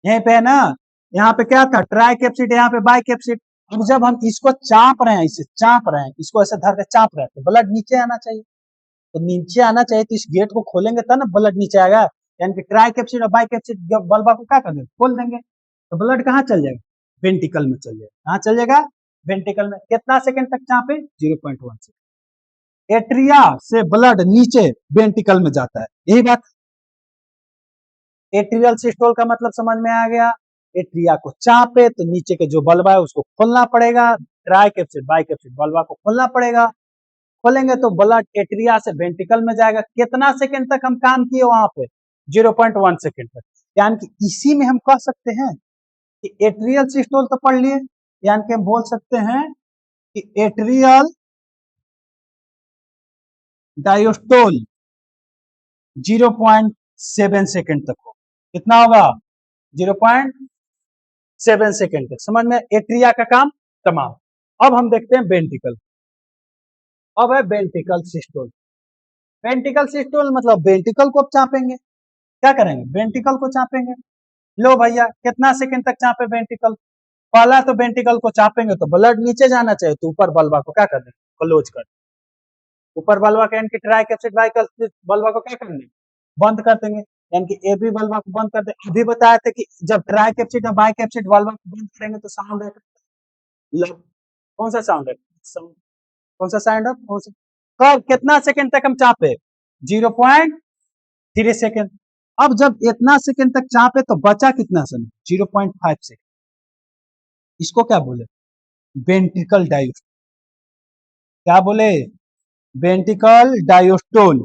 यहीं पे है ना, यहाँ पे क्या था? ट्राइकैप्सिड, यहाँ पे बाइकैप्सिड। अब जब हम इसको चाप रहे हैं, इसे चाप रहे हैं, इसको ऐसे धर के चाप रहे हैं, तो ब्लड नीचे आना चाहिए। तो नीचे आना चाहिए, तो इस गेट को खोलेंगे तब ना ब्लड नीचे आएगा। यानी कि ट्राइकैप्सिड और बाइकैप्सिड बल्बा को क्या कर देंगे? खोल देंगे, तो ब्लड कहाँ चल जाएगा? वेंट्रिकल में चल जाएगा। कहाँ चल जाएगा? वेंट्रिकल में। कितना सेकंड तक चापे? 0.1 सेकंड। एट्रिया से ब्लड नीचे वेंट्रिकल में जाता है, यही बात। एट्रियल सिस्टोल का मतलब समझ में आ गया। एट्रिया को चापे तो नीचे के जो बल्बा है उसको खोलना पड़ेगा, ट्राइकैप्सिड बाइकैप्सिड बल्बा को खोलना पड़ेगा। खोलेंगे तो ब्लड एट्रिया से वेंट्रिकल में जाएगा। कितना सेकंड तक हम काम किए वहां पे? 0.1 सेकंड तक। यानी कि इसी में हम कह सकते हैं कि एट्रियल सिस्टोल तो पढ़ लिए, यानी कि हम बोल सकते हैं कि एट्रियल डायोस्टोल 0.7 सेकंड तक हो। कितना होगा? 0.7 सेकंड तक। समझ में? एट्रिया का काम तमाम। अब हम देखते हैं वेंट्रिकल। अब है वेंट्रिकल सिस्टोल। वेंट्रिकल सिस्टोल मतलब वेंट्रिकल को चापेंगे। क्या करेंगे? वेंट्रिकल को चापेंगे। लो भैया, कितना सेकंड तक चापे वेंट्रिकल? पहला तो वेंट्रिकल को चापेंगे तो ब्लड नीचे जाना चाहिए, तो ऊपर बल्बा को क्या कर देंगे? क्लोज कर। ऊपर बल्बा का यानी कि ट्राइकैप्सिड बाइकैप्सिड बल्बा को क्या कर देंगे? बंद कर देंगे। यानी कि एबी बल्बा को बंद कर दे। अभी बताया था कि जब ट्राइकैप्सिड और बाइकैप्सिड बल्बा को बंद करेंगे तो साउंड है। कौन सा साउंड है? साउंड। कौन सा साउंड है? कौन सा? कब? कितना सेकंड तक हम चापे? 0.3 सेकंड। अब जब इतना सेकंड तक चापे तो बचा कितना समय? 0.5 सेकंड। इसको क्या बोले? वेंट्रिकल डायोस्टोल। क्या बोले? वेंट्रिकल डायोस्टोल।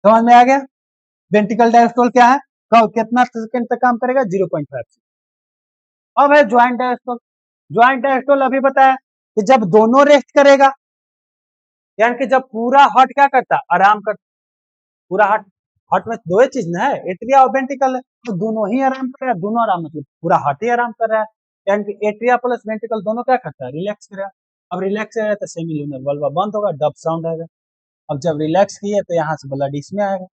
समझ में आ गया? वेंट्रिकल डायोस्टोल क्या है? कब कितना सेकंड तक काम करेगा? 0.5 सेकंड। अब है ज्वाइंट डायोस्टोल। ज्वाइंट डायोस्टोल अभी बताया कि जब दोनों रेस्ट करेगा, यानी कि जब पूरा हार्ट क्या करता? आराम करता। पूरा हार्ट, हार्ट में दो ही चीज ना है, एट्रिया और वेंट्रिकल है, तो दोनों ही आराम कर रहा है। दोनों आराम मतलब पूरा हार्ट ही आराम कर रहा है। यानी कि एट्रिया प्लस वेंट्रिकल दोनों क्या करता है? रिलैक्स कर रहा है। अब रिलैक्स करेगा तो सेमी लूनर बल्बा बंद होगा, डब साउंड आएगा। अब जब रिलैक्स किए तो यहाँ से ब्लड इसमें आएगा।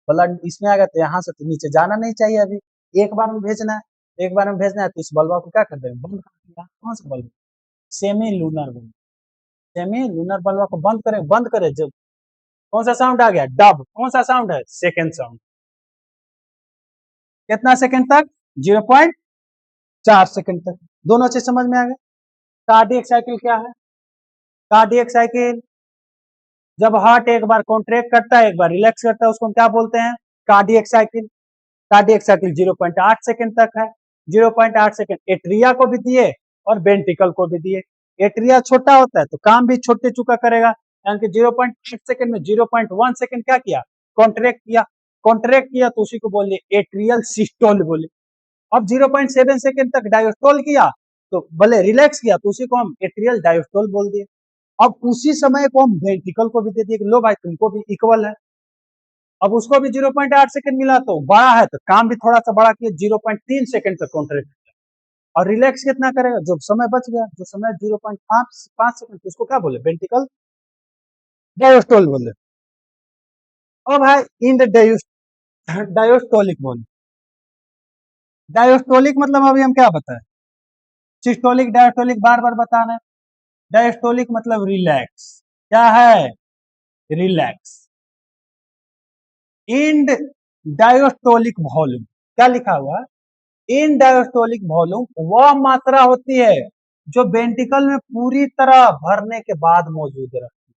ब्लड इसमें आएगा तो यहाँ से तो नीचे जाना नहीं चाहिए। अभी एक बार में भेजना है, एक बार में भेजना है, तो इस बल्बा को क्या कर देंगे? बंद कर दिया। कौन सा bulb? Semi lunar bulb. Semi lunar बल्बा को बंद करे। बंद करे जब कौन सा साउंड आ गया? डब। कौन सा साउंड है? Second sound. कितना सेकंड तक? 0.4 सेकंड तक। दोनों चीज समझ में आ गया। कार्डियक साइकिल क्या है? कार्डियक साइकिल जब हार्ट एक बार कॉन्ट्रैक्ट करता है, एक बार रिलैक्स करता है, उसको हम क्या बोलते हैं? Cardiac cycle. Cardiac cycle 0.8 second तक है। 0.8 सेकंड एट्रिया को भी दिए और वेंट्रिकल को भी दिए। एट्रिया छोटा होता है तो काम भी छोटे चुका करेगा। यानी कि 0.8 सेकंड में 0.1 सेकंड क्या किया? कॉन्ट्रैक्ट किया। कॉन्ट्रैक्ट किया तो उसी को बोलिए एट्रियल सिस्टोल बोले। अब 0.7 सेकंड तक डायोस्टोल किया तो भले रिलैक्स किया तो उसी को हम एट्रियल डायोस्टोल बोल दिए। अब उसी समय को हम वेंट्रिकल को भी दे दिए कि लो भाई तुमको भी इक्वल है। अब उसको भी 0.8 सेकंड मिला तो बड़ा है तो काम भी थोड़ा सा बड़ा किया, 0.3 सेकंड तक कॉन्ट्रैक्ट किया। और रिलैक्स कितना करेगा? जो समय बच गया, जो समय 0.5 सेकंड, उसको क्या बोले? वेंट्रिकल डायोस्टोल बोले। अब है इंड डायोस्टोलिक बोले। डायोस्टोलिक मतलब अभी हम क्या बताएं? सिस्टोलिक डायोस्टोलिक बार बार बताना है। डायस्टोलिक मतलब रिलैक्स। क्या है? रिलैक्स। End diastolic volume. क्या लिखा हुआ है? इन डायोस्टोलिक वॉल्यूम वह मात्रा होती है जो वेंट्रिकल में पूरी तरह भरने के बाद मौजूद रहती है।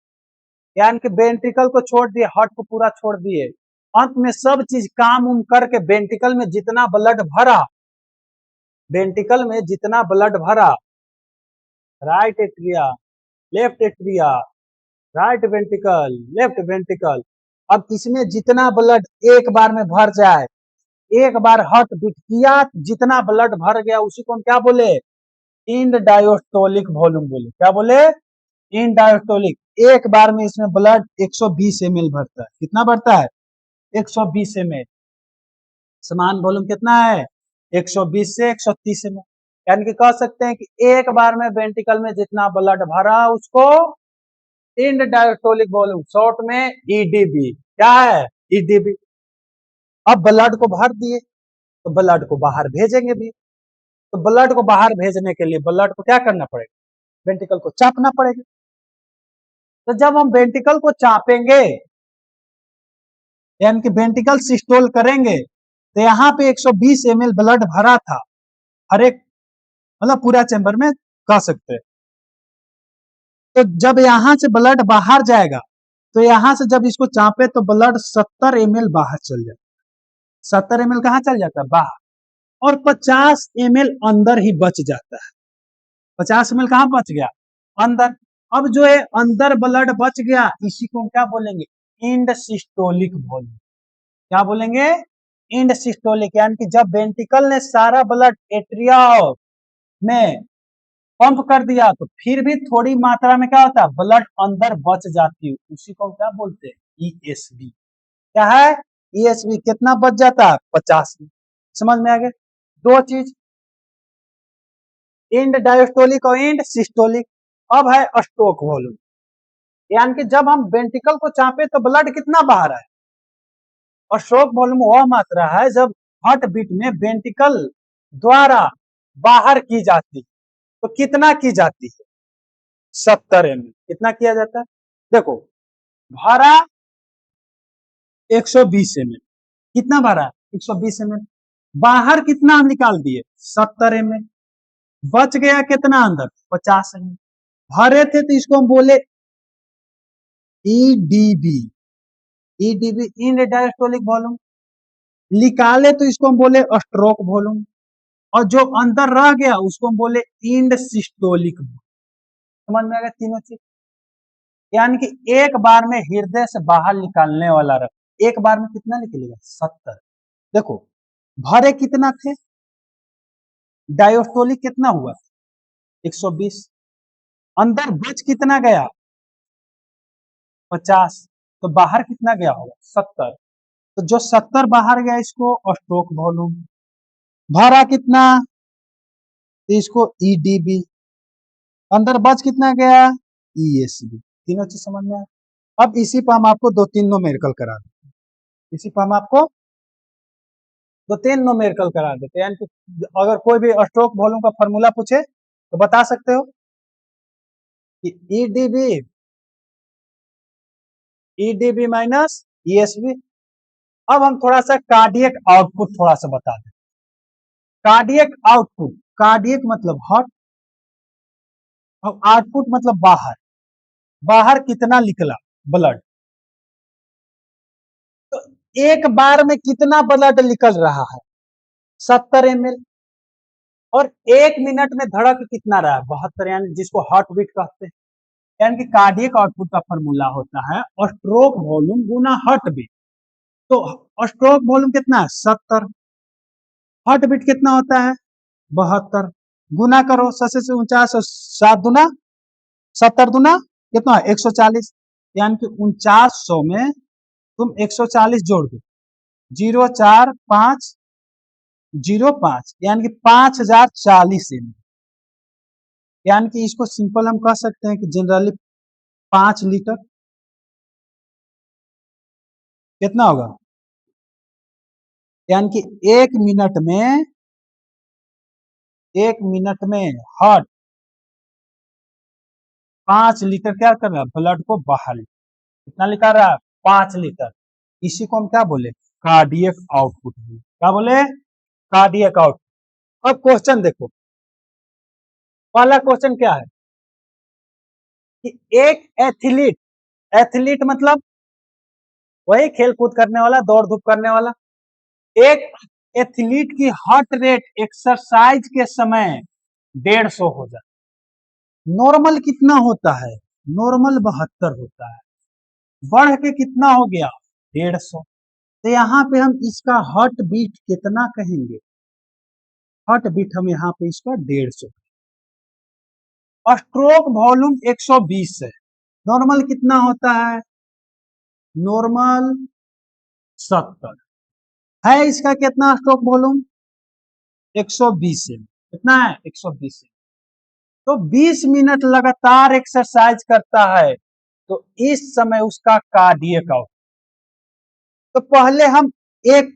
यानी कि वेंट्रिकल को छोड़ दिए, हार्ट को पूरा छोड़ दिए, अंत में सब चीज काम उम करके वेंट्रिकल में जितना ब्लड भरा, वेंट्रिकल में जितना ब्लड भरा, right atria, left atria, right ventricle, left ventricle. अब इसमें जितना ब्लड एक बार में भर जाए, एक बार हार्ट बीट किया जितना ब्लड भर गया उसी को हम क्या बोले, इंड डायोस्टोलिक वॉल्यूम बोले। क्या बोले, इंड डायोस्टोलिक। एक बार में इसमें ब्लड 120 ml भरता है। कितना भरता है, 120 ml। समान वॉल्यूम कितना है, 120 से 130 ml। यानी कि कह सकते हैं कि एक बार में वेंट्रिकल में जितना ब्लड भरा उसको इंड डायोस्टोलिक वॉल्यूम, शॉर्ट में ईडीबी। क्या है, ईडीबी। अब ब्लड को भर दिए तो ब्लड को बाहर भेजेंगे भी, तो ब्लड को बाहर भेजने के लिए ब्लड को क्या करना पड़ेगा, वेंट्रिकल को चापना पड़ेगा। तो जब हम वेंट्रिकल को चापेंगे यानी कि वेंट्रिकल सिस्टोल करेंगे तो यहाँ पे 120 ml ब्लड भरा था हर एक, मतलब पूरा चैम्बर में कह सकते हैं। तो जब यहां से ब्लड बाहर जाएगा तो यहां से जब इसको चापे तो ब्लड 70 ml बाहर चल जाता है। 70 ml कहां चल जाता है, बाहर। और 50 ml अंदर ही बच जाता है। 50 ml कहां बच गया, अंदर। अब जो है अंदर ब्लड बच गया इसी को हम क्या बोलेंगे, इंड सिस्टोलिक वॉल्यूम। क्या बोलेंगे, इंड सिस्टोलिक। यानी कि जब वेंट्रिकल ने सारा ब्लड एट्रिया में पंप कर दिया तो फिर भी थोड़ी मात्रा में क्या होता है, ब्लड अंदर बच जाती है, उसी को क्या बोलते हैं, ईएसबी। क्या है, ईएसबी। कितना बच जाता है, 50 में। समझ में आ गया, दो चीज, इंड डायोस्टोलिक और इंड सिस्टोलिक। अब है स्ट्रोक वॉल्यूम, यानी कि जब हम वेंट्रिकल को चापे तो ब्लड कितना बाहर है, और स्ट्रोक वॉल्यूम वह मात्रा है जब हार्ट बीट में वेंट्रिकल द्वारा बाहर की जाती है। तो कितना की जाती है, 70 ml। कितना किया जाता है, देखो भरा 120 ml, कितना भरा 120 ml, बाहर कितना हम निकाल दिए 70 ml, बच गया कितना अंदर 50 ml। भरे थे तो इसको हम बोले EDB, EDB end diastolic volume. निकाले तो इसको हम बोले स्ट्रोक वॉल्यूम, और जो अंदर रह गया उसको हम बोले इंड सिस्टोलिक। समझ में आ गया तीनों चीज। यानी कि एक बार में हृदय से बाहर निकालने वाला रक्त एक बार में कितना निकलेगा, 70। देखो भरे कितना थे, डायोस्टोलिक कितना हुआ 120, अंदर बच कितना गया 50, तो बाहर कितना गया होगा 70। तो जो 70 बाहर गया इसको स्ट्रोक वॉल्यूम, भरा कितना तो इसको ईडीबी, अंदर बच कितना गया ईएसबी। तीनों चीज समझ में आया। अब इसी पर हम आपको दो तीन न्यूमेरिकल करा देते हैं, इसी पर हम आपको दो तीन न्यूमेरिकल करा देते हैं। यानी कि अगर कोई भी स्ट्रोक वॉल्यूम का फॉर्मूला पूछे तो बता सकते हो कि ईडीबी माइनस ईएसबी। अब हम थोड़ा सा कार्डियक आउटपुट थोड़ा सा बता दें। कार्डियक आउटपुट, कार्डियक मतलब हार्ट, और आउटपुट मतलब बाहर, बाहर कितना निकला ब्लड। तो एक बार में कितना ब्लड निकल रहा है 70 ml, और एक मिनट में धड़क कितना रहा है 72, यानी जिसको हार्ट बीट कहते हैं। यानी कि कार्डियक आउटपुट का फॉर्मूला होता है स्ट्रोक वॉल्यूम गुना हार्ट बीट। तो स्ट्रोक वॉल्यूम कितना है 70, हार्ट बीट कितना होता है 72, गुना करो 70 से 49, 7 दुना 70 दुना कितना 140, यानी कि 4900 में तुम 140 जोड़ दो, 04505, यानी कि 5040 ml। यानी कि इसको सिंपल हम कह सकते हैं कि जनरली 5 लीटर कितना होगा, यानी कि एक मिनट में हार्ट 5 लीटर क्या कर रहा है, ब्लड को बाहर कितना निकाल रहा है 5 लीटर। इसी को हम क्या बोले, कार्डियक आउटपुट। क्या बोले, कार्डियक आउटपुट। अब क्वेश्चन देखो, पहला क्वेश्चन क्या है कि एक एथलीट, एथलीट मतलब वही खेल कूद करने वाला, दौड़ धूप करने वाला, एक एथलीट की हार्ट रेट एक्सरसाइज के समय 150 हो जाता, नॉर्मल कितना होता है नॉर्मल 72 होता है, बढ़ के कितना हो गया 150। तो यहाँ पे हम इसका हार्ट बीट कितना कहेंगे, हार्ट बीट हम यहाँ पे इसका 150। और स्ट्रोक वॉल्यूम 120 है, नॉर्मल कितना होता है, नॉर्मल 70 है, इसका कितना स्ट्रोक वॉल्यूम 120 है, कितना है 120 है। तो 20 मिनट लगातार एक्सरसाइज करता है तो इस समय उसका कार्डियक आउटपुट, तो पहले हम 1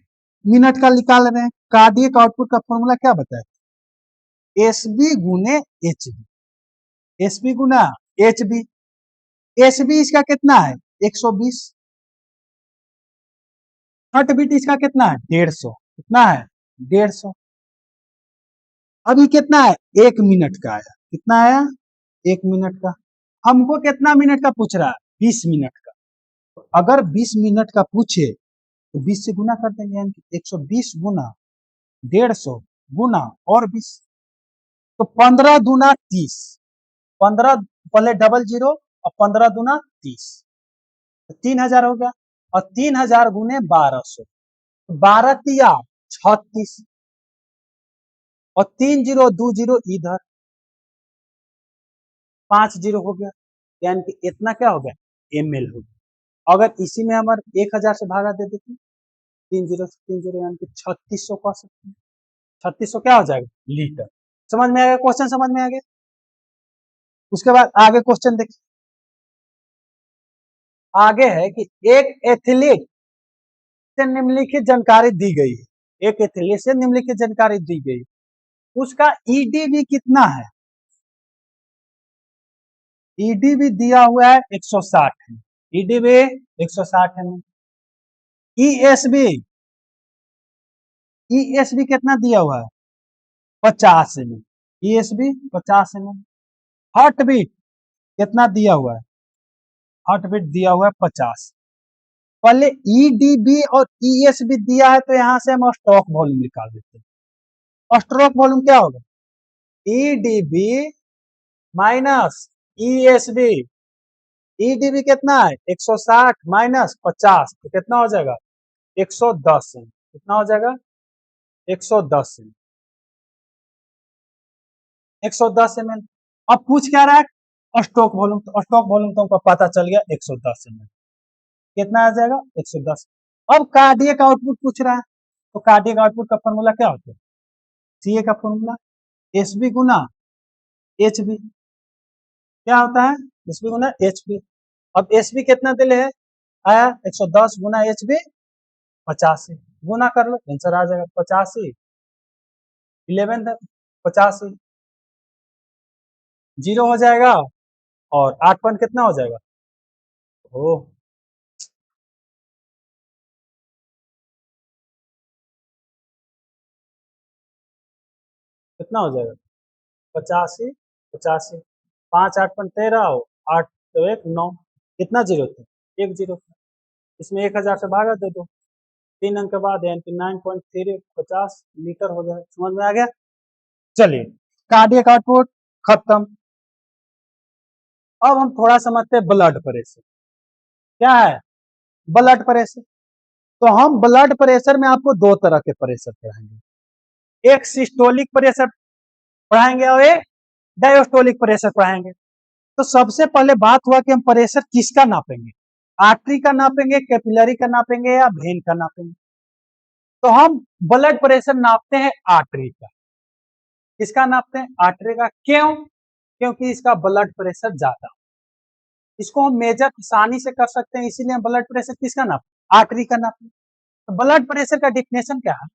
मिनट का निकाल रहे हैं, कार्डियक आउटपुट का फॉर्मूला क्या बताए, एसबी गुने एचबी, एसबी गुना एचबी, एसबी इसका कितना है 120, हार्ट बीट इसका कितना है 150, कितना है 150। अभी कितना है 1 मिनट का आया, कितना आया 1 मिनट का, हमको कितना मिनट का पूछ रहा है 20 मिनट का। तो अगर 20 मिनट का पूछे तो 20 से गुना कर देंगे, यानी 120 गुना 150 गुना और 20, तो 15 दूना 30, 15 पहले डबल जीरो और 15 दूना 30, तो 3000 हो गया, और 3000 गुने 1200, 12 तिया 36, और 3 जीरो 2 जीरो इधर 5 जीरो हो गया, यानी कि इतना क्या हो गया ml हो गया। अगर इसी में हमारे 1000 से भागा दे देते 3 जीरो से 3 जीरो, यानी कि 3600 कह सकते हैं, 3600 क्या हो जाएगा लीटर। समझ में आ गया, क्वेश्चन समझ में आ गया। उसके बाद आगे क्वेश्चन देखिए, आगे है कि एक एथलीट से निम्नलिखित जानकारी दी गई है, एक एथलीट से निम्नलिखित जानकारी दी गई, उसका ईडीवी कितना है, ईडीवी दिया हुआ है 160 है, ईडीवी 160 है, ईएसबी, ईएसबी कितना दिया हुआ है 50 MM, ESB 50 MM, heart beat कितना दिया हुआ है, हार्ट बीट दिया हुआ है 50। पहले ईडीबी और ईएसबी दिया है तो यहां से हम स्ट्रोक वॉल्यूम निकाल देते हैं, और स्ट्रोक वॉल्यूम क्या होगा ईडीबी माइनस ईएसबी, ईडीबी कितना है 160 माइनस 50, तो कितना हो जाएगा 110 है, कितना हो जाएगा 110 है, 110 ml। अब पूछ क्या रहा है स्ट्रोक वॉल्यूम, तो स्ट्रोक वॉल्यूम तो हमको पता चल गया 110 ml, कितना आ जाएगा 110। अब कार्डियक आउटपुट पूछ रहा है, तो कार्डियक आउटपुट का फॉर्मूला क्या होता है, सीए का फॉर्मूला एसबी गुना एचबी, क्या होता है एसबी गुना एचबी। अब एसबी कितना दिले है आया 110 गुना एचबी 85, गुना कर लो आंसर आ जाएगा 85, 11 85 जीरो हो जाएगा, और 8 पॉइंट कितना हो जाएगा, ओ कितना हो जाएगा 85, 85, 5 8 पॉइंट 13 हो, 8 तो 1 9, कितना जीरो थे 1 जीरो, इसमें 1000 से भागा दे दो, 3 अंक के बाद यानी कि 9.350 लीटर हो जाए, समझ में आ गया। चलिए कार्डियक आउटपुट खत्म। अब हम थोड़ा समझते हैं ब्लड प्रेशर क्या है, ब्लड प्रेशर। तो हम ब्लड प्रेशर में आपको 2 तरह के प्रेशर पढ़ाएंगे, एक सिस्टोलिक प्रेशर पढ़ाएंगे और एक डायस्टोलिक प्रेशर पढ़ाएंगे। तो सबसे पहले बात हुआ कि हम प्रेशर किसका नापेंगे, आर्टरी का नापेंगे, कैपिलरी का नापेंगे, या वेन का नापेंगे। तो हम ब्लड प्रेशर नापते हैं आर्टरी का, किसका नापते हैं आर्टरी का, क्यों, क्योंकि इसका ब्लड प्रेशर ज्यादा, इसको हम मेजर आसानी से कर सकते हैं, इसीलिए हम ब्लड प्रेशर किसका नापते आर्टरी का नापते। तो ब्लड प्रेशर का डिफिनेशन क्या है,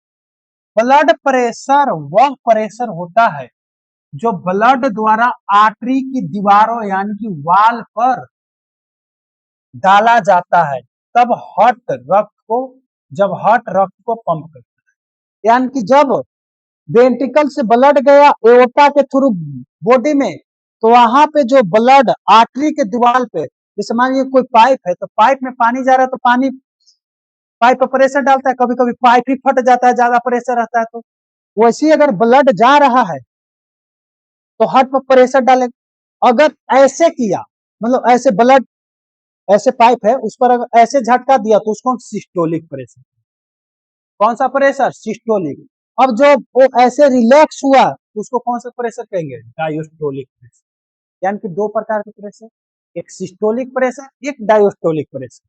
ब्लड प्रेशर वह प्रेशर होता है जो ब्लड द्वारा आर्टरी की दीवारों यानी कि वाल पर डाला जाता है तब हार्ट रक्त को, जब हार्ट रक्त को पंप करता है, यानी कि जब वेंट्रिकल से ब्लड गया एओर्टा के थ्रू बॉडी में, तो वहां पे जो ब्लड आर्टरी के दीवार पे, जैसे मान लीजिए कोई पाइप है तो पाइप में पानी जा रहा है, तो पानी पाइप पर प्रेशर डालता है, कभी कभी पाइप ही फट जाता है ज्यादा प्रेशर रहता है, तो वैसे अगर ब्लड जा रहा है तो हार्ट पर प्रेशर डालेगा। अगर ऐसे किया मतलब ऐसे ब्लड, ऐसे पाइप है उस पर अगर ऐसे झटका दिया तो उसको हम सिस्टोलिक प्रेशर, कौन सा प्रेशर, सिस्टोलिक। अब जो वो ऐसे रिलैक्स हुआ तो उसको कौन सा प्रेशर कहेंगे, डायस्टोलिक प्रेशर। यानी कि दो प्रकार के प्रेशर, एक सिस्टोलिक प्रेशर, एक डायस्टोलिक प्रेशर।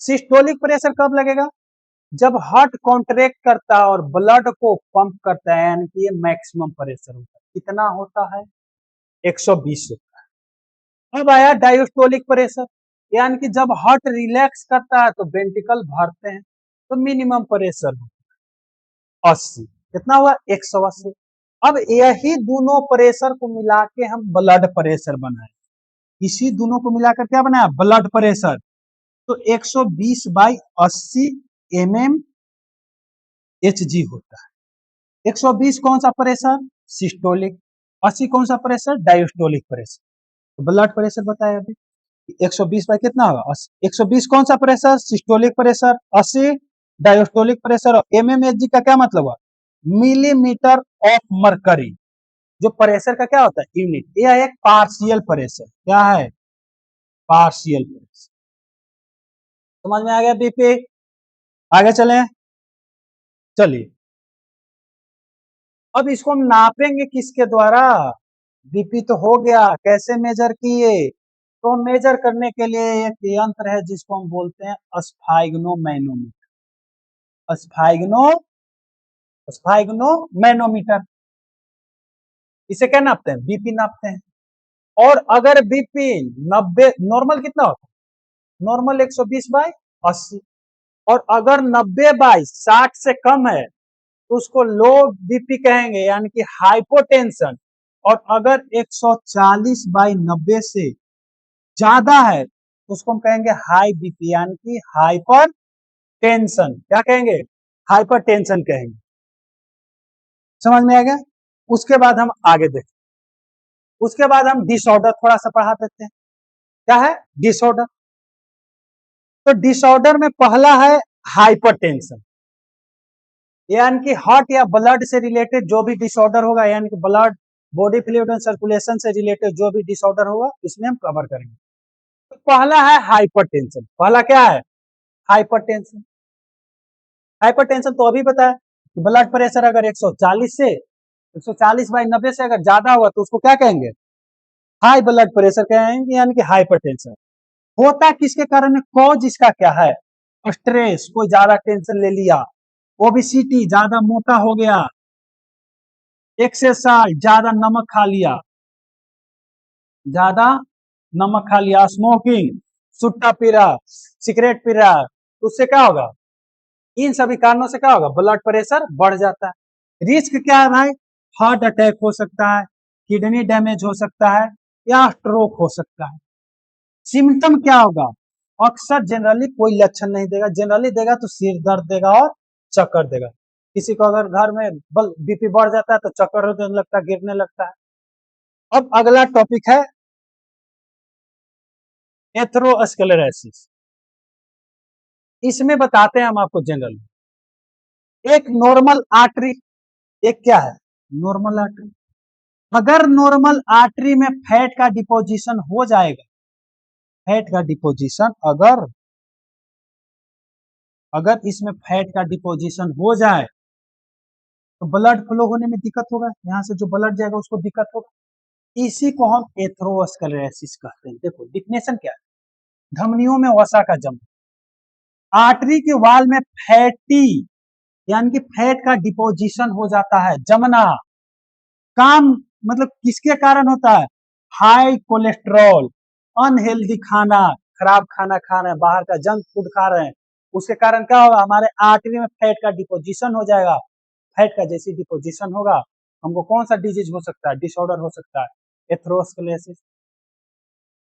सिस्टोलिक प्रेशर कब लगेगा, जब हार्ट कॉन्ट्रैक्ट करता है और ब्लड को पंप करता है, यानी कि ये मैक्सिमम प्रेशर होता है। कितना होता है, 120 होता है। अब आया डायस्टोलिक प्रेशर, यानी कि जब हार्ट रिलैक्स करता है तो वेंट्रिकल भरते हैं, तो मिनिमम प्रेशर 80। कितना हुआ, 180। अब यही दोनों प्रेशर को मिला के हम ब्लड प्रेशर बनाए, इसी दोनों को मिलाकर क्या बनाया, ब्लड प्रेशर। तो 120/80 mm Hg होता है। 120 कौन सा प्रेशर, सिस्टोलिक, 80 कौन सा प्रेशर, डायस्टोलिक प्रेशर। तो ब्लड प्रेशर बताया अभी, 120 बाई कितना होगा, 120 कौन सा pressure, systolic pressure, 80 diastolic pressure. और mmHg का क्या मतलब हुआ, मिलीमीटर ऑफ मरकरी। जो प्रेशर का क्या होता है, यूनिट। यह एक पार्शियल प्रेशर, क्या है, पार्शियल प्रेशर। समझ में आ गया बीपी, आगे चले, चलिए अब इसको हम नापेंगे किसके द्वारा, बीपी तो हो गया, कैसे मेजर किए, तो मेजर करने के लिए एक यंत्र है जिसको हम बोलते हैं स्फाइग्नोमैनोमीटर, स्फाइग्नो स्फाइग्नोमैनोमीटर। इसे क्या नापते हैं, बीपी नापते हैं। और अगर बीपी 90, नॉर्मल कितना होता है, नॉर्मल 120/80, और अगर 90/60 से कम है तो उसको लो बीपी कहेंगे, यानी कि हाइपोटेंशन। और अगर 140/90 से ज्यादा है तो उसको हम कहेंगे हाई बीपी, यानी कि हाइपर टेंशन। क्या कहेंगे, हाइपर टेंशन कहेंगे। समझ में आ गया। उसके बाद हम आगे देखें, उसके बाद हम डिसऑर्डर थोड़ा सा पढ़ा देते हैं। क्या है, डिसऑर्डर। तो डिसऑर्डर में पहला है हाइपरटेंशन, यानी कि हार्ट या ब्लड से रिलेटेड जो भी डिसऑर्डर होगा, यानी कि blood body fluid and circulation से रिलेटेड जो भी डिसऑर्डर होगा इसमें हम कवर करेंगे। तो पहला है हाइपरटेंशन, पहला क्या है, हाइपरटेंशन। हाइपरटेंशन तो अभी बताया कि ब्लड प्रेशर अगर 140/90 से अगर ज्यादा हुआ तो उसको क्या कहेंगे, हाई ब्लड प्रेशर कहेंगे, यानी कि हाइपरटेंशन। होता किसके कारण है, कॉज इसका क्या है, स्ट्रेस, कोई ज्यादा टेंशन ले लिया, ओबेसिटी, ज्यादा मोटा हो गया, एक्सरसाइज, ज्यादा नमक खा लिया, ज्यादा नमक खा लिया, स्मोकिंग, सुट्टा पी रहा, सिगरेट पी रहा, तो उससे क्या होगा, इन सभी कारणों से क्या होगा, ब्लड प्रेशर बढ़ जाता है। रिस्क क्या है भाई, हार्ट अटैक हो सकता है, किडनी डैमेज हो सकता है, या स्ट्रोक हो सकता है। सिम्टम क्या होगा, अक्सर जनरली कोई लक्षण नहीं देगा, जनरली देगा तो सिर दर्द देगा और चक्कर देगा। किसी को अगर घर में बीपी बढ़ जाता है तो चक्कर होने लगता है, गिरने लगता है। अब अगला टॉपिक है एथेरोस्क्लेरोसिस। इसमें बताते हैं हम आपको जनरली, एक नॉर्मल आर्टरी, एक क्या है, नॉर्मल आर्टरी। अगर नॉर्मल आर्टरी में फैट का डिपोजिशन हो जाएगा, फैट का डिपोजिशन अगर इसमें फैट का डिपोजिशन हो जाए तो ब्लड फ्लो होने में दिक्कत होगा, यहाँ से जो ब्लड जाएगा उसको दिक्कत होगा। इसी को हम एथेरोस्क्लेरोसिस कहते हैं। देखो डिफिनेशन क्या है, धमनियों में वसा का जमना, आर्टरी के वाल में फैटी, यानी कि फैट का डिपोजिशन हो जाता है, जमना। काम मतलब किसके कारण होता है, हाई कोलेस्ट्रॉल, अनहेल्दी खाना, खराब खाना खा रहे हैं, बाहर का जंक फूड खा रहे हैं, उसके कारण क्या होगा, हमारे आर्टरी में फैट का डिपोजिशन हो जाएगा। फैट का जैसे डिपोजिशन होगा हमको कौन सा डिजीज हो सकता है, डिसऑर्डर हो सकता है, एथेरोस्क्लेरोसिस।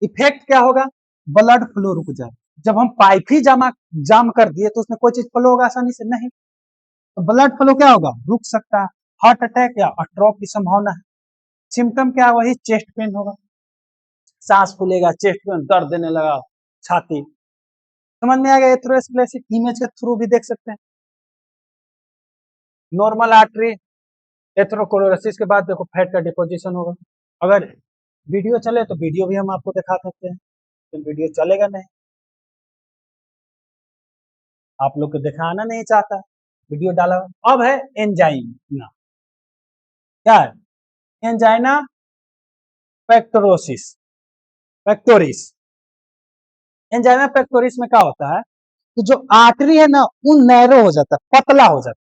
इफेक्ट क्या होगा, ब्लड फ्लो रुक जाए। जब हम पाइप ही जाम कर दिए तो उसमें कोई चीज फ्लो होगा आसानी से, नहीं। तो ब्लड फ्लो क्या होगा, रुक सकता है, हार्ट अटैक या स्ट्रोक की संभावना है। सिम्टम क्या है, वही चेस्ट पेन होगा, सांस फूलेगा, चेस्ट पेन, दर्द देने लगा, छाती। समझ में आ गया, एथेरोस्क्लेरोसिस इमेज के थ्रू भी देख सकते हैं। नॉर्मल आर्टरी, एथेरोस्क्लेरोसिस के बाद देखो फैट का डिपोजिशन होगा। अगर वीडियो चले तो वीडियो भी हम आपको दिखा सकते हैं। तो वीडियो चलेगा नहीं, आप लोग को दिखाना नहीं चाहता, वीडियो डाला। अब है एंजाइना, क्या है? Angina pectorosis, pectoris. Angina pectoris में क्या होता है कि जो आर्टरी है ना वो नैरो हो जाता है, पतला हो जाता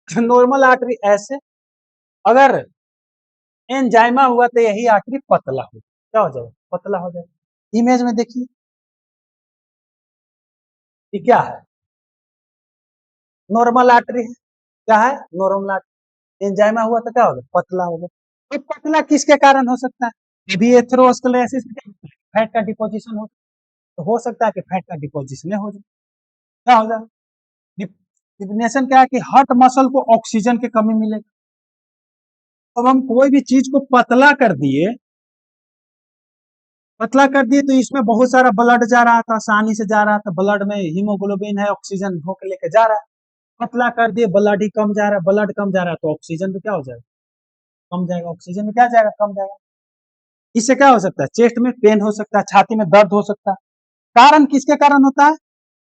है। नॉर्मल आर्टरी ऐसे, अगर एंजाइमा हुआ तो यही आर्टरी पतला हो, क्या हो जाएगा? पतला हो जाएगा। इमेज में देखिए ये क्या है? नॉर्मल आर्टरी है, क्या है? Normal artery. एंजाइमा हुआ तो क्या होगा? पतला होगा। तो पतला किसके कारण हो सकता है? ये भी एथेरोस्क्लेरोसिस, फैट का डिपोजिशन हो सकता है कि फैट का डिपोजिशन हो जाए, क्या हो जाए? डिफिनेशन क्या है कि हार्ट मसल को ऑक्सीजन की कमी मिलेगी। अब हम कोई भी चीज को पतला कर दिए, पतला कर दिए तो इसमें बहुत सारा ब्लड जा रहा था, आसानी से जा रहा था, ब्लड में हीमोग्लोबिन है, ऑक्सीजन ढोक लेके जा रहा है। पतला कर दिए, ब्लड ही कम जा रहा है, ब्लड कम जा रहा है तो ऑक्सीजन तो क्या हो जाएगा? कम जाएगा। ऑक्सीजन में क्या जाएगा? कम जाएगा। इससे क्या हो सकता है? चेस्ट में पेन हो सकता है, छाती में दर्द हो सकता है। कारण किसके कारण होता है?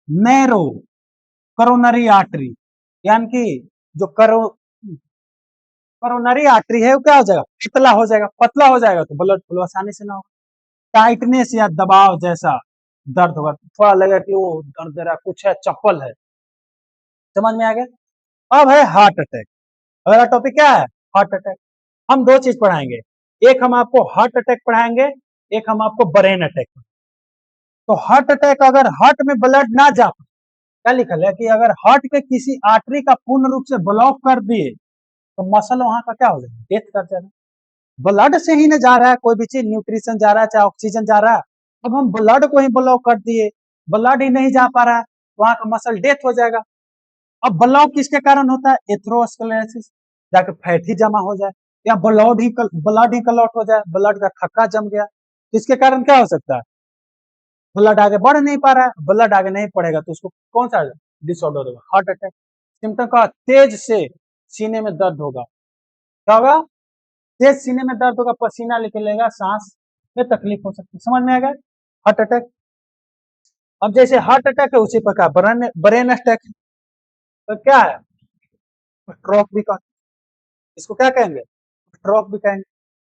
नैरो करोनरी आर्टरी, यानी कि जो करोनरी आर्टरी है वो क्या हो जाएगा? पतला हो जाएगा। पतला हो जाएगा तो ब्लड फ्लो आसानी से ना हो। टाइटनेस या दबाव जैसा दर्द होगा, थोड़ा लगेगा कि वो दर्द दे रहा, कुछ है, चप्पल है। समझ में आ गया? अब है हार्ट अटैक। अगला टॉपिक क्या है? Heart attack. हम दो चीज पढ़ाएंगे, एक हम आपको हार्ट अटैक पढ़ाएंगे, एक हम आपको ब्रेन अटैक। तो हार्ट अटैक, अगर हार्ट में ब्लड ना जा, क्या लिखल है कि अगर हार्ट के किसी आर्टरी का पूर्ण रूप से ब्लॉक कर दिए तो मसल वहां का क्या हो जाएगा? डेथ कर जाएगा। ब्लड से ही ना जा रहा है कोई भी चीज, न्यूट्रिशन जा रहा है चाहे ऑक्सीजन जा रहा है। अब हम ब्लड को ही ब्लॉक कर दिए, ब्लड ही नहीं जा पा रहा है, वहां का मसल डेथ हो जाएगा। अब ब्लॉक किसके कारण होता है? एथेरोस्क्लेरोसिस, जाके फैट ही जमा हो जाए, या ब्लड ही क्लॉट हो जाए, ब्लड का थक्का जम गया, तो इसके कारण क्या हो सकता है? ब्लड आगे बढ़ नहीं पा रहा है, ब्लड आगे नहीं पड़ेगा तो उसको कौन सा डिसऑर्डर होगा? Heart attack. सिम्टम का तेज से सीने में दर्द होगा, क्या होगा? तेज सीने में दर्द होगा, पसीना निकलेगा, सांस में तकलीफ हो सकती है। समझ में आ गया? Heart attack. अब जैसे हार्ट अटैक है उसी प्रकार ब्रेन अटैक है, तो क्या है? स्ट्रोक भी कहते हैं। इसको क्या कहेंगे? स्ट्रोक भी कहेंगे।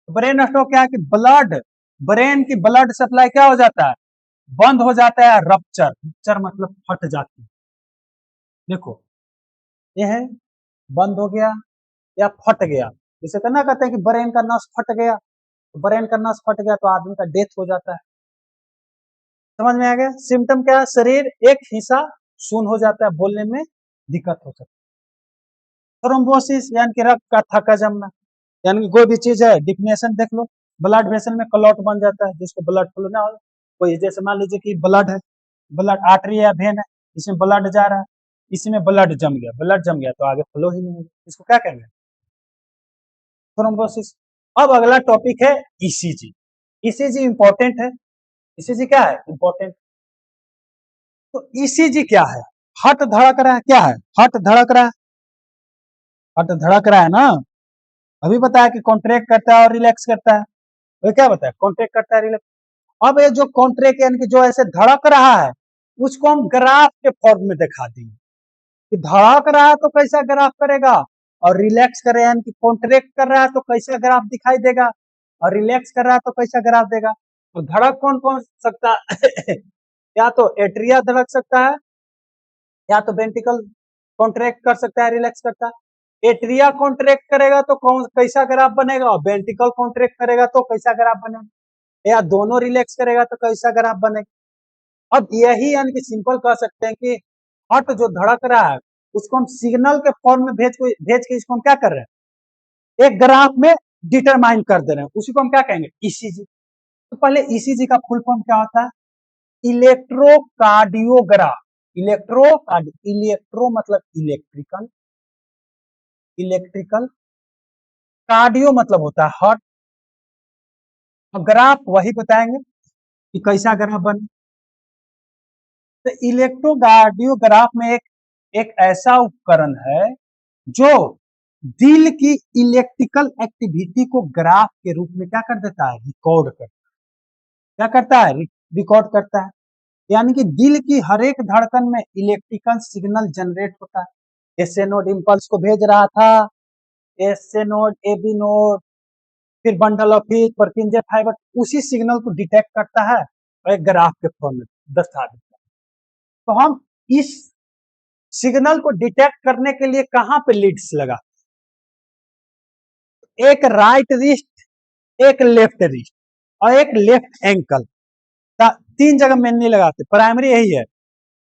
ब्रेन स्ट्रोक क्या है कि ब्लड, ब्रेन की ब्लड सप्लाई क्या हो जाता है? बंद हो जाता है, रप्चर, रप्चर मतलब फट जाती है। देखो ये है, बंद हो गया या फट गया, इसे कहना कहते हैं कि ब्रेन का नस फट गया। तो ब्रेन का नस फट गया तो आदमी का डेथ हो जाता है। समझ में आ गया? सिम्टम क्या है? शरीर एक हिस्सा सुन्न हो जाता है, बोलने में दिक्कत हो सकती है। थ्रोम्बोसिस यानी कि रक्त का थक्का जमना, यानी कि कोई भी चीज है, डिफिनेशन देख लो, ब्लड वेसल में क्लॉट बन जाता है जिसको ब्लड फ्लो ना हो। कोई जैसे मान लीजिए कि ब्लड है, ब्लड आर्टरी या वेन है, इसमें ब्लड जा रहा है, इसमें ब्लड जम गया, ब्लड जम गया तो आगे फ्लो ही नहीं होगा, इसको क्या कहेंगे? थ्रोम्बोसिस। अब अगला टॉपिक है ईसीजी। ईसीजी इंपॉर्टेंट है। ईसीजी क्या है? इंपॉर्टेंट। तो ईसीजी क्या है? हार्ट धड़क रहा है, क्या है? हार्ट धड़क रहा है, हार्ट धड़क रहा है ना। अभी बताया कि कॉन्ट्रैक्ट करता है और रिलैक्स करता है, वो क्या बताया? कॉन्ट्रैक्ट करता है, रिलैक्स। अब ये जो कॉन्ट्रैक्ट यानी कि जो ऐसे धड़क रहा है उसको हम ग्राफ के फॉर्म में दिखा देंगे कि धड़क रहा है तो कैसा ग्राफ करेगा, और रिलैक्स कर रहा है यानी कि कॉन्ट्रैक्ट कर रहा है तो कैसा ग्राफ दिखाई देगा, और रिलैक्स कर रहा है तो कैसा ग्राफ देगा। तो धड़क कौन कौन सकता है? या तो एट्रिया धड़क सकता है, या तो वेंट्रिकल कॉन्ट्रैक्ट कर सकता है, रिलैक्स करता है। एट्रिया कॉन्ट्रैक्ट करेगा तो कौन कैसा ग्राफ बनेगा, और वेंट्रिकल कॉन्ट्रैक्ट करेगा तो कैसा ग्राफ बनेगा, या दोनों रिलैक्स करेगा तो कैसा ग्राफ बनेगा। अब यही यानी कि सिंपल कह सकते हैं कि हार्ट जो धड़क रहा है उसको हम सिग्नल के फॉर्म में भेज के इसको हम क्या कर रहे हैं? एक ग्राफ में डिटरमाइन कर दे रहे हैं, उसी को हम क्या कहेंगे? ईसीजी। तो पहले ईसीजी का फुल फॉर्म क्या होता है? इलेक्ट्रोकार्डियोग्राफ। इलेक्ट्रो मतलब इलेक्ट्रिकल, इलेक्ट्रिकल, कार्डियो मतलब होता है हार्ट, और ग्राफ वही बताएंगे कि कैसा ग्राफ बने। तो इलेक्ट्रोकार्डियोग्राफ में एक ऐसा उपकरण है जो दिल की इलेक्ट्रिकल एक्टिविटी को ग्राफ के रूप में क्या कर देता है? रिकॉर्ड कर, क्या करता है? रिकॉर्ड करता है। यानी कि दिल की हर एक धड़कन में इलेक्ट्रिकल सिग्नल जनरेट होता है। एसए नोड इंपल्स को भेज रहा था, एसए नोड, एबी नोड, फिर बंडल ऑफ हीट, पर्किंजे फाइबर उसी सिग्नल को डिटेक्ट करता है और एक ग्राफ के फॉर्म में दर्शा देता है। तो हम इस सिग्नल को डिटेक्ट करने के लिए कहां पे लीड्स लगा, एक राइट रिस्ट, एक लेफ्ट रिस्ट और एक लेफ्ट एंकल, तीन जगह मेनली लगाते, प्राइमरी यही है,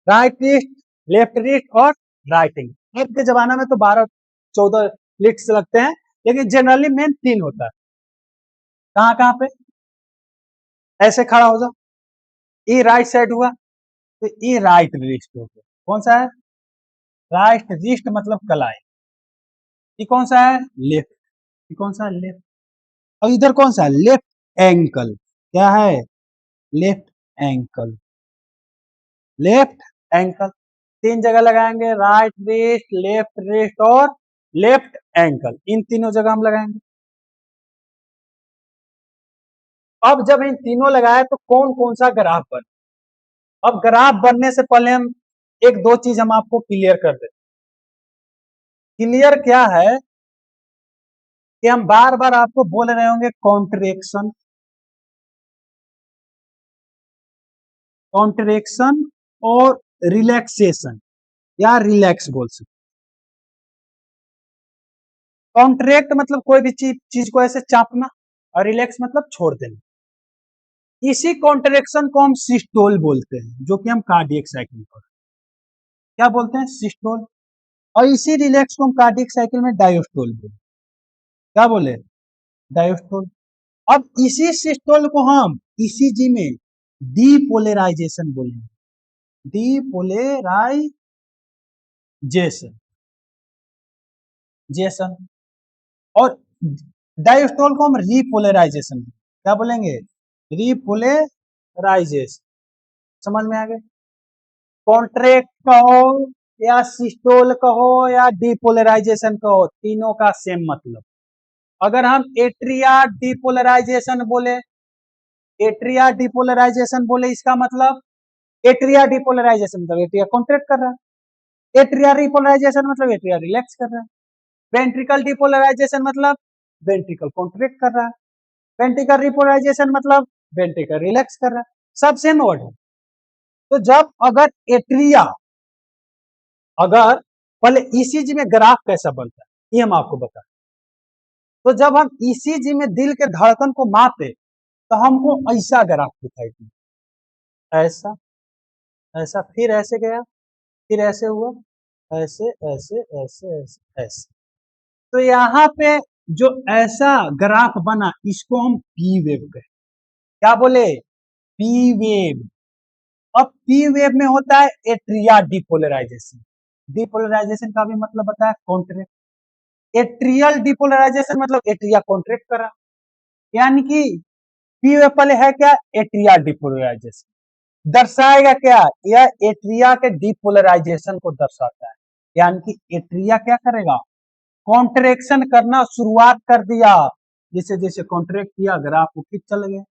राइट रिस्ट, लेफ्ट रिस्ट और राइट एंकल। अब के जमाना में तो 12-14 लिट्स लगते हैं, लेकिन जनरली मेन 3 होता है। कहां कहां पे, ऐसे खड़ा हो जाओ, ये राइट साइड हुआ तो ये राइट रिस्ट हो गया, कौन सा है, राइट रिस्ट मतलब कलाई, ये कौन सा है, लेफ्ट, ये कौन सा है, लेफ्ट, और इधर कौन सा है, लेफ्ट एंकल, क्या है, लेफ्ट एंकल, लेफ्ट एंकल, 3 जगह लगाएंगे, राइट रिस्ट, लेफ्ट रिस्ट और लेफ्ट एंकल, इन तीनों जगह हम लगाएंगे। अब जब इन तीनों लगाए तो कौन कौन सा ग्राफ बने, अब ग्राफ बनने से पहले हम एक दो चीज हम आपको क्लियर कर देते। क्लियर क्या है कि हम बार बार आपको बोल रहे होंगे कॉन्ट्रेक्शन, कॉन्ट्रेक्शन और रिलैक्सेशन या रिलैक्स बोल सकते। कॉन्ट्रैक्ट मतलब कोई भी चीज को ऐसे चापना और रिलैक्स मतलब छोड़ देना। इसी कॉन्ट्रेक्शन को हम सिस्टोल बोलते हैं, जो कि हम कार्डियक साइकिल पर क्या बोलते हैं, सिस्टोल, और इसी रिलैक्स को हम कार्डियक साइकिल में डायोस्टोल बोलते हैं। क्या बोले, डायोस्टोल। अब इसी सिस्टोल को हम ईसीजी में डीपोलराइजेशन बोलेंगे, डीपोलराइजेशन, जेसन, और डायोस्टोल को हम रीपोलराइजेशन, क्या बोलेंगे, रीपोलराइजेशन। समझ में आ गया, कॉन्ट्रैक्ट कहो या सिस्टोल कहो या डीपोलराइजेशन कहो, तीनों का सेम मतलब। अगर हम एट्रिया डीपोलराइजेशन बोले, एट्रिया डीपोलराइजेशन बोले, इसका मतलब एट्रिया डीपोलराइजेशन मतलब एट्रिया कॉन्ट्रैक्ट कर रहा है, एट्रिया रिपोलराइजेशन मतलब एट्रिया रिलैक्स कर रहा है, वेंट्रिकल डीपोलराइजेशन मतलब वेंट्रिकल कॉन्ट्रैक्ट कर रहा है, वेंट्रिकल रिपोलराइजेशन मतलब वेंट्रिकल रिलैक्स कर रहा है, सब सेम वर्ड है। तो जब अगर एट्रिया, अगर पहले ईसीजी में ग्राफ कैसा बनता है ये हम आपको बताएं, तो जब हम ईसीजी में दिल के धड़कन को मापे तो हमको ऐसा ग्राफ दिखाई दिया, ऐसा, ऐसा, फिर ऐसे गया, फिर ऐसे हुआ, ऐसे ऐसे ऐसे ऐसे ऐसे। तो यहाँ पे जो ऐसा ग्राफ बना इसको हम पी वेव कहें, क्या बोले, पी वेव। अब पी वेव में होता है एट्रिया डीपोलराइजेशन, डीपोलराइजेशन का भी मतलब बताया कॉन्ट्रैक्ट, एट्रियल डीपोलराइजेशन मतलब एट्रिया कॉन्ट्रैक्ट करा, यानी कि पी वेव पहले है क्या, एट्रिया डीपोलराइजेशन दर्शाएगा क्या, यह एट्रिया के डीपोलराइजेशन को दर्शाता है, यानी कि एट्रिया क्या करेगा, कॉन्ट्रैक्शन करना शुरुआत कर दिया, जैसे जैसे कॉन्ट्रैक्ट किया ग्राफ को ठीक चल गया,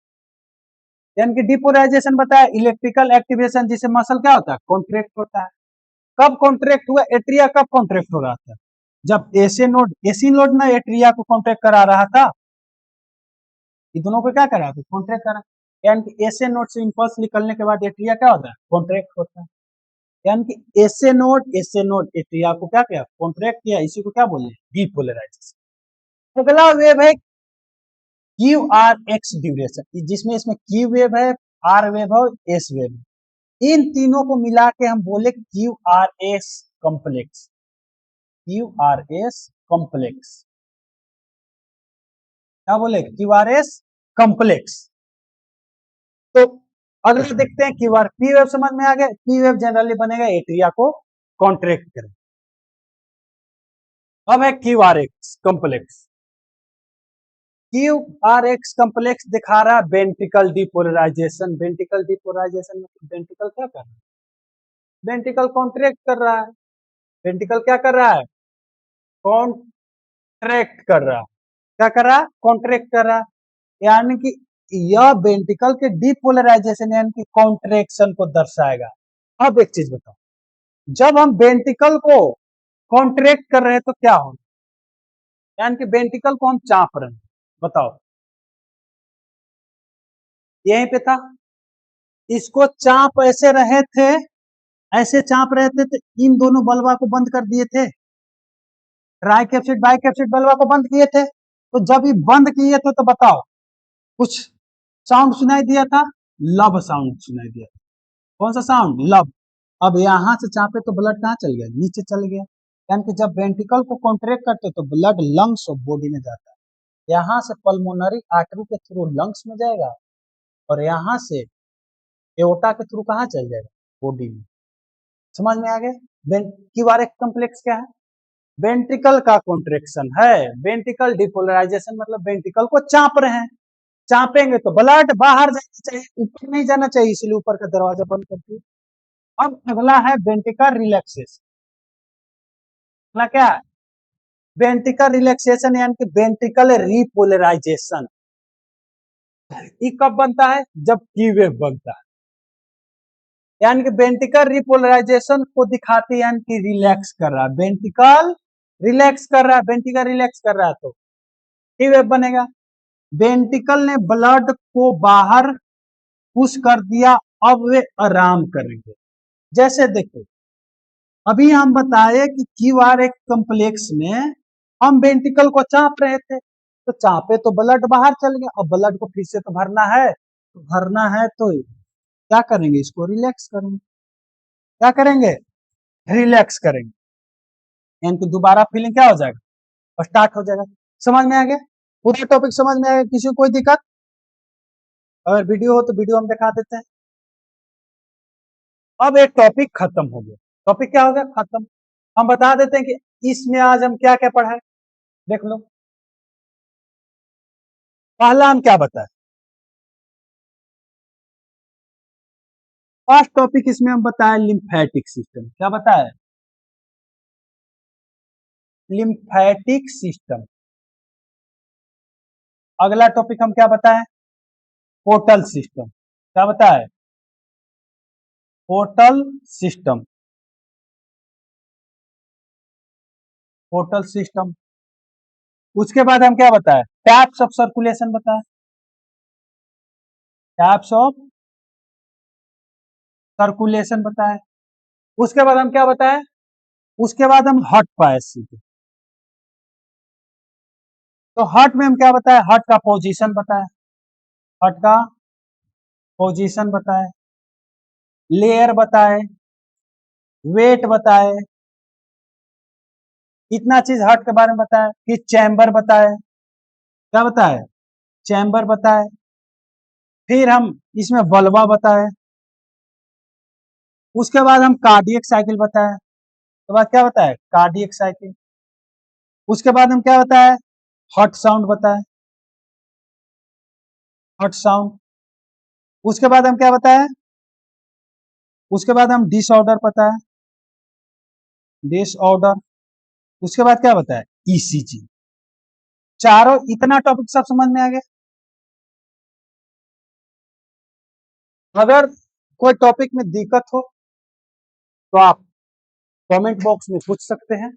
यानी कि डिपोलराइजेशन बताया, इलेक्ट्रिकल एक्टिवेशन जिसे मसल क्या होता है, कॉन्ट्रैक्ट होता है। कब कॉन्ट्रैक्ट हुआ, एट्रिया कब कॉन्ट्रैक्ट हो रहा था, जब एसी नोड, एसी नोड ना एट्रिया को कॉन्ट्रैक्ट करा रहा था, ये दोनों को क्या करा था, कॉन्ट्रैक्ट करा, यानी कि एसे नोड से इंपल्स निकलने के बाद एट्रिया क्या होता है, कॉन्ट्रैक्ट होता है, यानी कि एसे नोड एट्रिया को क्या किया, कॉन्ट्रैक्ट किया, इसी को क्या बोले, डीपोलराइजेशन। अगला वेव है क्यू आर एक्स ड्यूरेशन, जिसमें इसमें क्यू वेव है, आर वेव है और एस वेव है, इन तीनों को मिला के हम बोले Q R S complex, Q R S complex, क्या बोले, क्यू आर एस कॉम्प्लेक्स। तो अगला देखते हैं क्यू आर, पी वेव समझ में आ गया, पी वेव जनरली बनेगा एट्रिया को कॉन्ट्रैक्ट करें। अब है Q R x complex, Q R x complex दिखा रहा है वेंट्रिकल डीपोलराइजेशन, वेंट्रिकल डीपोलराइजेशन मतलब वेंट्रिकल क्या कर रहा है, वेंट्रिकल कॉन्ट्रैक्ट कर रहा है, वेंट्रिकल क्या कर रहा है, कॉन्ट्रैक्ट कर रहा है, क्या कर रहा है, कॉन्ट्रैक्ट कर रहा है, यानी कि यह वेंट्रिकल के डीपोलराइजेशन यानी कि कॉन्ट्रैक्शन को दर्शाएगा। अब एक चीज बताओ, जब हम वेंट्रिकल को कॉन्ट्रैक्ट कर रहे हैं तो क्या होगा, यानी कि वेंट्रिकल को हम चाप रहे हैं, बताओ यहीं पे था, इसको चाप ऐसे रहे थे, ऐसे चाप रहे थे तो इन दोनों बल्बा को बंद कर दिए थे, ट्राइकैप्सिड बाइकैप्सिड बल्बा को बंद किए थे। तो जब ये बंद किए थे तो बताओ कुछ साउंड सुनाई दिया था, लब साउंड सुनाई दिया था। कौन सा साउंड, लब। अब यहां से चापे तो ब्लड कहाँ चल गया, नीचे चल गया, यानी कि जब वेंट्रिकल को कॉन्ट्रैक्ट करते तो ब्लड लंग्स और बॉडी में जाता है, यहाँ से पल्मोनरी आर्टरी के थ्रू लंग्स में जाएगा और यहाँ से एओर्टा के थ्रू कहाँ चल जाएगा, बॉडी में। समझ में आ गया। क्यूआरएस कॉम्प्लेक्स क्या है, वेंट्रिकल का कॉन्ट्रैक्शन है, वेंट्रिकल डिपोलराइजेशन मतलब वेंट्रिकल को चाप रहे हैं, चापेंगे तो ब्लड बाहर जाना चाहिए, ऊपर नहीं जाना चाहिए, इसलिए ऊपर का दरवाजा बंद कर दिया। अब अगला है वेंट्रिकल रिलैक्सेशन। अगला क्या है, वेंट्रिकल रिलैक्सेशन यानी कि वेंट्रिकल रिपोलराइजेशन। ये कब बनता है, जब की वेव बनता है, यानी कि वेंट्रिकल रिपोलराइजेशन को दिखाती है, यानी कि रिलैक्स कर रहा है, वेंट्रिकल रिलैक्स कर रहा है, वेंट्रिकल रिलैक्स कर रहा है तो की वेव बनेगा। वेंट्रिकल ने ब्लड को बाहर पुश कर दिया, अब वे आराम करेंगे। जैसे देखो अभी हम बताए कि क्यूआरएस कॉम्प्लेक्स में हम वेंट्रिकल को चाप रहे थे, तो चापे तो ब्लड बाहर चल गया, अब ब्लड को फिर से तो भरना है, तो भरना है तो क्या करेंगे, इसको रिलैक्स करेंगे, क्या करेंगे, रिलैक्स करेंगे, यानी कि दोबारा फीलिंग क्या हो जाएगा, और स्टार्ट हो जाएगा। समझ में आ गया, पूरा टॉपिक समझ में आ गया, किसी को कोई दिक्कत, अगर वीडियो हो तो वीडियो हम दिखा देते हैं। अब एक टॉपिक खत्म हो गया, टॉपिक क्या हो गया, खत्म। हम बता देते हैं कि इसमें आज हम क्या क्या पढ़ा है, देख लो। पहला हम क्या बताए, फर्स्ट टॉपिक इसमें हम बताए लिम्फेटिक सिस्टम, क्या बताए, लिम्फेटिक सिस्टम। अगला टॉपिक हम क्या बताए, पोर्टल सिस्टम, क्या बताए, पोर्टल सिस्टम, पोर्टल सिस्टम। उसके बाद हम क्या बताए, टैप्स ऑफ सर्कुलेशन बताए, टैप्स ऑफ सर्कुलेशन बताए। उसके बाद हम क्या बताए, उसके बाद हम हर्ट पाए सीखे, तो हर्ट में हम क्या बताए, हर्ट का पोजीशन बताए, हर्ट का पोजीशन बताए, लेयर बताए, वेट बताए, इतना चीज हर्ट के बारे में बताया। फिर चैम्बर बताए, क्या बताए, चैम्बर बताए। फिर हम इसमें वल्वा बताए, उसके बाद हम कार्डियक साइकिल बताए, उसके बाद क्या बताए, कार्डियक साइकिल। उसके बाद हम क्या बताए, हर्ट साउंड बताए, हर्ट साउंड। उसके बाद हम क्या बताए, उसके बाद हम डिसऑर्डर बताए, डिसऑर्डर। उसके बाद क्या बताए, ईसीजी। चारों, इतना टॉपिक सब समझ में आ गया। अगर कोई टॉपिक में दिक्कत हो तो आप कमेंट बॉक्स में पूछ सकते हैं,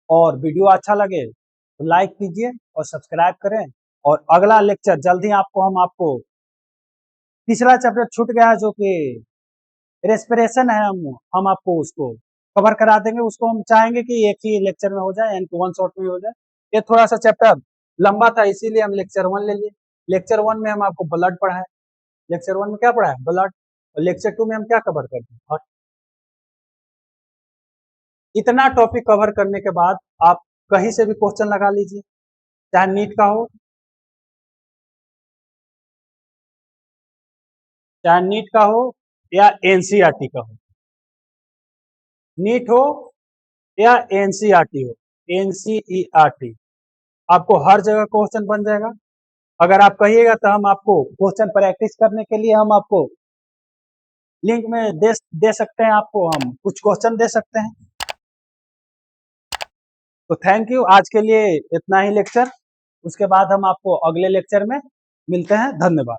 और वीडियो अच्छा लगे तो लाइक कीजिए और सब्सक्राइब करें। और अगला लेक्चर जल्दी आपको तीसरा चैप्टर छूट गया है जो कि रेस्पिरेशन है, हम आपको उसको कवर करा देंगे। उसको हम चाहेंगे कि एक ही लेक्चर में हो जाए, यानी कि वन शॉट में हो जाए। ये थोड़ा सा चैप्टर लंबा था, इसीलिए हम लेक्चर 1 ले लिए। लेक्चर 1 में हम आपको ब्लड पढ़ाए, लेक्चर 1 में क्या पढ़ा है, ब्लड। और लेक्चर 2 में हम क्या कवर करते हैं, इतना टॉपिक कवर करने के बाद आप कहीं से भी क्वेश्चन लगा लीजिए, चाहे नीट का हो, चाहे नीट का हो या एनसीईआरटी का हो, नीट हो या एनसीईआरटी हो, एनसीईआरटी आपको हर जगह क्वेश्चन बन जाएगा। अगर आप कहिएगा तो हम आपको क्वेश्चन प्रैक्टिस करने के लिए हम आपको लिंक में दे सकते हैं, आपको हम कुछ क्वेश्चन दे सकते हैं। तो थैंक यू, आज के लिए इतना ही लेक्चर। उसके बाद हम आपको अगले लेक्चर में मिलते हैं, धन्यवाद।